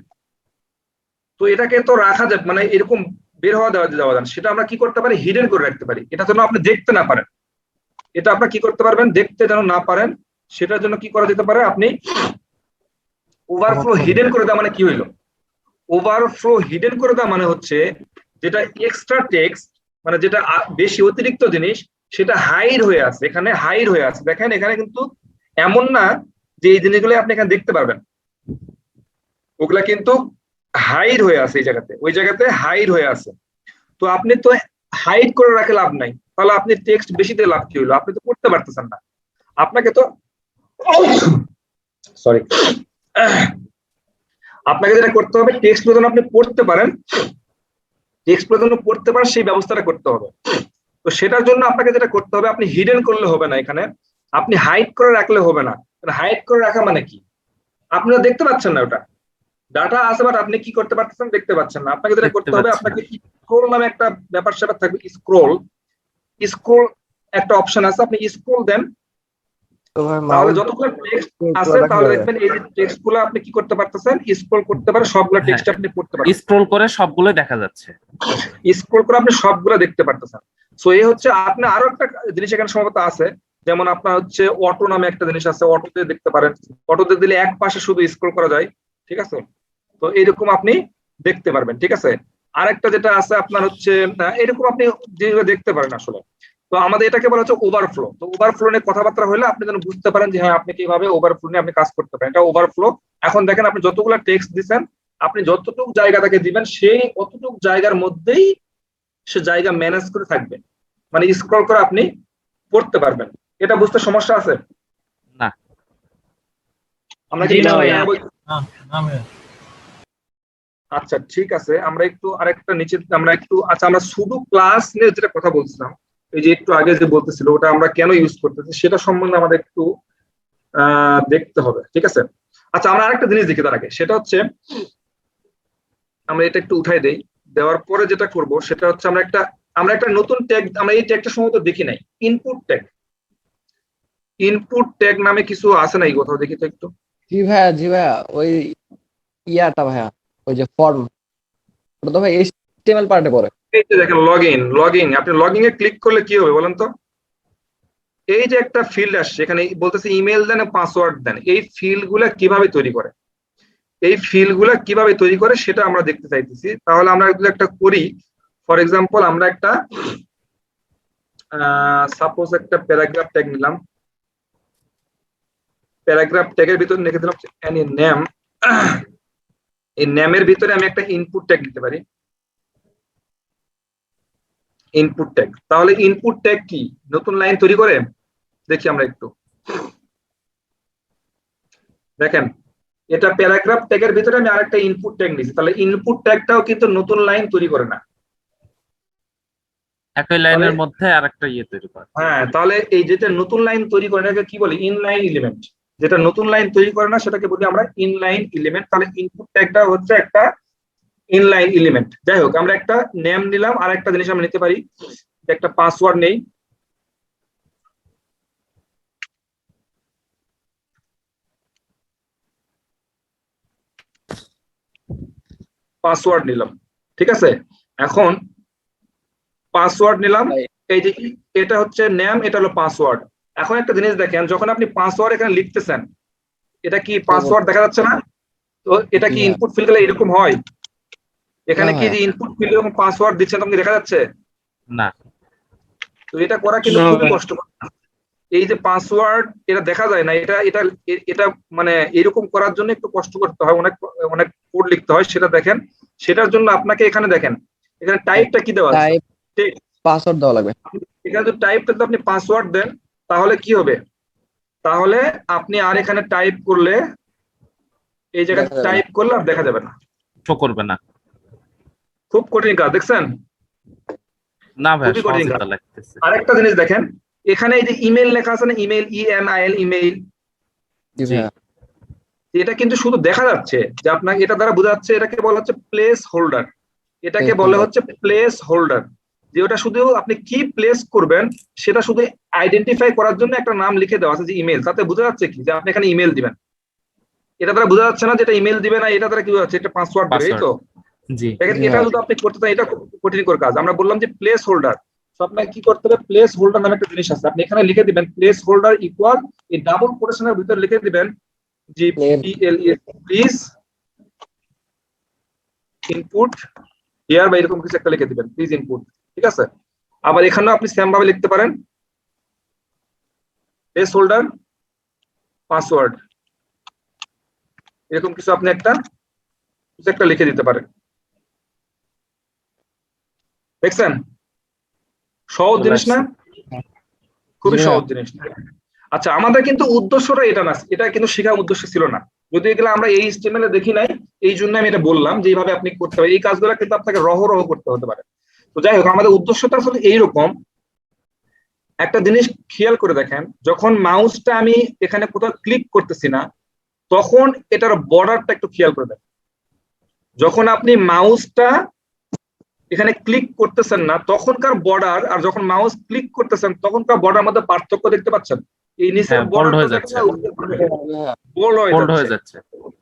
তো এটাকে তো রাখা যাবে মানে এরকম বের হওয়া দেওয়া যাবে, সেটা আমরা কি করতে পারি, হিডেন করে রাখতে পারি। এটা যেন আপনি দেখতে না পারেন, এটা আপনার কি করতে পারবেন, দেখতে যেন না পারেন, সেটার জন্য কি করা যেতে পারে, আপনি ওভারফ্লো হিডেন করে দেওয়া। মানে কি হইলো ওভারফ্লো হিডেন করে দেওয়া? মানে হচ্ছে যেটা এক্সট্রা টেক্সট, মানে যেটা বেশি অতিরিক্ত জিনিস সেটা হাইড হয়ে আছে, এখানে হাইড হয়ে আছে। দেখেন এখানে কিন্তু এমন না যে এই জিনিসগুলো আপনি এখানে দেখতে পারবেন, ওগুলা কিন্তু হাইড হয়ে আছে, এই জায়গাতে ওই জায়গাতে হাইড হয়ে আছে। তো আপনি তো হাইড করে রাখে লাভ নাই, তাহলে আপনি টেক্সট বেশি দিয়ে লাভ কি হলো? আপনি তো পড়তে পারতেছেন না। আপনাকে তো সরি আপনাকে যেটা করতে হবে, টেক্সট যেন আপনি পড়তে পারেন, সেই ব্যবস্থাটা করতে হবে। তো সেটার জন্য আপনাকে যেটা করতে হবে, আপনি হিডেন করলে হবে না, এখানে আপনি হাইড করে রাখলে হবে না। হাইড করে রাখা মানে কি? আপনারা দেখতে পাচ্ছেন না, ওটা ডাটা আছে বাট আপনি কি করতে পারতেছেন, দেখতে পাচ্ছেন না। আপনাকে যেটা করতে হবে, আপনাকে স্ক্রোল নামে একটা ব্যাপার স্যাপার থাকবে, স্ক্রোল একটা অপশন আছে, আপনি স্ক্রোল দেন, তাহলে যতগুলো টেক্সট আছে তাহলে দেখবেন এই যে টেক্সট গুলো আপনি কি করতে পারতেছেন, স্ক্রোল করতে পারেন, সবগুলো টেক্সট আপনি পড়তে পারবেন, স্ক্রোল করে সবগুলো দেখা যাচ্ছে, স্ক্রোল করে আপনি সবগুলো দেখতে পারতেছেন। সো এই হচ্ছে আপনি আরো একটা জিনিস এখানে সম্ভবত আছে, যেমন আপনার হচ্ছে অটো নামে একটা জিনিস আছে, অটোতে দেখতে পারেন, অটোতে দিলে এক পাশে শুধু স্ক্রোল করা যায়, ঠিক আছে। তো এইরকম আপনি দেখতে পারবেন, ঠিক আছে। আরেকটা যেটা আছে আপনার হচ্ছে এরকম আপনি যেগুলো দেখতে পারেন আসলে। তো আমাদের এটাকে বলা হচ্ছে ওভারফ্লো। তো ওভারফ্লো নিয়ে কথাবার্তা হলে আপনি যেন বুঝতে পারেন যে হ্যাঁ আপনি কিভাবে ওভারফ্লো নিয়ে আপনি কাজ করতে পারেন, এটা ওভারফ্লো। এখন দেখেন আপনি যতগুলো টেক্সট দিচ্ছেন, আপনি যতটুকু জায়গা তাকে দিবেন সেই অতটুকু জায়গার মধ্যেই সে জায়গা ম্যানেজ করে থাকবে, মানে স্ক্রল করে আপনি পড়তে পারবেন। এটা বুঝতে সমস্যা আছে? না। আমরা কি আচ্ছা ঠিক আছে, আমরা একটু আরেকটা নিচে আমরা একটু আচ্ছা আমরা শুধু ক্লাস নিয়ে যেটা কথা বলছিলাম, এই যে একটু আগে যে বলতেছিল ওটা আমরা কেন ইউজ করতেছি সেটা সম্বন্ধে আমাদের একটু দেখতে হবে, ঠিক আছে। আচ্ছা আমরা আরেকটা জিনিস দেখি তার আগে, সেটা হচ্ছে আমরা এটা একটু উঠাই দেই, দেওয়ার পরে যেটা করব সেটা হচ্ছে আমরা একটা আমরা একটা নতুন ট্যাগ, আমরা এই ট্যাগটা সম্ভবত দেখি নাই, ইনপুট ট্যাগ। ইনপুট ট্যাগ নামে কিছু আছে নাই কোথাও, দেখি তো একটু। জি ভাইয়া ওই ইয়াটা ভাইয়া, ওই যে ফর্ম, ওটা তো ভাই HTML পার্টে পড়ে। এই যে দেখেন লগইন, আপনি লগইন এ ক্লিক করলে কি হবে বলেন তো? এই যে একটা ফিল্ড আসছে এখানে, বলতেছে ইমেল দেন, পাসওয়ার্ড দেন। এই ফিল্ড গুলা কিভাবে তৈরি করে, সেটা আমরা দেখতে চাইতেছি। তাহলে আমরা যদি একটা করি, ফর এক্সাম্পল আমরা একটা সাপোজ একটা প্যারাগ্রাফ ট্যাগ নিলাম, প্যারাগ্রাফ ট্যাগের ভিতরে লিখে দিলাম এনি নেম। এই নেমের ভিতরে আমি একটা ইনপুট ট্যাগ দিতে পারি, ইনপুট ট্যাগ। তাহলে ইনপুট ট্যাগ কি নতুন লাইন তৈরি করে? দেখি আমরা একটু, দেখেন এটা প্যারাগ্রাফ ট্যাগের ভিতরে আমি আরেকটা ইনপুট ট্যাগ নিয়েছি, তাহলে ইনপুট ট্যাগটাও কিন্তু নতুন লাইন তৈরি করে না, একই লাইনের মধ্যে আরেকটা ইয়ে তৈরি করে। হ্যাঁ, তাহলে এই যেটা নতুন লাইন তৈরি করে না, কি বলি? Inline element. যেটা নতুন লাইন তৈরি করে না সেটাকে বলি আমরা ইনলাইন এলিমেন্ট। তাহলে ইনপুট ট্যাগটা হচ্ছে একটা ইনলাইন এলিমেন্ট। যাই হোক, আমরা একটা নেম নিলাম, আর একটা জিনিস আমরা নিতে পারি, একটা পাসওয়ার্ড নেই। পাসওয়ার্ড নিলাম, ঠিক আছে। এখন পাসওয়ার্ড নিলাম, এই যে এটা হচ্ছে নেম, এটা হলো পাসওয়ার্ড। এখন একটা জিনিস দেখেন, যখন আপনি পাসওয়ার্ড এখানে লিখতেছেন, এটা কি পাসওয়ার্ড দেখা যাচ্ছে না? তো এটা কি ইনপুট ফিল্ড গেলে এরকম হয়? এখানে কি যে ইনপুট ফিল্ড এরকম পাসওয়ার্ড দিচ্ছেন, তোমাকে দেখা যাচ্ছে না। তো এটা করা কিন্তু খুবই কষ্টকর। এই যে পাসওয়ার্ড এটা দেখা যায় না, এটা এটা এটা মানে এরকম করার জন্য একটু কষ্ট করতে হয়, অনেক অনেক কোড লিখতে হয়। সেটা দেখেন, সেটার জন্য আপনাকে এখানে দেখেন, এখানে টাইপটা কি দেওয়া আছে, ঠিক, পাসওয়ার্ড দেওয়া লাগবে। এখানে যদি টাইপটা আপনি পাসওয়ার্ড দেন তাহলে কি হবে? তাহলে আপনি আর এখানে টাইপ করলে, এই জায়গায় টাইপ করলে আর দেখা যাবে না, শো করবে না। খুব কঠিন কাজ, দেখছেন? না ভাই, খুবই কঠিন কাজ। লাগতেছে। আরেকটা জিনিস দেখেন, এখানে এই যে ইমেল লেখা আছে না, ইমেল, ইএমআইএল, ইমেইল, এটা কিন্তু শুধু দেখা যাচ্ছে যে আপনাকে, এটা দ্বারা বোঝা যাচ্ছে এটাকে বলা হচ্ছে প্লেস হোল্ডার। এটাকে বলা হচ্ছে প্লেস হোল্ডার, যে ওটা শুধু আপনি কি প্লেস করবেন সেটা শুধু আইডেন্টিফাই করার জন্য একটা নাম লিখে দেওয়া আছে যে ইমেল। তাতে বোঝা যাচ্ছে কি যে আপনি এখানে ইমেল দিবেন, এটা দ্বারা বোঝা যাচ্ছে না যেটা ইমেল দিবেন, না এটা দ্বারা কি বোঝা যাচ্ছে? এটা পাসওয়ার্ড দিবে, এই তো। জি, দেখেন, এটা যদি আপনি করতে চান, এটা খুব কঠিনকর কাজ। আমরা বললাম যে প্লেস হোল্ডার, তো আপনাকে কি করতে হবে? প্লেস হোল্ডার নামে একটা জিনিস আছে, আপনি এখানে লিখে দিবেন প্লেস হোল্ডার ইকুয়াল, এই ডাবল কোটেশনের ভিতরে লিখে দিবেন জি প্লিজ ইনপুট হিয়ার, বা এরকম কিছু একটা লিখে দিবেন, প্লিজ ইনপুট, ঠিক আছে। আবার এখানেও আপনি সেম ভাবে লিখতে পারেন প্লেস হোল্ডার পাসওয়ার্ড, এরকম কিছু আপনি একটা লিখে দিতে পারেন। দেখছেন সহজ জিনিস না? খুবই সহজ জিনিস। আচ্ছা, আমাদের কিন্তু উদ্দেশ্যটা এটা না, এটা কিন্তু শেখার উদ্দেশ্য ছিল না। যদি এগুলো আমরা এই HTML এ দেখি নাই, এই জন্য আমি এটা বললাম যে এইভাবে আপনি করতে পারেন। এই কাজগুলো কিন্তু আপনাকে রহ করতে হতে পারে। তো যাই হোক, আমাদের উদ্দেশ্যটা আসলে এইরকম। একটা জিনিস খেয়াল করে দেখেন, যখন মাউসটা আমি এখানে কোথাও ক্লিক করতেছি না, তখন এটার বর্ডারটা একটু খেয়াল করে দেখেন। যখন আপনি মাউসটা এখানে ক্লিক করতেছেন না তখনকার বর্ডার, আর যখন মাউস ক্লিক করতেছেন তখনকার বর্ডার মধ্যে পার্থক্য দেখতে পাচ্ছেন? এই নিচের বোল্ড হয়ে যাচ্ছে।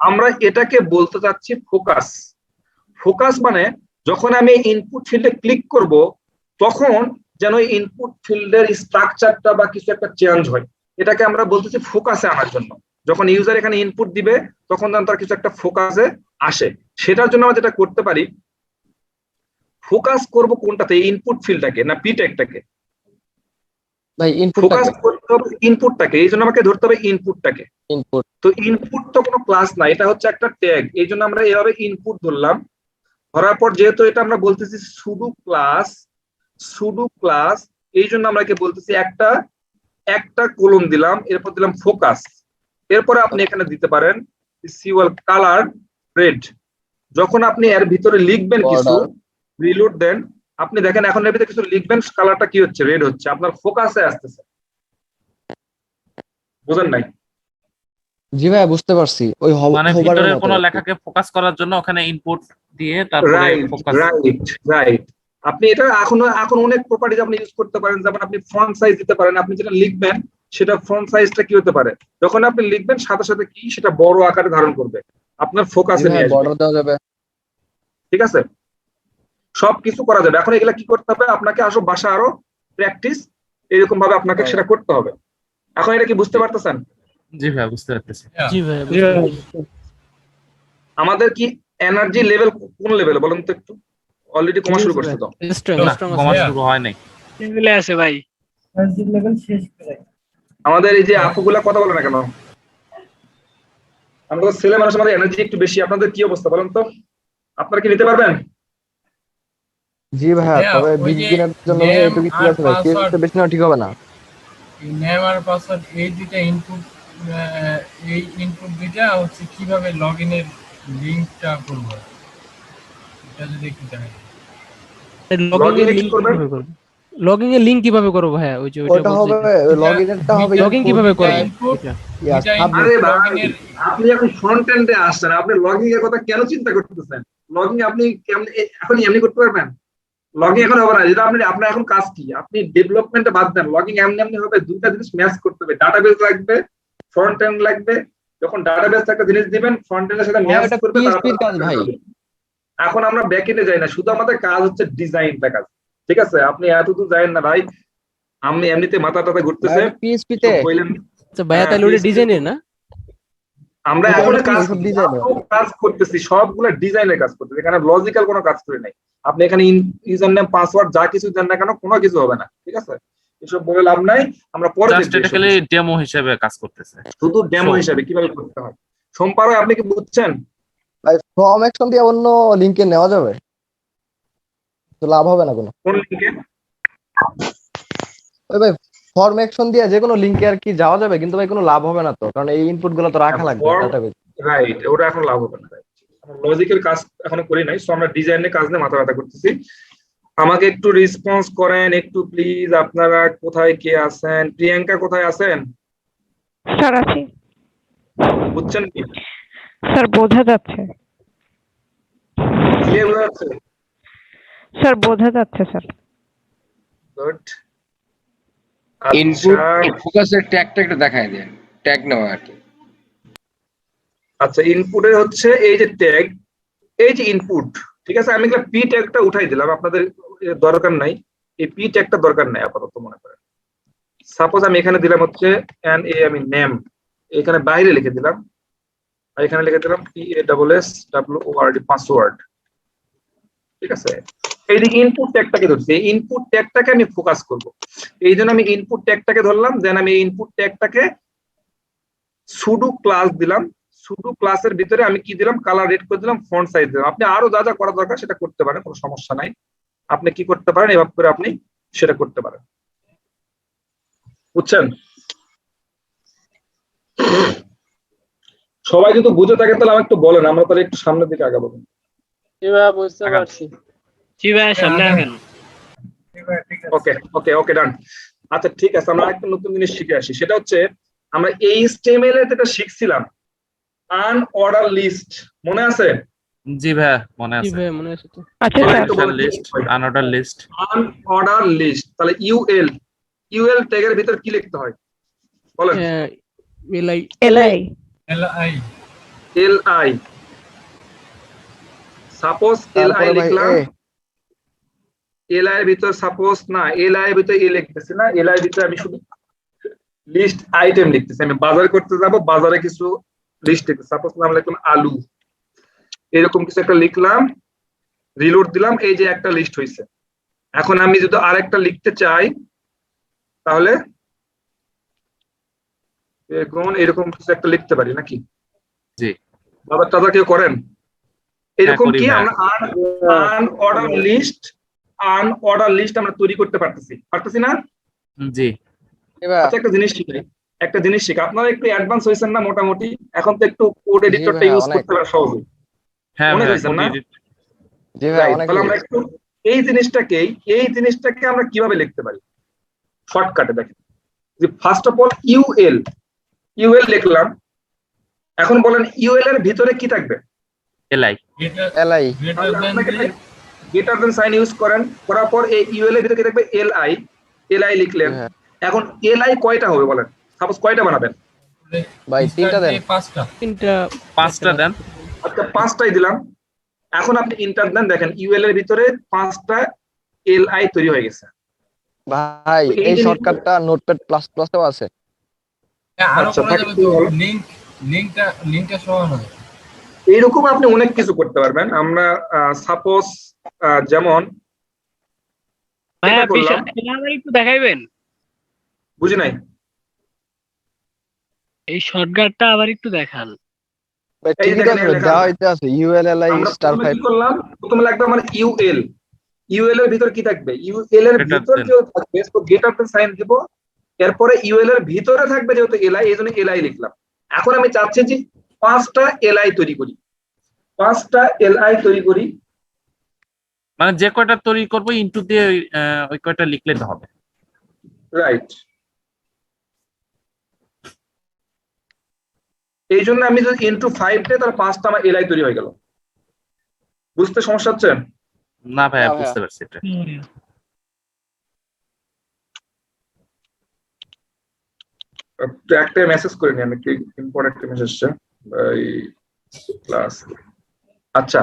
আমরা এটাকে বলতে চাচ্ছি ফোকাস। ফোকাস মানে যখন আমি ইনপুট ফিল্ডে ক্লিক করব তখন যেন ইনপুট ফিল্ডের স্ট্রাকচারটা বা কিছু একটা চেঞ্জ হয়, এটাকে আমরা বলতেছি ফোকাসে আনার জন্য। যখন ইউজার এখানে ইনপুট দিবে তখন তার কিছু একটা ফোকাসে আসে। সেটার জন্য আমরা যেটা করতে পারি, ফোকাস করব কোনটাতে, ইনপুট ফিল্ডটাকে না পি ট্যাগটাকে? ভাই ফোকাস করতে হবে ইনপুটটাকে, এই জন্য আমাকে ধরতে হবে ইনপুটটাকে। ইনপুট, তো ইনপুট তো কোনো ক্লাস না, এটা হচ্ছে একটা ট্যাগ, এই জন্য আমরা এভাবে ইনপুট ধরলাম। ধরার পর যেহেতু এটা আমরা বলতেছি সুডো ক্লাস, এই জন্য আমরা বলতেছি একটা কলম দিলাম, এরপর দিলাম ফোকাস। এরপরে আপনি এখানে দিতে পারেন সিওয়াল কালার রেড। যখন আপনি এর ভিতরে লিখবেন কিছু, রিলোড দেন, আপনি দেখেন এখন এর ভিতরে কিছু লিখবেন, কালারটা কি হচ্ছে? রেড হচ্ছে, আপনার ফোকাসে আসতেছে। বুঝেন নাই? জি ভাই, বুঝতে পারছি। ওই মানে ভিতরের কোনো লেখাকে ফোকাস করার জন্য ওখানে ইনপুট দিয়ে তারপরে ফোকাস। রাইট। আপনি এটা এখন অনেক প্রপার্টিজ আপনি ইউজ করতে পারেন, যেমন আপনি ফন্ট সাইজ দিতে পারেন, আপনি যেটা লিখবেন সেটা ফন্ট সাইজটা কি হতে পারে, যখন আপনি লিখবেন সাথে সাথে কি সেটা বড় আকারে ধারণ করবে, আপনার ফোকাসে নিয়ে আসবে, বর্ডার দেওয়া যাবে। ঠিক আছে? সবকিছু করা যাবে। এখন এগুলা কি করতে হবে, আপনাকে আসো বাসা আরো প্র্যাকটিস এরকম ভাবে আপনাকে সেটা করতে হবে। এখন এটা কি বুঝতে পারতেছেন? জি ভাই বুঝতে পারতেছি। জি ভাই আমাদের কি এনার্জি লেভেল কোন লেভেলে বলেন তো একটু? অলরেডি কমা শুরু করছে তো? না, কমা শুরু হয় নাই। লেভেলে আছে ভাই। আমাদের এই যে আপুগুলা কথা বলে না কেন? আমাদের ছেলে মানুষ, আমাদের এনার্জি একটু বেশি। আপনাদের কি অবস্থা বলেন তো? আপনারা কি নিতে পারবেন? জি ভাইয়া, তবে বিগিনার জন্য ভাই একটু কিছু আছে ভাই, কেউ বেশি না ঠিক হবে না। এই নেম আর পাসওয়ার্ড এই দুইটা ইনপুট, এই ইনপুট দুইটা হচ্ছে কিভাবে লগইনের লিংকটা করব, এটা যদি একটু জানেন। লগইন এর লিংক কিভাবে করব ভাইয়া? ওই যে ওটা হবে লগইনেরটা হবে, লগইন কিভাবে করব? আরে ভাই, আপনি এখন ফ্রন্ট এন্ডে আসছেন, আপনি লগইন এর কথা কেন চিন্তা করতেছেন? লগইন আপনি কেমনে এখন এমনি করতে পারবেন? লগইন এখন হবে না, যেটা আপনার এখন কাজ কি, আপনি ডেভেলপমেন্টে বাদ দেন, লগইন এমনি হবে। দুইটা জিনিস ম্যাচ করতে হবে, ডাটাবেস লাগবে, ফ্রন্ট এন্ড লাগবে। যখন ডাটাবেস একটা জিনিস দিবেন, ফ্রন্ট এন্ডের সাথে ম্যাচ করবে, ভাই। এখন আমরা ব্যাক এন্ডে যাই না, শুধু আমাদের কাজ হচ্ছে ডিজাইনটা কাজ, ঠিক আছে? আপনি এতদূর যাবেন না ভাই, আমি এমনিতে মাথা টাথা ঘুরতেছে পিএইচপি তে। আচ্ছা ভাইয়া, তাহলে ওটা ডিজাইনের না? আমরা এখন কাজ করতেছি, সবগুলো ডিজাইনের কাজ করতেছি, এখানে লজিক্যাল কোনো কাজ করে নাই। আপনি এখানে ইউজার নেম পাসওয়ার্ড যা কিছু দেন না কেন, কোনো কিছু হবে না, ঠিক আছে? এসব বলে লাভ নাই, আমরা পরে জাস্ট এটা খালি ডেমো হিসেবে কাজ করতেছে, শুধু ডেমো হিসেবে কিভাবে করতে হয়। সোমবার আপনি কি বুঝছেন? ভাই ফর্ম অ্যাকশন দিয়ে অন্য লিংকে নেওয়া যাবে তো লাভ হবে না কোনো? কোন লিংকে? ওই ভাই ফর্ম অ্যাকশন দিয়ে যে কোনো লিংকে আর কি যাওয়া যাবে, কিন্তু ভাই কোনো লাভ হবে না তো, কারণ এই ইনপুট গুলো তো রাখা লাগবে ডাটাবেস। রাইট, ওটা এখন লাভ হবে না। লজিক্যাল কাজ এখনো করি নাই, সো আমরা ডিজাইনের কাজ নিয়ে মাথা ব্যথা করতেছি। আমাকে একটু রেসপন্স করেন একটু প্লিজ, আপনারা কোথায় কে আছেন? প্রিয়াঙ্কা কোথায় আছেন? স্যার আছি বুঝছেন কি স্যার, বোঝা যাচ্ছে ক্লিয়ার বোঝা যাচ্ছে? স্যার বোঝা যাচ্ছে স্যার। গুড। ইনপুট ফোকাসের ট্যাগটা একটু দেখায় দেন, ট্যাগ নেওয়া আর কি। আচ্ছা, ইনপুটের হচ্ছে এই যে ট্যাগ, এই যে ইনপুট, ঠিক আছে? আমি এগুলা পি ট্যাগটা উঠাই দিলাম, আপনাদের দরকার নাই, এই পি ট্যাগটা দরকার নাই আপাতত মনে করেন। সাপোজ আমি এখানে দিলাম হচ্ছে এন এ, আমি নেম এখানে বাইরে লিখে দিলাম, আর এখানে লিখে দিলাম PASSWORD পাসওয়ার্ড, ঠিক আছে? এইদিকে ইনপুট ট্যাগটাকে ধরছি, এই ইনপুট ট্যাগটাকে আমি ফোকাস করব, এই জন্য আমি ইনপুট ট্যাগটাকে ধরলাম। দেন আমি এই ইনপুট ট্যাগটাকে সুডো ক্লাস দিলাম, সুডো ক্লাসের ভিতরে আমি কি দিলাম, কালার রেড করে দিলাম, ফন্ট সাইজ দিলাম। আপনি আরো যা যা করা দরকার সেটা করতে পারেন, কোনো সমস্যা নাই। আপনি কি করতে পারেন, এভাবে করে আপনি সেটা করতে পারেন, বুঝছেন? সবাই যদি বুঝে থাকেন তাহলে আমাকে একটু বলেন, আমরা তাহলে একটু সামনের দিকে আগাবো। জি ভাই বুঝতে পারছি। জি ভাই সামনে আগান। ওকে ওকে ওকে ডান। আচ্ছা ঠিক আছে, আমরা একটা নতুন জিনিস শিখে আসি, সেটা হচ্ছে আমরা HTML এ যেটা শিখছিলাম আনঅর্ডার লিস্ট, মনে আছে? জি ভাই মনে আছে। জি ভাই মনে আছে তো। আচ্ছা sir, list, unorder list. Unorder list, তাহলে ইউএল ট্যাগের ভিতর কি লিখতে হয় বলেন? এলআই এলআই, সাপোজ এলআই লিখলাম, এলআই এর ভিতর সাপোজ না, এলআই এর ভিতর এ লিখতেছি না, এলআই এর ভিতর আমি শুধু লিস্ট আইটেম লিখতেছি। আমি বাজার করতে যাব, বাজারে কিছু লিস্ট লিখতেছি, সাপোজ নাম লিখলাম আলু, এরকম কিছু একটা লিখলাম, রিলোড দিলাম, এই যে একটা লিস্ট হয়েছে। এখন আমি যদি আরেকটা লিখতে চাই তাহলে এরকম কিছু একটা লিখতে পারি নাকি? জি, বাজার টাজার কেউ করেন এরকম কি? আমরা আনঅর্ডার লিস্ট আমরা তৈরি করতে পারতেছি না? জি। আচ্ছা একটা জিনিস শিখি, আপনারা একটু অ্যাডভান্স হয়েছেন না মোটামুটি, এখন তো একটু কোড এডিটরটা ইউজ করতে পারা সহজ। হ্যাঁ মনে হয়েছে না? তাহলে আমরা একটু এই জিনিসটাকে আমরা কিভাবে লিখতে পারি শর্টকাটে দেখেন। যে ফার্স্ট অফ অল ইউএল লিখলাম, এখন বলেন ইউএল এর ভিতরে কি থাকবে? LI. Greater than sign use করেন, করার পর এই ইউএল এর ভিতরে কি থাকবে এলআই, এলআই লিখলেন। এখন এলআই কয়টা হবে বলেন, সাপোজ কয়টা বানাবেন? ভাই তিনটা দেন। পাঁচটা দেন। আচ্ছা 5টাই দিলাম। এখন আপনি ইন্টার দেন, দেখেন ইউএল এর ভিতরে 5টা এলআই তৈরি হয়ে গেছে। ভাই এই শর্টকাটটা নোটপ্যাড প্লাস প্লাসেও আছে। আরো আচ্ছা, করা যাবে তো, লিংকটা সমান হয়। এইরকম আপনি অনেক কিছু করতে পারবেন। আমরা সাপোজ যেমন ভাইয়া এটা করলাম, এটা আমার একটু দেখাইবেন, বুঝি নাই। এই শর্টকাটটা আবার একটু দেখান। ভাই এই ঠিকই তো দেখেন আছে, লেখা দেওয়া আছে। হইতে আছে ULLI আমরা স্টার প্রথমে 5। কি করলাম, প্রথমে লাগবে আমার ইউএল। ইউএল এর ভিতর কি থাকবে, ইউএল এর Greater ভিতর than। যে থাকবে তো গ্রেটার দেন সাইন দিব। এরপরে ইউএল এর ভিতরে থাকবে যেহেতু এলআই, এই জন্য এলআই লিখলাম। এখন আমি চাচ্ছি যে 5টা এলআই তৈরি করি, 5টা এলআই তৈরি করি। মানে যে কয়টা তৈরি করবো ইনটু দিয়ে ওই কয়টা লিখলে তো হবে। রাইট। এই জন্য আমি যদি ইনটু 5 দিই তাহলে 5টা আমার এলআই তৈরি হয়ে গেল। বুঝতে সমস্যা হচ্ছে? না ভাইয়া বুঝতে পারছি এটা। একটা মেসেজ করে নি আমি, কি ইম্পর্টেন্ট মেসেজটা ভাই ক্লাস। আচ্ছা,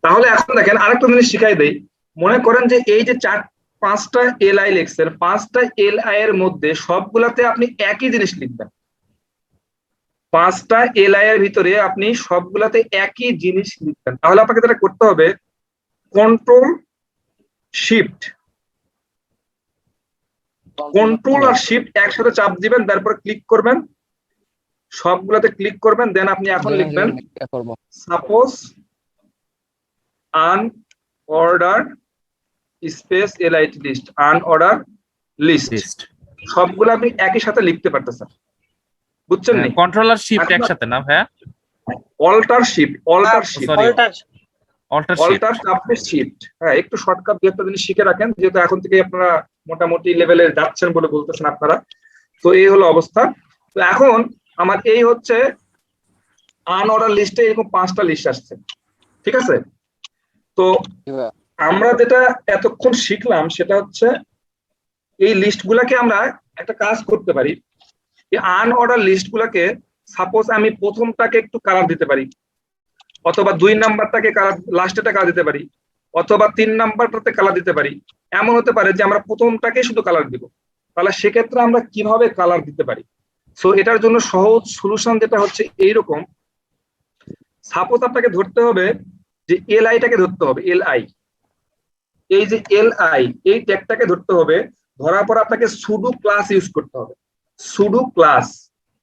তাহলে এখন দেখেন আরেকটা জিনিস শিখাই দেই। মনে করেন যে এই যে 5টা এলআই লিখছেন, 5টা এলআই এর মধ্যে সবগুলাতে আপনি একই জিনিস লিখবেন। 5টা এলআই এর ভিতরে আপনি সবগুলাতে একই জিনিস লিখবেন। তাহলে আপনাকে যেটা করতে হবে, কন্ট্রোল শিফট, কন্ট্রোল আর শিফট একসাথে চাপ দিবেন, তারপর ক্লিক করবেন, সবগুলাতে ক্লিক করবেন, দেন আপনি এখন লিখবেন সাপোজ আনঅর্ডার স্পেস এলআইট লিস্ট, আনঅর্ডার লিস্ট। সবগুলো আপনি একই সাথে লিখতে পারতেছেন, বুঝছেন নি? কন্ট্রোল আর শিফট একসাথে না ভাইয়া? Alter shift, alter shift, alter চাপে শিফট। হ্যাঁ, একটু শর্টকাট দিয়ে একটা জিনিস শিখে রাখেন, যেহেতু এখন থেকে আপনারা মোটামুটি লেভেলে যাচ্ছেন বলে বলতেছেন আপনারা। তো এই হলো অবস্থা। তো এখন আমার এই হচ্ছে আনঅর্ডার লিস্টে এরকম 5টা লিস্ট আসছে, ঠিক আছে? তো আমরা যেটা এতক্ষণ শিখলাম সেটা হচ্ছে এই লিস্ট গুলাকে আমরা একটা কাজ করতে পারি। এই আনঅর্ডার লিস্ট গুলাকে সাপোজ আমি প্রথমটাকে একটু কালার দিতে পারি, অথবা 2 নাম্বারটাকে কালার, লাস্টেটা কালার দিতে পারি, অথবা 3 নাম্বারটাতে কালার দিতে পারি। এমন হতে পারে যে আমরা প্রথমটাকে শুধু কালার দিব। তাহলে সেক্ষেত্রে আমরা কিভাবে কালার দিতে পারি? সো এটার জন্য সহজ সলিউশন যেটা হচ্ছে এইরকম। সাপোজ আপনাকে ধরতে হবে যে এলআইটাকে ধরতে হবে, এলআই, এই যে এলআই এই ট্যাগটাকে ধরতে হবে। ধরার পর আপনাকে সুডো ক্লাস ইউজ করতে হবে, সুডো ক্লাস।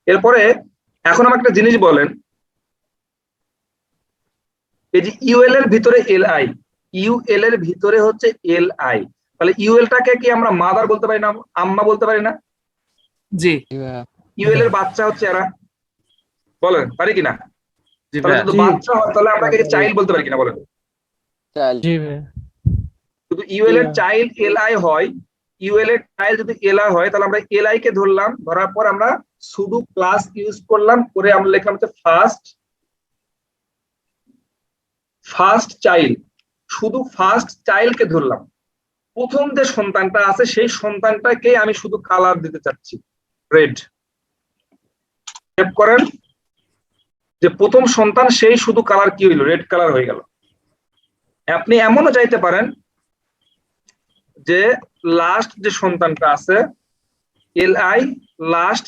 এরপরে এখন আমাকে একটা জিনিস বলেন, এই যে ইউএল এর ভিতরে এলআই, ইউএল এর ভিতরে হচ্ছে এলআই, তাহলে ইউএলটাকে কি আমরা মাদার বলতে পারি না, আম্মা বলতে পারি না? জি। ইউএল এর বাচ্চা হচ্ছে এরা, বলেন পারি কিনা? তাহলে যদি বাচ্চা হয় তাহলে আপনাকে চাইল্ড বলতে পারি কিনা বলেন? শুধু ইউএল এর চাইল্ড এলআই হয়, ইউএল এর চাইল্ড যদি এলআই হয় তাহলে আমরা এলআই কে ধরলাম, ধরার পর আমরা সুডো ক্লাস ইউজ করলাম, করে আমরা লিখলাম হচ্ছে ফার্স্ট চাইল্ড। শুধু ফার্স্ট চাইল্ড কে ধরলাম, প্রথম যে সন্তানটা আছে সেই সন্তানটাকে আমি শুধু কালার দিতে চাচ্ছি রেড। সেভ করেন যে প্রথম সন্তান সেই শুধু কালার কি হইল, রেড কালার হয়ে গেল। আপনি এমনও চাইতে পারেন যে লাস্ট যে সন্তানটা আছে এলআই লাস্ট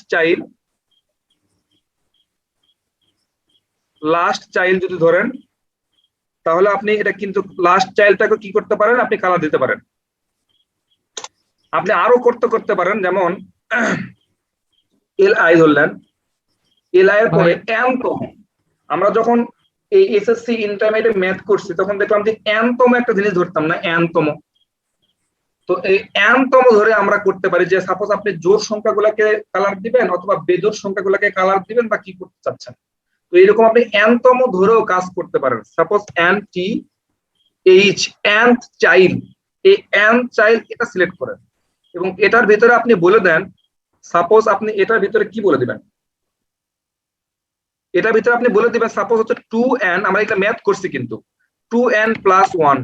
চাইল্ড যদি ধরেন তাহলে আপনি এটা কিন্তু লাস্ট চাইল্ডটাকে কি করতে পারেন, আপনি কালার দিতে পারেন। আপনি আরো করতে পারেন, যেমন এলআই ধরলেন, এলআই এর পরে এনতম। আমরা যখন এই এসএসসি ইন্টারমিডিয়েট ম্যাথ করছি তখন দেখলাম যে এনতম একটা জিনিস ধরতাম না, এনতম। তো এই এনতম ধরে আমরা করতে পারি যে সাপোজ আপনি জোড় সংখ্যাগুলোকে কালার দিবেন অথবা বেজোড় সংখ্যাগুলোকে কালার দিবেন বা কি করতে চাচ্ছেন। তো এইরকম আপনি এনতম ধরেও কাজ করতে পারেন। সাপোজ nth চাইল্ড, এই nth চাইল্ড এটা সিলেক্ট করেন এবং এটার ভিতরে আপনি বলে দেন, সাপোজ আপনি এটার ভিতরে কি বলে দিবেন, এটার ভিতরে আপনি বলে দিবেন সাপোজ হচ্ছে 2n, আমরা এটা ম্যাথ করছি কিন্তু 2n+1,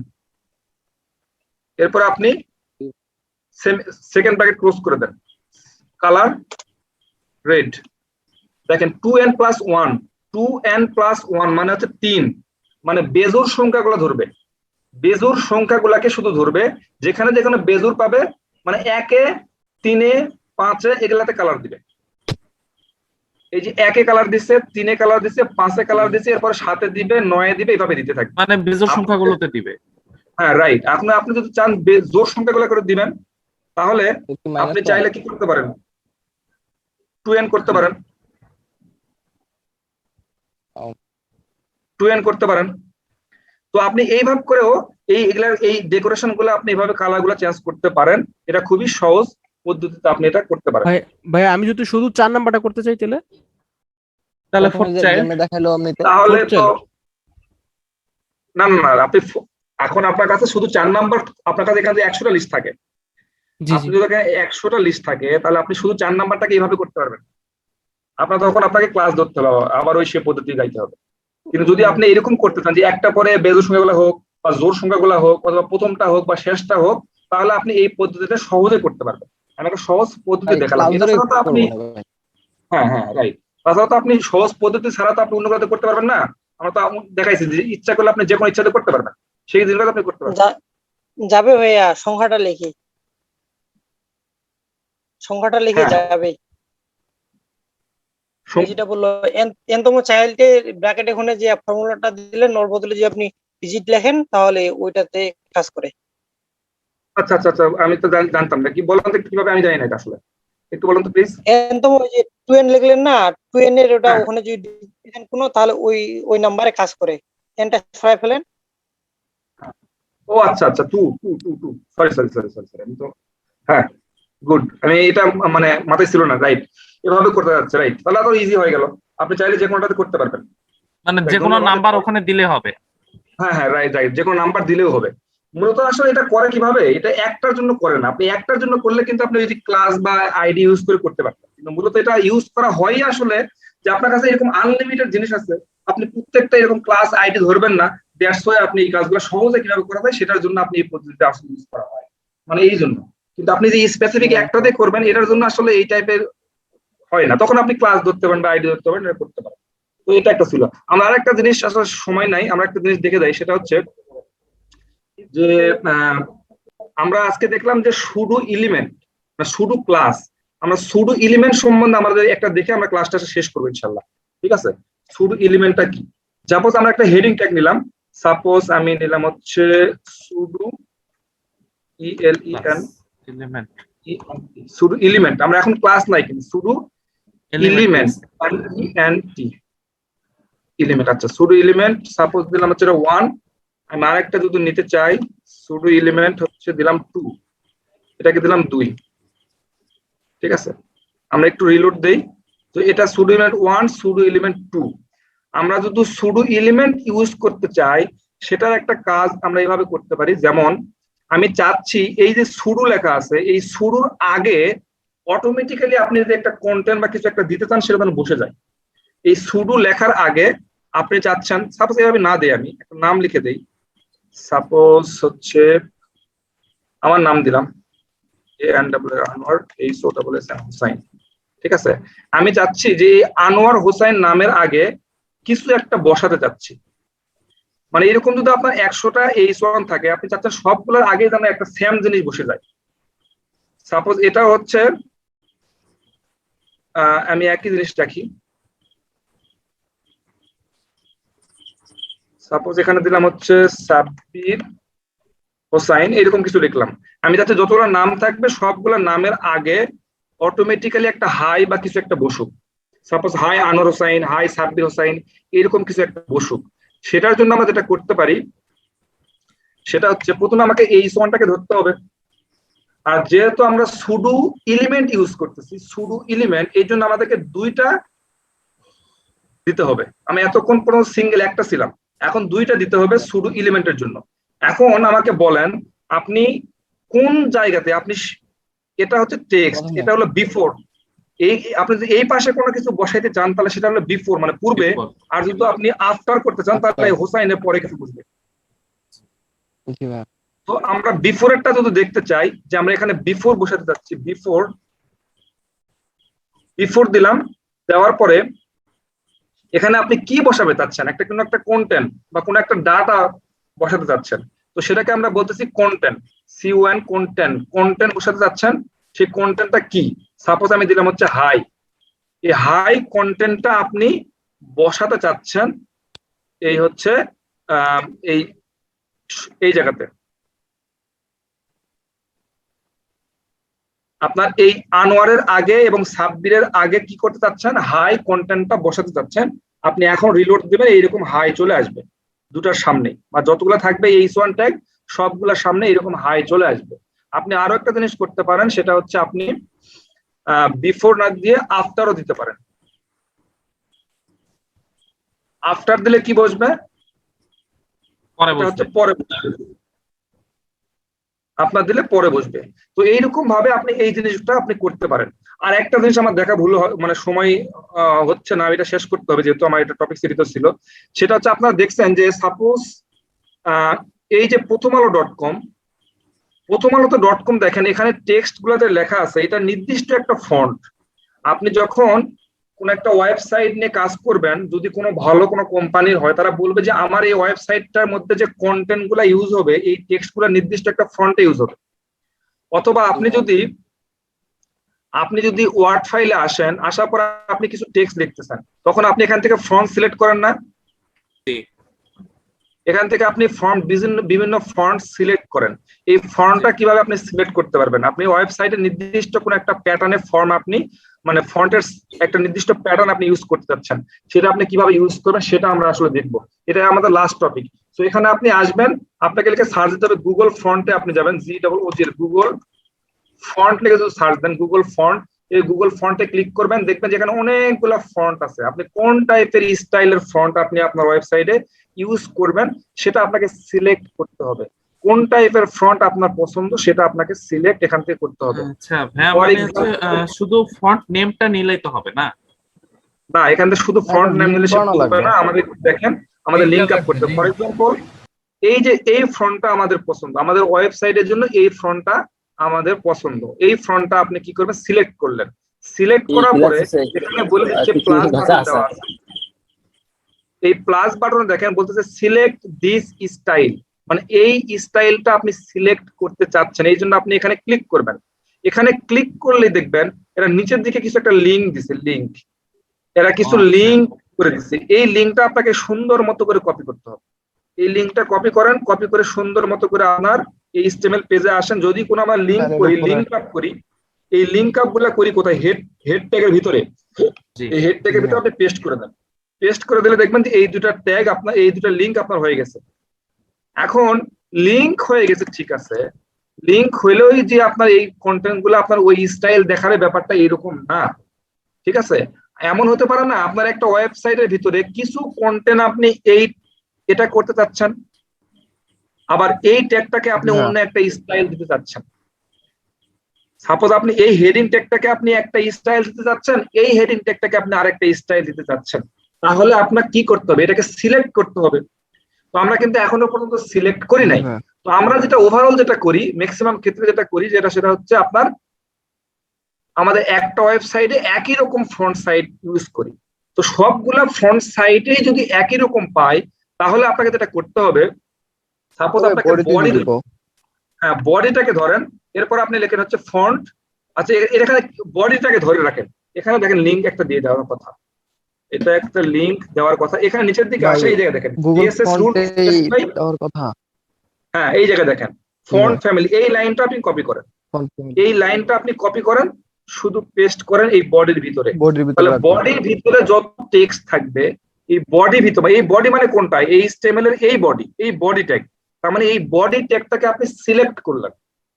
এরপর আপনি সেকেন্ড ব্র্যাকেট ক্লোজ করে দেন, কালার রেড। দেখেন 2n+1, 2n+1 মানে হচ্ছে 3, মানে বেজোড় সংখ্যাগুলো ধরবে, বেজোড় সংখ্যাগুলাকে শুধু ধরবে, যেখানে যেখানে বেজোড় পাবে মানে 1-এ 3-এ 5-এ এগুলাতে কালার দিবে। এই যে 1-এ কালার দিচ্ছে, 3-এ কালার দিচ্ছে, 5-এ কালার দিচ্ছে, এরপর 7-এ দিবে, 9-এ দিবে, এইভাবে দিতে থাকবে। মানে বেজোড় সংখ্যাগুলোতে দিবে। হ্যাঁ রাইট। আপনি যদি চান জোড় সংখ্যাগুলো করে দিবেন, তাহলে আপনি চাইলে কি করতে পারেন, 2n করতে পারেন, 2n করতে পারেন। তো আপনি এইভাবে করেও এই ডেকোরেশন গুলো আপনি এইভাবে কালার গুলো চেঞ্জ করতে পারেন। এটা খুবই সহজ পদ্ধতিতে আপনি এটা করতে পারেন। ভাই আমি যদি শুধু 4 নাম্বারটা করতে চাই তাহলে দেখাইলো এমনিতে, তাহলে তো না না না, আপনি এখন আপনার কাছে শুধু 4 নাম্বার, আপনার কাছে এখানে 100টা লিস্ট থাকে, আপনি যদি 100টা লিস্ট থাকে তাহলে আপনি শুধু 4 নাম্বারটাকে এইভাবে করতে পারবেন। তখন আপনাকে ক্লাস ধরতে হবে, আবার ওই সে পদ্ধতি গাইতে হবে। কিন্তু যদি আপনি এরকম করতে চান যে একটা পরে বেজোড় সংখ্যাগুলো হোক বা জোড় সংখ্যাগুলো হোক অথবা প্রথমটা হোক বা শেষটা হোক, তাহলে আপনি এই পদ্ধতিটা সহজে করতে পারবেন। আমি একটা সহজ পদ্ধতি দেখালাম। এছাড়া তো আপনি হ্যাঁ রাইট, তাছাড়া তো আপনি সহজ পদ্ধতি ছাড়া তো আপনি অন্য কাউকে করতে পারবেন না। আমরা তো দেখাইছি যে ইচ্ছা করলে আপনি যে কোনো ইচ্ছাতে করতে পারবেন, সেই জিনিসটা আপনি করতে পারবেন। যাবে ভাইয়া, সংখ্যাটা লিখে যাবে। যেটা বললো এনতম চাইল্ডের ব্র্যাকেটে ওখানে যে ফর্মুলাটা দিলেন, ওর বদলে যে আপনি ডিজিট লেখেন তাহলে ওইটাতে কাজ করে। আচ্ছা আচ্ছা আচ্ছা, আমি তো জানতাম না। কি বললাম তো কিভাবে, আমি জানি না এটা আসলে, একটু বলুন তো প্লিজ। এনতম ওই যে 2n লিখলেন না, 2n এর ওটা ওখানে যদি ডিজিট কোনো, তাহলে ওই নাম্বারে কাজ করে। এনটা সরাই ফেলেন। ও আচ্ছা আচ্ছা, 2 সরি আমি তো হ্যাঁ গুড, আমি এটা মানে মাথায় ছিল না। রাইট, এভাবে করতে যাচ্ছে। রাইট, তাহলে তো ইজি হয়ে গেল। আপনি চাইলে যে কোনোটাতে করতে পারবেন, মানে যে কোনো নাম্বার ওখানে দিলে হবে। হ্যাঁ রাইট, যে কোনো নাম্বার দিলেও হবে। মূলত আসলে এটা করে কিভাবে, এটা একটার জন্য করে না। আপনি একটার জন্য করলে কিন্তু আপনি যদি ক্লাস বা আইডি ইউজ করে করতে পারতেন, কিন্তু মূলত এটা ইউজ করা হয় আসলে যে আপনার কাছে এরকম আনলিমিটেড জিনিস আছে, আপনি প্রত্যেকটা এরকম ক্লাস আইডি ধরবেন না। দ্যাটস ওয়াই আপনি এই কাজগুলো সহজে কিভাবে করা যায় সেটার জন্য আপনি এই পদ্ধতিটা আসলে ইউজ করা হয়, মানে এই জন্য। কিন্তু আপনি যে স্পেসিফিক একটাতে করবেন, এটার জন্য আসলে এই টাইপের হয় না। তখন আপনি ক্লাস ধরতে পারেন বা আইডি ধরতে পারেন, এটা করতে পারেন। তো এটা একটা ছিল। আমরা আরেকটা জিনিস, আসলে সময় নাই, আমরা একটা জিনিস দেখে যাই। সেটা হচ্ছে যে আমরা আজকে দেখলাম যে শুধু এলিমেন্ট না শুধু ক্লাস, আমরা শুধু এলিমেন্ট সম্বন্ধে আমাদের একটা দেখে আমরা ক্লাসটা শেষ করবো ইনশাআল্লাহ। ঠিক আছে, শুধু এলিমেন্টটা কি। সাপোজ আমরা একটা হেডিং ট্যাগ নিলাম, সাপোজ আমি নিলাম হচ্ছে শুধু শুধু এলিমেন্ট। আমরা এখন ক্লাস নাই, কিন্তু শুধু এলিমেন্ট, এলিমেন্ট। আচ্ছা, শুধু এলিমেন্ট সাপোজ দিলাম হচ্ছে 1। আমি আরেকটা যদি নিতে চাই, শুধু এলিমেন্ট হচ্ছে দিলাম 2, এটাকে দিলাম 2। ঠিক আছে, আমরা একটু রিলোড দেই। তো এটা শুধু এলিমেন্ট 1, শুধু এলিমেন্ট 2। আমরা যদি শুধু এলিমেন্ট ইউজ করতে চাই, সেটার একটা কাজ আমরা এইভাবে করতে পারি। যেমন আমি চাচ্ছি এই যে শুরু লেখা আছে, এই শুরুর আগে অটোমেটিক্যালি আপনি যদি একটা কন্টেন্ট বা কিছু একটা দিতে চান, সেটা যেন বসে যায়। এই শুরু লেখার আগে আপনি চাচ্ছেন, সাপোজ এইভাবে না দেই, আমি একটা নাম লিখে দেই। সাপোজ হচ্ছে আমার নাম দিলাম আনোয়ার, হোসাইন। ঠিক আছে, আমি চাচ্ছি যে আনোয়ার হোসাইন নামের আগে কিছু একটা বসাতে চাচ্ছি। মানে এরকম যদি আপনার 100টা H1 থাকে, আপনি চাচ্ছেন সবগুলোর আগে যেন একটা সেম জিনিস বসে যায়। সাপোজ এটা হচ্ছে আমি একই জিনিস রাখি, সাপোজ এখানে দিলাম হচ্ছে সাব্বির হোসাইন, এরকম কিছু লিখলাম। আমি যাতে যতগুলো নাম থাকবে সবগুলো নামের আগে অটোমেটিক্যালি একটা হাই বা কিছু একটা বসুক। Suppose hi Anwar Hossain, hi Sabbir Hossain, এরকম কিছু একটা বসুক। সেটার জন্য আমরা যেটা করতে পারি সেটা হচ্ছে, প্রথমে আমাকে এই সমানটাকে ধরতে হবে। আর যেহেতু আমরা শুধু এলিমেন্ট ইউজ করতেছি, শুধু এলিমেন্ট, এই জন্য আমাদেরকে 2টা দিতে হবে। আমি এতক্ষণ কোনো সিঙ্গেল একটা ছিলাম, এখন 2টা দিতে হবে শুধু এলিমেন্টের জন্য। এখন আমাকে বলেন আপনি কোন জায়গাতে, আপনি এটা হচ্ছে টেক্সট, এটা হলো বিফোর। এই আপনি যদি এই পাশে কোনো কিছু বসাইতে চান তাহলে সেটা হলো বিফোর, মানে পূর্বে। আর যদি আপনি আফটার করতে চান তাহলে হোসাইনের পরে কিছু বুঝবে। তো তো আমরা বিফোরেরটা যদি দেখতে চাই যে আমরা এখানে বিফোর বসাতে যাচ্ছি, বিফোর দিলাম, দেওয়ার পরে এখানে আপনি কি বসাবে চাচ্ছেন, একটা কোনো একটা কন্টেন্ট বা কোনো একটা ডাটা বসাতে চাচ্ছেন, তো সেটাকে আমরা বলতেছি কন্টেন্ট, C1 কন্টেন্ট বসাতে চাচ্ছেন। সেই কন্টেন্টটা কি, সাপোজ আমি দিলাম হচ্ছে হাই, এই হাই কন্টেন্টটা আপনি বসাতে চাচ্ছেন এই হচ্ছে এই জায়গাতে আপনার এই আনোয়ারের আগে এবং সাব্বিরের আগে কি করতে চাচ্ছেন, হাই কন্টেন্টটা বসাতে চাচ্ছেন। আপনি এখন রিলোড দিবেন, এইরকম হাই চলে আসবে দুটার সামনে, বা যতগুলো থাকবে H1 ট্যাগ সবগুলোর সামনে এরকম হাই চলে আসবে। আপনি আরো একটা জিনিস করতে পারেন, সেটা হচ্ছে আপনি বিফোর না দিয়ে আফটারও দিতে পারেন। আফটার দিলে কি বসবে, হচ্ছে পরে আপনার দিলে পরে বসবে। তো এইরকম ভাবে আপনি এই জিনিসটা আপনি করতে পারেন। আর একটা জিনিস আমার দেখা ভুল মানে সময় হচ্ছে না, এটা শেষ করতে হবে যেহেতু আমার এটা টপিক সিরিজ ছিল। সেটা হচ্ছে আপনারা দেখছেন যে সাপোজ এই যে প্রথমালোতে.com দেখেন, এখানে টেক্সট গুলাতে লেখা আছে, এটা নির্দিষ্ট একটা ফন্ট। আপনি যখন কোন একটা ওয়েবসাইট নিয়ে কাজ করবেন, যদি কোনো ভালো কোনো কোম্পানির হয়, তারা বলবে যে আমার এই ওয়েবসাইটটার মধ্যে যে কন্টেন্ট গুলা ইউজ হবে, এই টেক্সট গুলা নির্দিষ্ট একটা ফন্টে ইউজ হবে। অথবা আপনি যদি ওয়ার্ড ফাইলে আসেন, আসার পর আপনি কিছু টেক্সট লিখতেছেন, তখন আপনি এখান থেকে ফন্ট সিলেক্ট করেন না, এখান থেকে আপনি বিভিন্ন ফন্ট সিলেক্ট করেন। এই ফন্টটা কিভাবে আপনি সিলেক্ট করতে পারবেন, আপনি ওয়েবসাইটে নির্দিষ্ট কোনো একটা প্যাটার্নের ফর্ম আপনি মানে ফন্টের একটা নির্দিষ্ট প্যাটার্ন আপনি ইউজ করতে চাচ্ছেন, সেটা আপনি কিভাবে ইউজ করবেন সেটা আমরা আসলে দেখবো। এটা আমাদের লাস্ট টপিক। তো এখানে আপনি আসবেন, আপনাকে লিখে সার্চ দিতে হবে গুগল ফন্টে, আপনি যাবেন GOOG গুগল ফন্ট লিখে যদি সার্চ দেন গুগল ফন্ট, এই গুগল ফন্টে ক্লিক করবেন, দেখবেন যেখানে অনেকগুলো ফন্ট আছে। আপনি কোন টাইপের স্টাইলের ফন্ট আপনি আপনার ওয়েবসাইটে ইউজ করবেন সেটা আপনাকে সিলেক্ট করতে হবে। কোন টাইপের ফন্ট আপনার পছন্দ সেটা আপনাকে সিলেক্ট এখান থেকে করতে হবে। আচ্ছা ভাইয়া, মানে হচ্ছে শুধু ফন্ট নেমটা নিলেই তো হবে না? না, এখান থেকে শুধু ফন্ট নেম নিলে সেটা হবে না, আমাদের দেখেন আমাদের লিংক আপ করতে হবে। ফর এক্সাম্পল এই যে এই ফন্টটা আমাদের পছন্দ, আমাদের ওয়েবসাইটের জন্য এই ফন্টটা আমাদের পছন্দ, এই ফন্টটা আপনি কি করবেন, সিলেক্ট করলেন। সিলেক্ট করার পরে এখানে বলে দিচ্ছে প্লাস বাটন দেওয়া আছে, এই প্লাস বাটনে দেখেন বলতেছে সিলেক্ট দিস স্টাইল, মানে এই স্টাইলটা আপনি সিলেক্ট করতে চাচ্ছেন, এই জন্য আপনি এখানে ক্লিক করবেন। এখানে ক্লিক করলে দেখবেন এরা নিচের দিকে কিছু একটা লিংক দিছে, এরা কিছু লিংক করে দিচ্ছে। এই লিংকটা আপনাকে সুন্দর মতো করে কপি করতে হবে। এই লিংকটা কপি করেন, কপি করে সুন্দর মতো করে আপনার এই HTML পেজে আসেন। যদি কোনো আমরা লিংক করি, লিংক আপ করি, এই লিংক আপ গুলা করি কোথায়, হেড ট্যাগের ভিতরে। এই হেড ট্যাগের ভিতরে আপনি পেস্ট করে দেন। পেস্ট করে দিলে দেখবেন যে এই দুটা ট্যাগ আপনার, এই দুটা লিংক আপনার হয়ে গেছে। এখন লিংক হয়ে গেছে, ঠিক আছে, লিংক হইলেই যে আপনার এই কন্টেন্ট গুলো আপনার ওই স্টাইল দেখাবে, ব্যাপারটা এরকম না, ঠিক আছে। এমন হতে পারে না আপনার একটা ওয়েবসাইটের ভিতরে কিছু কন্টেন্ট আপনি এটা করতে চাচ্ছেন, আবার এই ট্যাগটাকে আপনি অন্য একটা স্টাইল দিতে চাচ্ছেন। সাপোজ আপনি এই হেডিং ট্যাগটাকে আপনি একটা স্টাইল দিতে চাচ্ছেন, এই হেডিং ট্যাগটাকে আপনি আরেকটা স্টাইল দিতে চাচ্ছেন, তাহলে আপনার কি করতে হবে, এটাকে সিলেক্ট করতে হবে। তো আমরা কিন্তু এখনো পর্যন্ত সিলেক্ট করি নাই। তো আমরা যেটা ওভারঅল যেটা করি, ম্যাক্সিমাম ক্ষেত্রে যেটা করি, সেটা হচ্ছে আপনার আমাদের একটা ওয়েবসাইটে একই রকম ফ্রন্ট সাইট ইউজ করি। তো সবগুলা ফ্রন্ট সাইটে যদি একই রকম পাই, তাহলে আপনাকে যেটা করতে হবে, সাপোজ আপনাকে বডিটাকে ধরেন, এরপর আপনি লেখেন হচ্ছে ফন্ট। আচ্ছা, এখানে বডিটাকে ধরে রাখেন, এখানে দেখেন লিংক একটা দিয়ে দেওয়ার কথা, এটা একটা লিংক দেওয়ার কথা। এখানে নিচের দিকে আসে, এই জায়গায় দেখেন CSS রুট দেওয়ার কথা। হ্যাঁ, এই জায়গায় দেখেন ফন্ট ফ্যামিলি, এই লাইনটা আপনি কপি করেন, এই লাইনটা আপনি কপি করেন, শুধু পেস্ট করেন এই বডির ভিতরে। তাহলে বডির ভিতরে যত টেক্সট থাকবে, এই বডি ভিতরে, এই বডি মানে কোনটা, এই HTML এর এই বডি ট্যাগ, তার মানে এই বডি ট্যাগটাকে আপনি সিলেক্ট করলেন।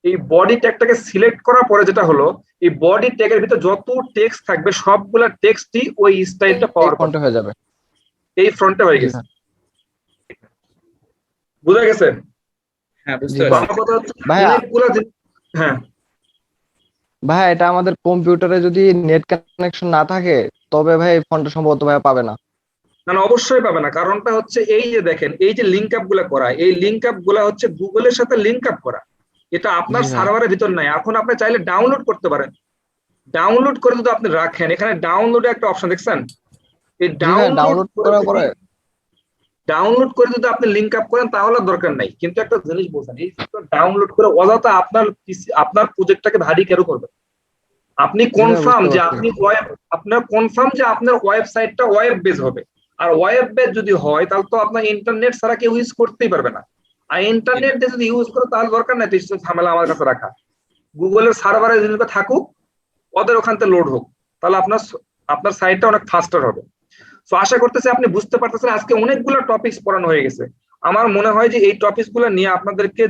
এই বডি ট্যাগটাকে সিলেক্ট করার পরে যেটা হলো, এই বডি ট্যাগের ভিতরে যত টেক্সট থাকবে সবগুলা টেক্সটই ওই স্টাইলটা পাওয়ার ফ্রন্টে হয়ে যাবে, এই ফ্রন্টে হয়ে গেছে। বুঝা গেছে? হ্যাঁ, বুঝতে পারছি হ্যাঁ ভাই, এটা আমাদের কম্পিউটারে যদি নেট কানেকশন না থাকে তবে ভাই ফন্টটা সম্ভবত ভাই পাবে না। না না, অবশ্যই পাবে না। কারণটা হচ্ছে এই যে দেখেন, এই যে লিঙ্ক আপ গুলা করা, এই লিঙ্ক আপ গুলা হচ্ছে গুগলের সাথে লিঙ্ক আপ করা। এটা আপনার জি ভাই। সার্ভারের ভিতর নাই। এখন আপনি চাইলে ডাউনলোড করতে পারেন। ডাউনলোড করে যদি আপনি রাখেন, এখানে ডাউনলোডে একটা অপশন দেখছেন, এই জি ভাই, ডাউনলোড করার পরে ডাউনলোড করে যদি আপনি লিঙ্ক আপ করেন তাহলে আর দরকার নাই। কিন্তু একটা জিনিস বলছেন, এই ডাউনলোড করে অযথা আপনার প্রজেক্টটাকে ভারী কেন করবেন? আপনি কনফার্ম যে আপনি কনফার্ম যে আপনার ওয়েবসাইটটা ওয়েব বেস হবে। আর ওয়েব বেস যদি হয় তাহলে তো আপনার ইন্টারনেট ছাড়া কেউ ইউজ করতেই পারবে না। আর ইন্টারনেট দিয়ে যদি ইউজ করে তাহলে দরকার নাই তো ঝামেলা আমার কাছে রাখা। গুগলের সার্ভারে জিনিসটা থাকুক, ওদের ওখান থেকে লোড হোক, তাহলে আপনার সাইটটা অনেক ফাস্টার হবে। তো আশা করতেছি আপনি বুঝতে পারতেছেন। আজকে অনেকগুলো টপিকস পড়ানো হয়ে গেছে। আমার মনে হয় যে এই টপিকস গুলো নিয়ে আপনাদেরকে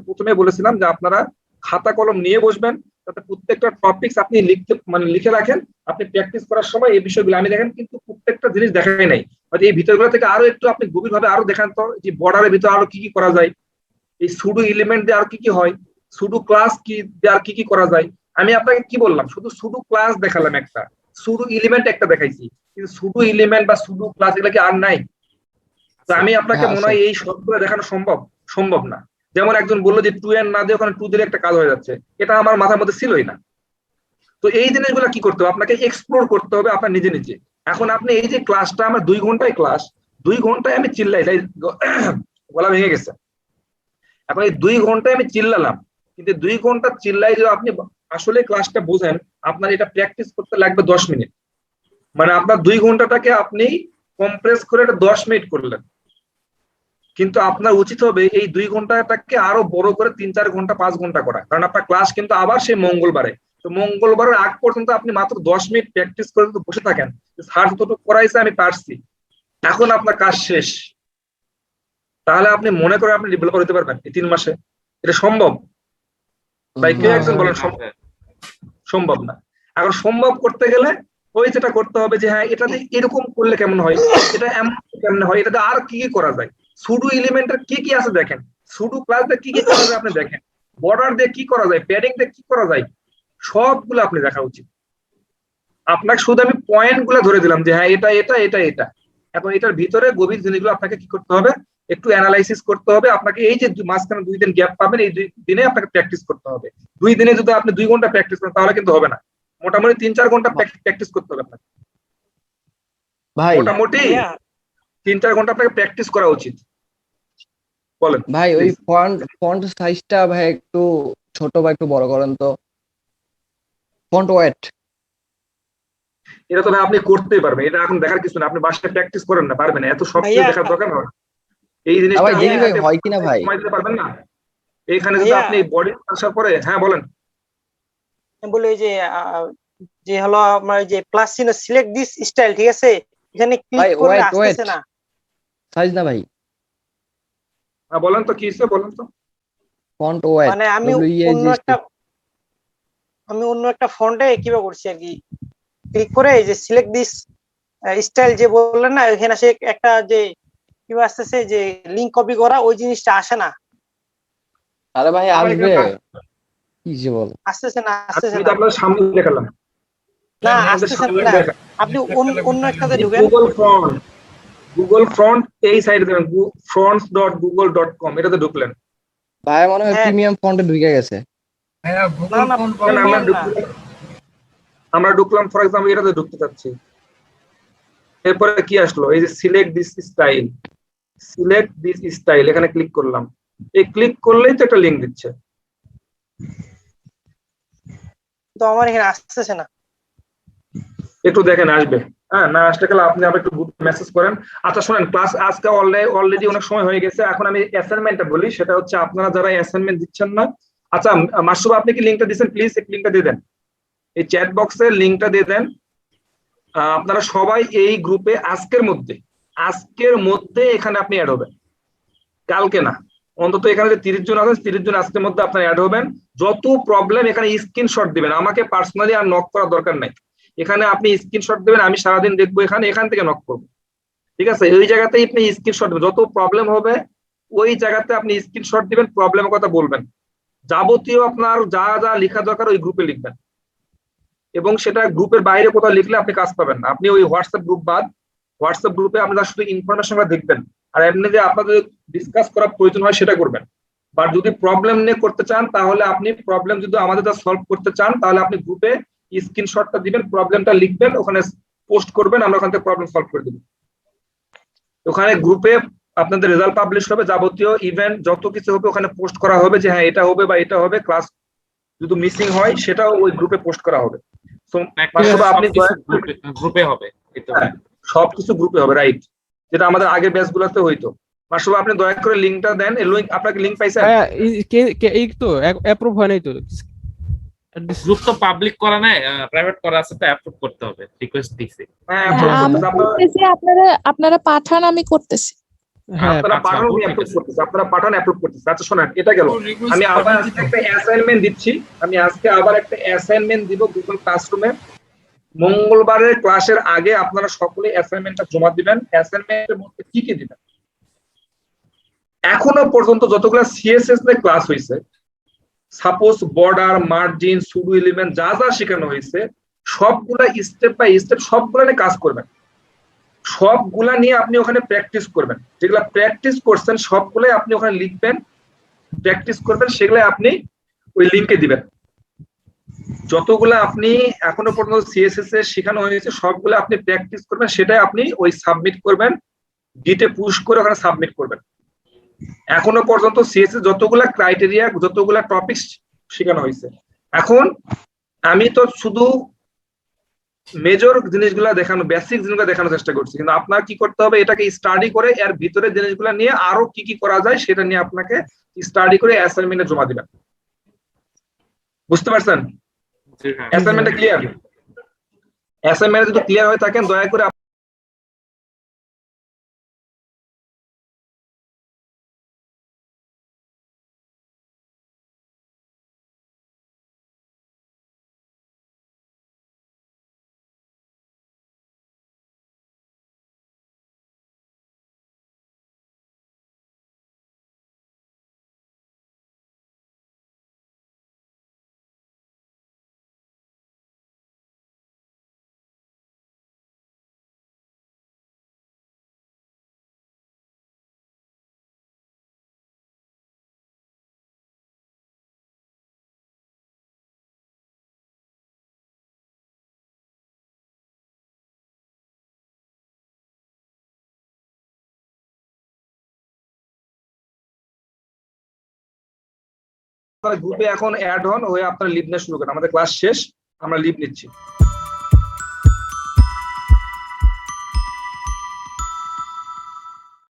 প্রথমে বলেছিলাম যে আপনারা খাতা কলম নিয়ে বসবেন, তাতে প্রত্যেকটা টপিকস আপনি লিখে রাখেন। আপনি প্র্যাকটিস করার সময় এই বিষয়গুলো আমি দেখেন কিন্তু প্রত্যেকটা জিনিস দেখাই নাই, হয়তো এই ভিতরগুলো থেকে আরো একটু আপনি গভীরভাবে আরো দেখান তো, যে বর্ডারের ভিতরে আরো কি কি করা যায়, এই সুডো এলিমেন্ট দিয়ে আর কি কি হয়, সুডো ক্লাস কি দিয়ে আর কি কি করা যায়। আমি আপনাকে কি বললাম, শুধু সুডো ক্লাস দেখালাম একটা, সুডো এলিমেন্ট একটা দেখাইছি, কিন্তু সুডো এলিমেন্ট বা সুডো ক্লাস এগুলো কি আর নাই? তো আমি আপনাকে মনে হয় এই সবগুলো দেখানো সম্ভব না। যেমন একজন বললো যে 2n না দিয়ে ওখানে 2 দিলে একটা কাজ হয়ে যাচ্ছে, এটা আমার মাথার মধ্যে ছিলই না। তো এই জিনিসগুলো কি করতে হবে, আপনাকে এক্সপ্লোর করতে হবে আপনার নিজে নিজে। এখন আপনি এই যে ক্লাসটা আমার 2 ঘন্টায় ক্লাস, 2 ঘন্টায় আমি চিল্লাই গলা ভেঙে গেছে। এখন এই 2 ঘন্টায় আমি চিল্লালাম, কিন্তু 2 ঘন্টা চিল্লাই যদি আপনি আসলে ক্লাসটা বোঝেন, আপনার এটা প্র্যাকটিস করতে লাগবে 10 মিনিট। মানে আপনার 2 ঘন্টাটাকে আপনি কম্প্রেস করে এটা 10 মিনিট করলেন, কিন্তু আপনার উচিত হবে এই 2 ঘন্টাটাকে আরো বড় করে 3-4 ঘন্টা 5 ঘন্টা করা। কারণ আপনার ক্লাস কিন্তু আবার সেই মঙ্গলবারে, তো মঙ্গলবারের আগ পর্যন্ত আপনি মাত্র 10 মিনিট প্র্যাকটিস করে যদি বসে থাকেন, স্যার যতটুকু করাইছে আমি পারছি, এখন আপনার কাজ শেষ, তাহলে আপনি মনে করেন আপনি ডেভেলপার হতে পারবেন এই 3 মাসে? এটা সম্ভব? তাই কেউ একজন বলেন সম্ভব না। এখন সম্ভব করতে গেলে ওই যেটা করতে হবে যে হ্যাঁ এটাতে এরকম করলে কেমন হয়, এটা এমন কেমন হয়, এটাতে আর কি কি করা যায়, সুডো এলিমেন্টের কি কি আছে দেখেন, সুডো ক্লাস দিয়ে কি কি করা যায় আপনি দেখেন, বর্ডার দিয়ে কি করা যায়, প্যাডিং দিয়ে কি করা যায়, সবগুলো আপনি দেখা উচিত। আপনাকে শুধু আমি পয়েন্ট গুলো ধরে দিলাম যে হ্যাঁ এটা এটা এটা এটা। এখন এটার ভিতরে গভীর জিনিসগুলো আপনাকে কি করতে হবে, একটু অ্যানালাইসিস করতে হবে। আপনাকে এই যে মাঝখানে 2 দিন গ্যাপ পাবেন, এই 2 দিনে আপনাকে প্র্যাকটিস করতে হবে। 2 দিনে যদি আপনি 2 ঘন্টা প্র্যাকটিস করেন তাহলে কিন্তু হবে না, মোটামুটি 3-4 ঘন্টা প্র্যাকটিস করতে হবে আপনাকে। ভাই মোটামুটি 3-4 ঘন্টা আপনাকে প্র্যাকটিস করা উচিত। বলেন ভাই, ওই ফন্ট সাইজটা ভাই একটু ছোট বা একটু বড় করেন তো, ফন্ট ওয়েট। এটা তো ভাই আপনি করতেই পারবেন, এটা এখন দেখার কিছু না, আপনি বাসায় প্র্যাকটিস করেন না, পারবেন না, এত সব কিছু দেখার দরকার হয় এই জিনিসটা ভাই দেখি ভাই হয় কিনা ভাই। সময় দিতে পারবেন না এখানে যদি আপনি বডি আসার পরে। হ্যাঁ বলেন। বলে যে হলো আমার যে প্লাস চিহ্ন সিলেক্ট দিস স্টাইল, ঠিক আছে, এখানে ক্লিক করে আসতেছে না সাইজ না ভাই। হ্যাঁ বলেন তো কি হইছে, বলেন তো। ফন্ট ওয়েট মানে আমি অন্য একটা ফন্টে কিভাবে করছি আর কি, ক্লিক করে এই যে সিলেক্ট দিস স্টাইল যে বললেন না, এখানে সে একটা যে কিভাবে আসতেছে যে লিংক কপি করা, ওই জিনিসটা আসে না। আরে ভাই আসবে, কি যে বল, আসতেছে না আপনার সামনে দেখালাম না, আসতেছে না। আপনি অন্য একটাতে ঢুকেন, গুগল ফ্রন্ট এই সাইডে দেবেন, fronts.google.com, এটাতে ঢুকলেন। ভাই মনে হয় প্রিমিয়াম ফন্টে ঢুকে গেছে। আমরা ঢুকলাম ফর এক্সাম্পল এটাতে ঢুকতে চাচ্ছি। এরপরে কি আসলো, এই যে সিলেক্ট দিস স্টাইল, এখানে ক্লিক করলাম। এই ক্লিক করলেই তো একটা লিংক দিচ্ছে, তো আমার এখানে আসতেছে না। একটু দেখেন আসবে। হ্যাঁ না আসতে গেলে আপনি আবার একটু গ্রুপে মেসেজ করেন। আচ্ছা শুনেন, ক্লাস আজকে অলরেডি অনেক সময় হয়ে গেছে, এখন আমি অ্যাসাইনমেন্টটা বলি। সেটা হচ্ছে আপনারা যারা অ্যাসাইনমেন্ট দিচ্ছেন না, আচ্ছা মাসুব আপনি কি লিংকটা দিচ্ছেন, প্লিজ এই লিংকটা দিয়ে দেন, এই চ্যাট বক্সে লিংকটা দিয়ে দেন। আপনারা সবাই এই গ্রুপে আজকের মধ্যে এখানে আপনি অ্যাড হবেন, কালকে না, অন্তত এখানে যে 30 জন আছেন 30 জন আজকের মধ্যে আপনারা অ্যাড হবেন। যত প্রবলেম এখানে স্ক্রিনশট দিবেন, আমাকে পার্সোনালি আর নক করার দরকার নাই, এখানে আপনি স্ক্রিনশট দিবেন, আমি সারাদিন দেখবো এখান থেকে নক করবো, ঠিক আছে। ওই জায়গাতেই আপনি স্ক্রিনশট দিবেন, যত প্রবলেম হবে ওই জায়গাতে আপনি স্ক্রিনশট দিবেন, প্রবলেমের কথা বলবেন, যাবতীয় আপনার যা যা লেখা দরকার ওই গ্রুপে লিখবেন। এবং সেটা গ্রুপের বাইরে কোথাও লিখলে আপনি কাজ পাবেন না, আপনি ওই হোয়াটসঅ্যাপ গ্রুপ বাদ হোয়াটসঅ্যাপ গ্রুপে আপনারা শুধু ইনফরমেশনটা দেখবেন, আর এমনি যে আপনাদের ডিসকাস করা প্রয়োজন হয় সেটা করবেন। বা যদি প্রবলেম নিয়ে করতে চান তাহলে আপনি প্রবলেম যদি আমাদের সলভ করতে চান তাহলে আপনি গ্রুপে স্ক্রিনশটটা দিবেন, প্রবলেমটা লিখবেন, ওখানে পোস্ট করবেন, আমরা ওখান থেকে প্রবলেম সলভ করে দেব। ওখানে গ্রুপে আপনাদের রেজাল্ট পাবলিশ হবে, যাবতীয় ইভেন্ট যত কিছু হবে ওখানে পোস্ট করা হবে যে হ্যাঁ এটা হবে বা এটা হবে। ক্লাস যদি মিসিং হয় সেটাও ওই গ্রুপে পোস্ট করা হবে। সো আপনি গ্রুপে হবে, সবকিছু গ্রুপে হবে, রাইট, যেটা আমাদের আগে ব্যাচগুলোতে হইতো। মাসুবা আপনি দয়া করে লিংকটা দেন, এই লিংক আপনাকে লিংক পাইছেন? হ্যাঁ এই তো অ্যাপ্রুভ হয় নাই তো। গ্রুপ তো পাবলিক করা নাই, প্রাইভেট করা আছে, তো অ্যাপ্রুভ করতে হবে, রিকোয়েস্ট দিছি। হ্যাঁ আপনারা পাঠান, আমি করতেছি। আপনারা পাঠান, আমি অ্যাপ্রুভ করতেছি, আপনারা পাঠান, অ্যাপ্রুভ করতেছি। আচ্ছা শোনেন, এটা গেল। আমি আবার একটা অ্যাসাইনমেন্ট দিচ্ছি, আমি আজকে আবার একটা অ্যাসাইনমেন্ট দিব গুগল ক্লাসরুমে। মঙ্গলবারের ক্লাসের আগে আপনারা সকলে অ্যাসাইনমেন্টটা জমা দিবেন। অ্যাসাইনমেন্টের মধ্যে কি কি দিবেন? এখনো পর্যন্ত যতগুলো সিএসএস এর ক্লাস হয়েছে, suppose border, margin, pseudo element যা যা শেখানো হয়েছে সবগুলা স্টেপ বাই স্টেপ সবগুলা নিয়ে কাজ করবেন, সবগুলা নিয়ে আপনি ওখানে প্র্যাকটিস করবেন। যেগুলা প্র্যাকটিস করছেন সবগুলাই আপনি ওখানে লিখবেন, প্র্যাকটিস করবেন, সেগুলাই আপনি ওই লিংকে দিবেন। যতগুলা আপনি এখনো পর্যন্ত সিএসএস এ শেখানো হয়েছে সবগুলো আপনি প্র্যাকটিস করবেন, সেটাই আপনি ওই সাবমিট করবেন, গিটে পুশ করে ওখানে সাবমিট করবেন। এখনো পর্যন্ত সিএসএস যতগুলা ক্রাইটেরিয়া, যতগুলা টপিকস শেখানো হয়েছে, এখন আমি তো শুধু মেজর জিনিসগুলা দেখানো, বেসিক জিনিসগুলো দেখানোর চেষ্টা করছি, কিন্তু আপনার কি করতে হবে, এটাকে স্টাডি করে এর ভিতরে জিনিসগুলা নিয়ে আরো কি কি করা যায় সেটা নিয়ে আপনাকে স্টাডি করে অ্যাসাইনমেন্টে জমা দিবেন। বুঝতে পারছেন? অ্যাসাইনমেন্টটা ক্লিয়ার? অ্যাসাইনমেন্ট যদি ক্লিয়ার হয়ে থাকেন দয়া করে গ্রুপে এখন অ্যাড হন হয়ে আপনারা লিভ নেওয়া শুরু করেন। আমাদের ক্লাস শেষ, আমরা লিভ নিচ্ছি।